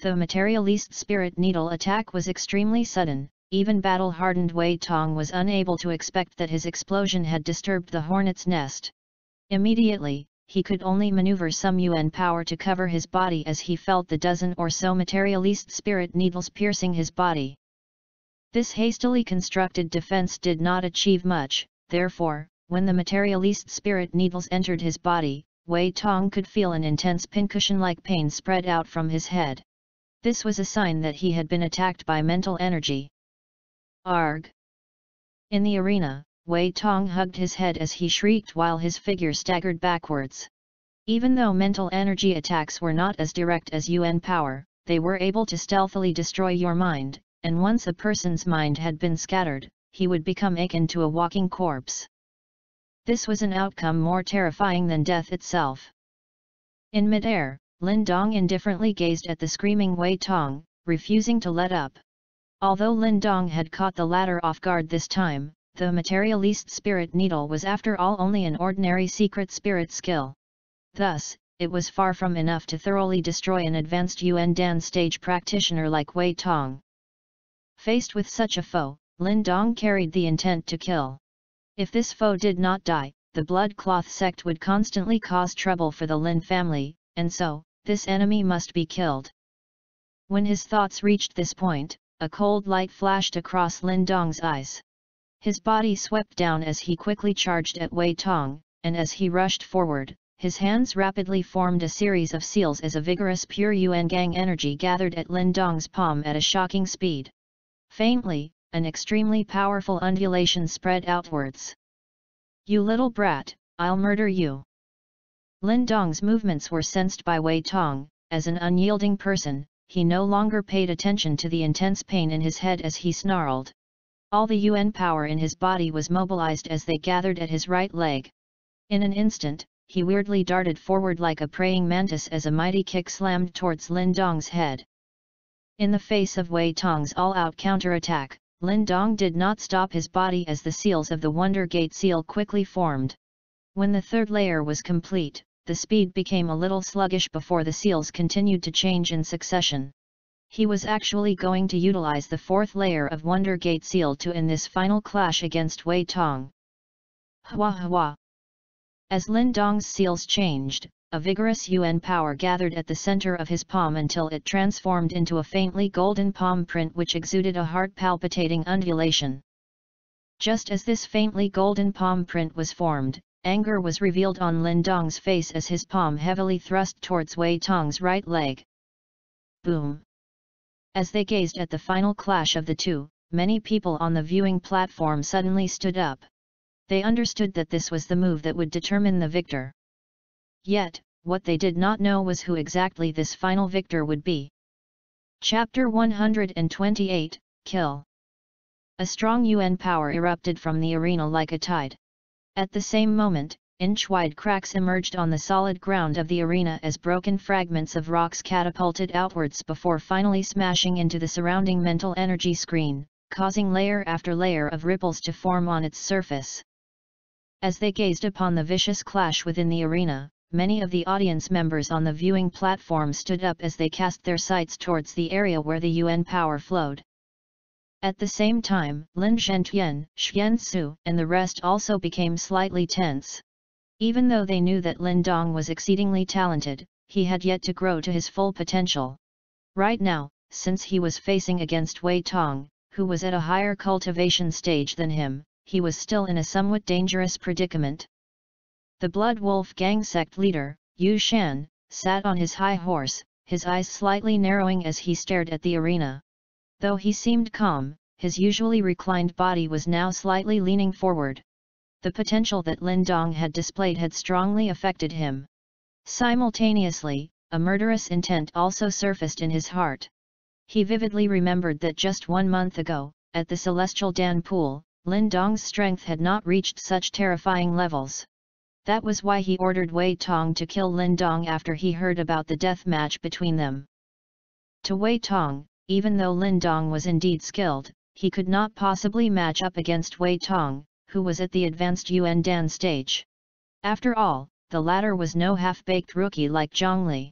The materialist spirit needle attack was extremely sudden. Even battle-hardened Wei Tong was unable to expect that his explosion had disturbed the hornet's nest. Immediately, he could only maneuver some Yuan power to cover his body as he felt the dozen or so materialist spirit needles piercing his body. This hastily constructed defense did not achieve much, therefore, when the materialist spirit needles entered his body, Wei Tong could feel an intense pincushion-like pain spread out from his head. This was a sign that he had been attacked by mental energy. Arg! In the arena, Wei Tong hugged his head as he shrieked while his figure staggered backwards. Even though mental energy attacks were not as direct as Yuan power, they were able to stealthily destroy your mind, and once a person's mind had been scattered, he would become akin to a walking corpse. This was an outcome more terrifying than death itself. In midair, Lin Dong indifferently gazed at the screaming Wei Tong, refusing to let up. Although Lin Dong had caught the latter off guard this time, the materialist spirit needle was after all only an ordinary secret spirit skill. Thus, it was far from enough to thoroughly destroy an advanced Yuan Dan stage practitioner like Wei Tong. Faced with such a foe, Lin Dong carried the intent to kill. If this foe did not die, the blood cloth sect would constantly cause trouble for the Lin family, and so, this enemy must be killed. When his thoughts reached this point, a cold light flashed across Lin Dong's eyes. His body swept down as he quickly charged at Wei Tong, and as he rushed forward, his hands rapidly formed a series of seals as a vigorous pure Yuan Gang energy gathered at Lin Dong's palm at a shocking speed. Faintly, an extremely powerful undulation spread outwards. "You little brat, I'll murder you!" Lin Dong's movements were sensed by Wei Tong. As an unyielding person, he no longer paid attention to the intense pain in his head as he snarled. All the Yuan power in his body was mobilized as they gathered at his right leg. In an instant, he weirdly darted forward like a praying mantis as a mighty kick slammed towards Lin Dong's head. In the face of Wei Tong's all-out counterattack, Lin Dong did not stop his body as the seals of the Wonder Gate seal quickly formed. When the third layer was complete, the speed became a little sluggish before the seals continued to change in succession. He was actually going to utilize the fourth layer of Wonder Gate seal to end this final clash against Wei Tong. Hua hua! As Lin Dong's seals changed, a vigorous Yuan power gathered at the center of his palm until it transformed into a faintly golden palm print which exuded a heart-palpitating undulation. Just as this faintly golden palm print was formed, anger was revealed on Lin Dong's face as his palm heavily thrust towards Wei Tong's right leg. Boom! As they gazed at the final clash of the two, many people on the viewing platform suddenly stood up. They understood that this was the move that would determine the victor. Yet, what they did not know was who exactly this final victor would be. Chapter 128, Kill. A strong Yuan power erupted from the arena like a tide. At the same moment, inch-wide cracks emerged on the solid ground of the arena as broken fragments of rocks catapulted outwards before finally smashing into the surrounding mental energy screen, causing layer after layer of ripples to form on its surface. As they gazed upon the vicious clash within the arena, many of the audience members on the viewing platform stood up as they cast their sights towards the area where the Yuan power flowed. At the same time, Lin Zhentian, Xian Su, and the rest also became slightly tense. Even though they knew that Lin Dong was exceedingly talented, he had yet to grow to his full potential. Right now, since he was facing against Wei Tong, who was at a higher cultivation stage than him, he was still in a somewhat dangerous predicament. The Blood Wolf Gang sect leader, Yu Shan, sat on his high horse, his eyes slightly narrowing as he stared at the arena. Though he seemed calm, his usually reclined body was now slightly leaning forward. The potential that Lin Dong had displayed had strongly affected him. Simultaneously, a murderous intent also surfaced in his heart. He vividly remembered that just 1 month ago, at the Celestial Dan Pool, Lin Dong's strength had not reached such terrifying levels. That was why he ordered Wei Tong to kill Lin Dong after he heard about the death match between them. To Wei Tong, even though Lin Dong was indeed skilled, he could not possibly match up against Wei Tong, who was at the advanced Yuan Dan stage. After all, the latter was no half-baked rookie like Zhongli.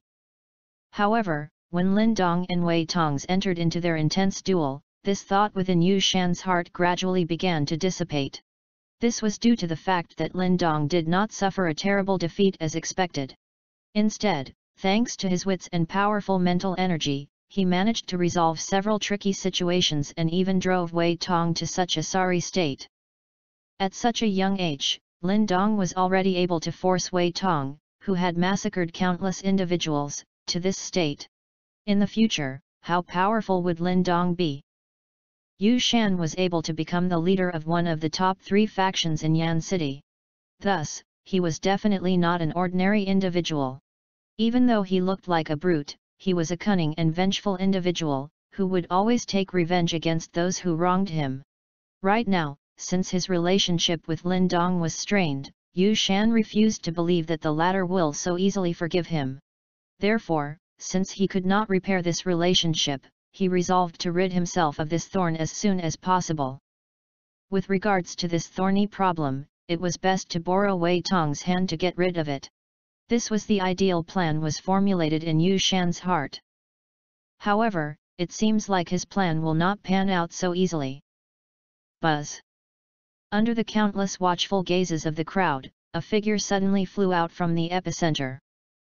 However, when Lin Dong and Wei Tong's entered into their intense duel, this thought within Yu Shan's heart gradually began to dissipate. This was due to the fact that Lin Dong did not suffer a terrible defeat as expected. Instead, thanks to his wits and powerful mental energy, he managed to resolve several tricky situations and even drove Wei Tong to such a sorry state. At such a young age, Lin Dong was already able to force Wei Tong, who had massacred countless individuals, to this state. In the future, how powerful would Lin Dong be? Yu Shan was able to become the leader of one of the top 3 factions in Yan City. Thus, he was definitely not an ordinary individual. Even though he looked like a brute, he was a cunning and vengeful individual, who would always take revenge against those who wronged him. Right now, since his relationship with Lin Dong was strained, Yu Shan refused to believe that the latter will so easily forgive him. Therefore, since he could not repair this relationship, he resolved to rid himself of this thorn as soon as possible. With regards to this thorny problem, it was best to borrow Wei Tong's hand to get rid of it. This was the ideal plan was formulated in Yu Shan's heart. However, it seems like his plan will not pan out so easily. Buzz. Under the countless watchful gazes of the crowd, a figure suddenly flew out from the epicenter.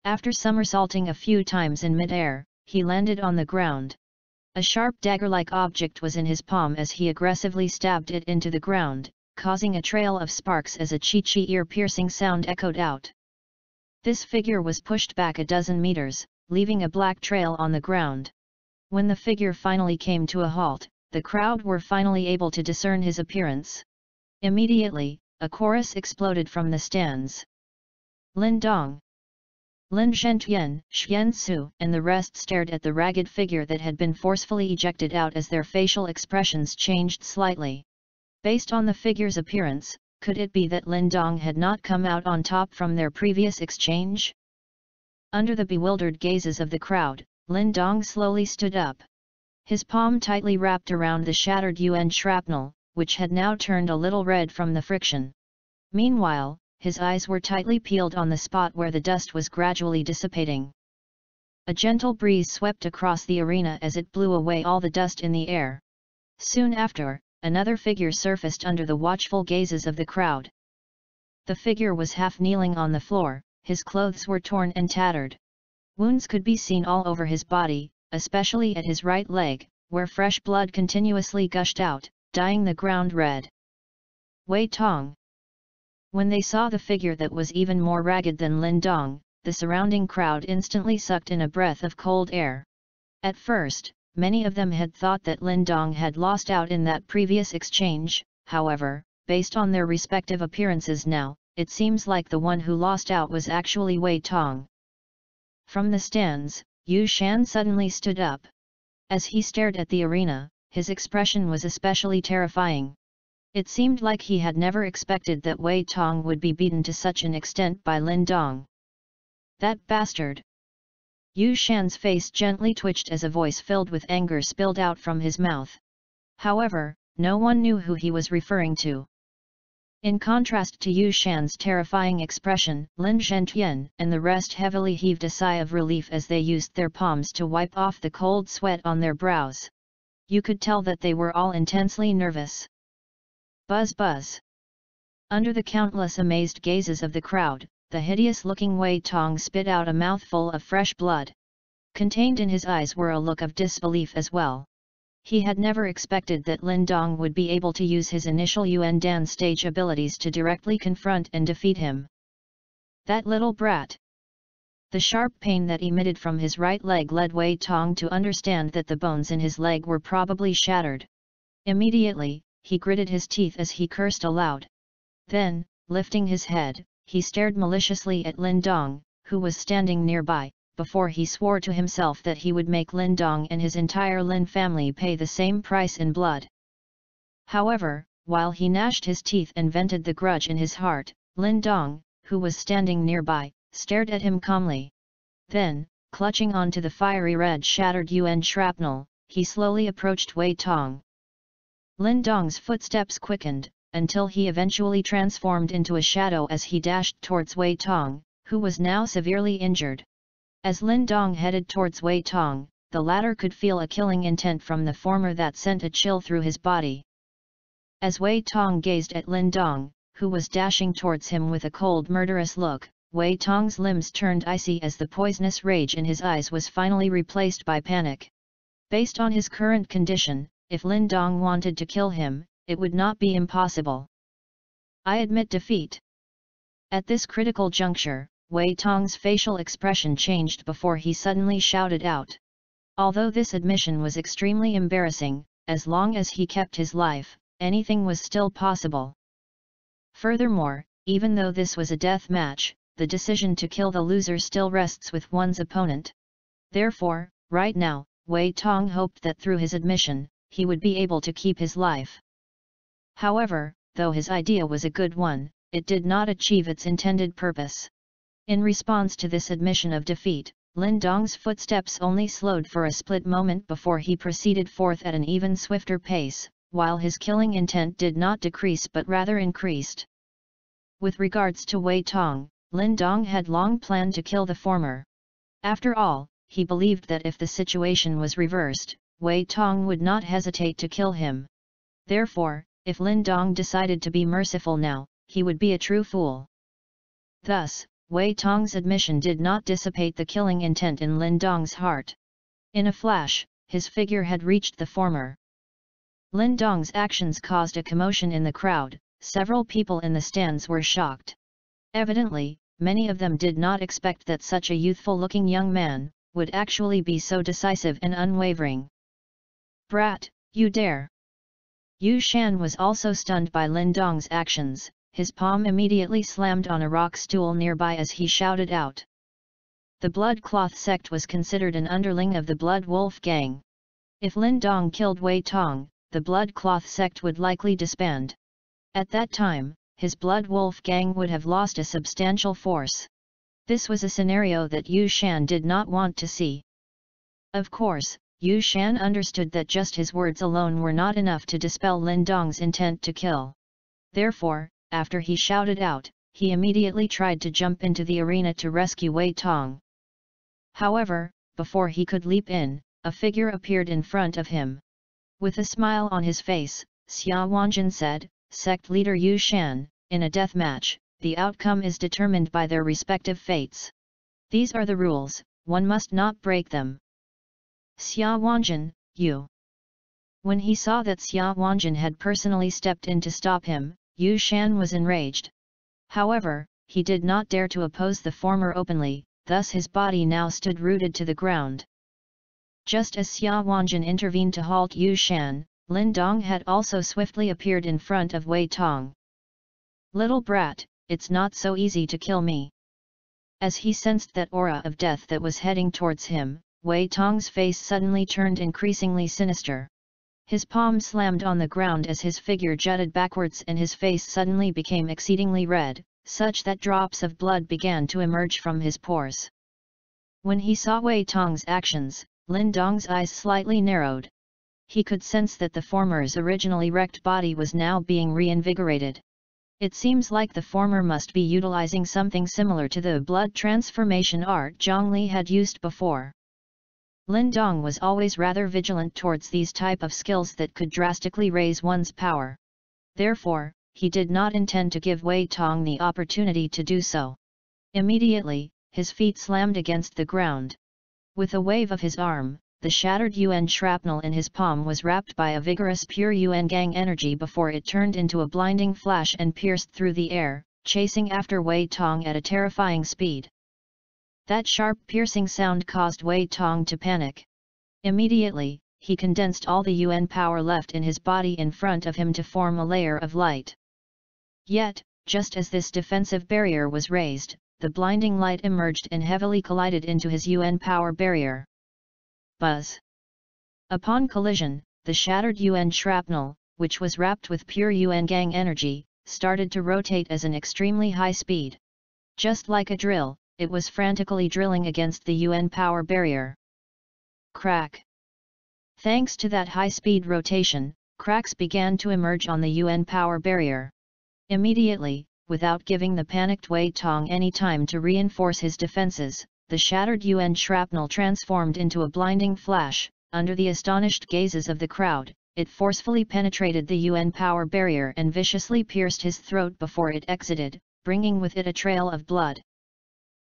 After somersaulting a few times in mid-air, he landed on the ground. A sharp dagger-like object was in his palm as he aggressively stabbed it into the ground, causing a trail of sparks as a chi-chi ear-piercing sound echoed out. This figure was pushed back a dozen meters, leaving a black trail on the ground. When the figure finally came to a halt, the crowd were finally able to discern his appearance. Immediately, a chorus exploded from the stands. Lin Dong, Lin Zhentian, Xian Su, and the rest stared at the ragged figure that had been forcefully ejected out as their facial expressions changed slightly. Based on the figure's appearance, could it be that Lin Dong had not come out on top from their previous exchange? Under the bewildered gazes of the crowd, Lin Dong slowly stood up. His palm tightly wrapped around the shattered UN shrapnel, which had now turned a little red from the friction. Meanwhile, his eyes were tightly peeled on the spot where the dust was gradually dissipating. A gentle breeze swept across the arena as it blew away all the dust in the air. Soon after, another figure surfaced under the watchful gazes of the crowd. The figure was half kneeling on the floor, his clothes were torn and tattered. Wounds could be seen all over his body, especially at his right leg, where fresh blood continuously gushed out, dyeing the ground red. Wei Tong. When they saw the figure that was even more ragged than Lin Dong, the surrounding crowd instantly sucked in a breath of cold air. At first, many of them had thought that Lin Dong had lost out in that previous exchange, however, based on their respective appearances now, it seems like the one who lost out was actually Wei Tong. From the stands, Yu Shan suddenly stood up. As he stared at the arena, his expression was especially terrifying. It seemed like he had never expected that Wei Tong would be beaten to such an extent by Lin Dong. That bastard! Yu Shan's face gently twitched as a voice filled with anger spilled out from his mouth. However, no one knew who he was referring to. In contrast to Yu Shan's terrifying expression, Lin Zhentian and the rest heavily heaved a sigh of relief as they used their palms to wipe off the cold sweat on their brows. You could tell that they were all intensely nervous. Buzz buzz. Under the countless amazed gazes of the crowd, the hideous-looking Wei Tong spit out a mouthful of fresh blood. Contained in his eyes were a look of disbelief as well. He had never expected that Lin Dong would be able to use his initial Yuan Dan stage abilities to directly confront and defeat him. That little brat! The sharp pain that emitted from his right leg led Wei Tong to understand that the bones in his leg were probably shattered. Immediately, he gritted his teeth as he cursed aloud. Then, lifting his head, he stared maliciously at Lin Dong, who was standing nearby, before he swore to himself that he would make Lin Dong and his entire Lin family pay the same price in blood. However, while he gnashed his teeth and vented the grudge in his heart, Lin Dong, who was standing nearby, stared at him calmly. Then, clutching onto the fiery red shattered UN shrapnel, he slowly approached Wei Tong. Lin Dong's footsteps quickened, until he eventually transformed into a shadow as he dashed towards Wei Tong, who was now severely injured. As Lin Dong headed towards Wei Tong, the latter could feel a killing intent from the former that sent a chill through his body. As Wei Tong gazed at Lin Dong, who was dashing towards him with a cold murderous look, Wei Tong's limbs turned icy as the poisonous rage in his eyes was finally replaced by panic. Based on his current condition, if Lin Dong wanted to kill him, it would not be impossible. I admit defeat. At this critical juncture, Wei Tong's facial expression changed before he suddenly shouted out. Although this admission was extremely embarrassing, as long as he kept his life, anything was still possible. Furthermore, even though this was a death match, the decision to kill the loser still rests with one's opponent. Therefore, right now, Wei Tong hoped that through his admission, he would be able to keep his life. However, though his idea was a good one, it did not achieve its intended purpose. In response to this admission of defeat, Lin Dong's footsteps only slowed for a split moment before he proceeded forth at an even swifter pace, while his killing intent did not decrease but rather increased. With regards to Wei Tong, Lin Dong had long planned to kill the former. After all, he believed that if the situation was reversed, Wei Tong would not hesitate to kill him. Therefore, if Lin Dong decided to be merciful now, he would be a true fool. Thus, Wei Tong's admission did not dissipate the killing intent in Lin Dong's heart. In a flash, his figure had reached the former. Lin Dong's actions caused a commotion in the crowd. Several people in the stands were shocked. Evidently, many of them did not expect that such a youthful-looking young man would actually be so decisive and unwavering. "Brat, you dare!" Yu Shan was also stunned by Lin Dong's actions. His palm immediately slammed on a rock stool nearby as he shouted out. The Blood Cloth sect was considered an underling of the Blood Wolf gang. If Lin Dong killed Wei Tong, the Blood Cloth sect would likely disband. At that time, his Blood Wolf gang would have lost a substantial force. This was a scenario that Yu Shan did not want to see. Of course, Yu Shan understood that just his words alone were not enough to dispel Lin Dong's intent to kill. Therefore, after he shouted out, he immediately tried to jump into the arena to rescue Wei Tong. However, before he could leap in, a figure appeared in front of him. With a smile on his face, Xia Wanjin said, "Sect leader Yu Shan, in a death match, the outcome is determined by their respective fates. These are the rules, one must not break them." "Xia Wanjin, you." When he saw that Xia Wanjin had personally stepped in to stop him, Yu Shan was enraged. However, he did not dare to oppose the former openly, thus his body now stood rooted to the ground. Just as Xia Wanjin intervened to halt Yu Shan, Lin Dong had also swiftly appeared in front of Wei Tong. "Little brat, it's not so easy to kill me." As he sensed that aura of death that was heading towards him, Wei Tong's face suddenly turned increasingly sinister. His palm slammed on the ground as his figure jutted backwards and his face suddenly became exceedingly red, such that drops of blood began to emerge from his pores. When he saw Wei Tong's actions, Lin Dong's eyes slightly narrowed. He could sense that the former's originally wrecked body was now being reinvigorated. It seems like the former must be utilizing something similar to the blood transformation art Zhongli had used before. Lin Dong was always rather vigilant towards these type of skills that could drastically raise one's power. Therefore, he did not intend to give Wei Tong the opportunity to do so. Immediately, his feet slammed against the ground. With a wave of his arm, the shattered Yuan shrapnel in his palm was wrapped by a vigorous pure Yuan gang energy before it turned into a blinding flash and pierced through the air, chasing after Wei Tong at a terrifying speed. That sharp piercing sound caused Wei Tong to panic. Immediately, he condensed all the Yuan power left in his body in front of him to form a layer of light. Yet, just as this defensive barrier was raised, the blinding light emerged and heavily collided into his Yuan power barrier. Buzz! Upon collision, the shattered Yuan shrapnel, which was wrapped with pure Yuan gang energy, started to rotate at an extremely high speed. Just like a drill, it was frantically drilling against the Yuan power barrier. Crack! Thanks to that high-speed rotation, cracks began to emerge on the Yuan power barrier. Immediately, without giving the panicked Wei Tong any time to reinforce his defenses, the shattered Yuan shrapnel transformed into a blinding flash. Under the astonished gazes of the crowd, it forcefully penetrated the Yuan power barrier and viciously pierced his throat before it exited, bringing with it a trail of blood.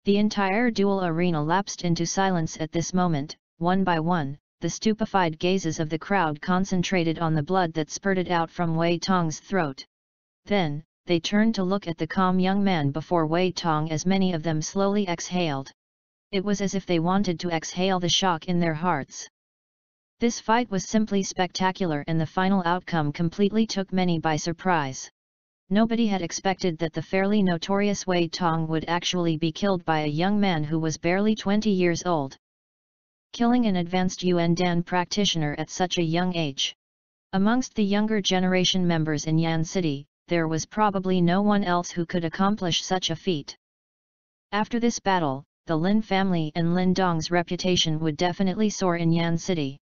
The entire duel arena lapsed into silence at this moment. One by one, the stupefied gazes of the crowd concentrated on the blood that spurted out from Wei Tong's throat. Then, they turned to look at the calm young man before Wei Tong as many of them slowly exhaled. It was as if they wanted to exhale the shock in their hearts. This fight was simply spectacular and the final outcome completely took many by surprise. Nobody had expected that the fairly notorious Wei Tong would actually be killed by a young man who was barely 20 years old. Killing an advanced Yuan Dan practitioner at such a young age. Amongst the younger generation members in Yan City, there was probably no one else who could accomplish such a feat. After this battle, the Lin family and Lin Dong's reputation would definitely soar in Yan City.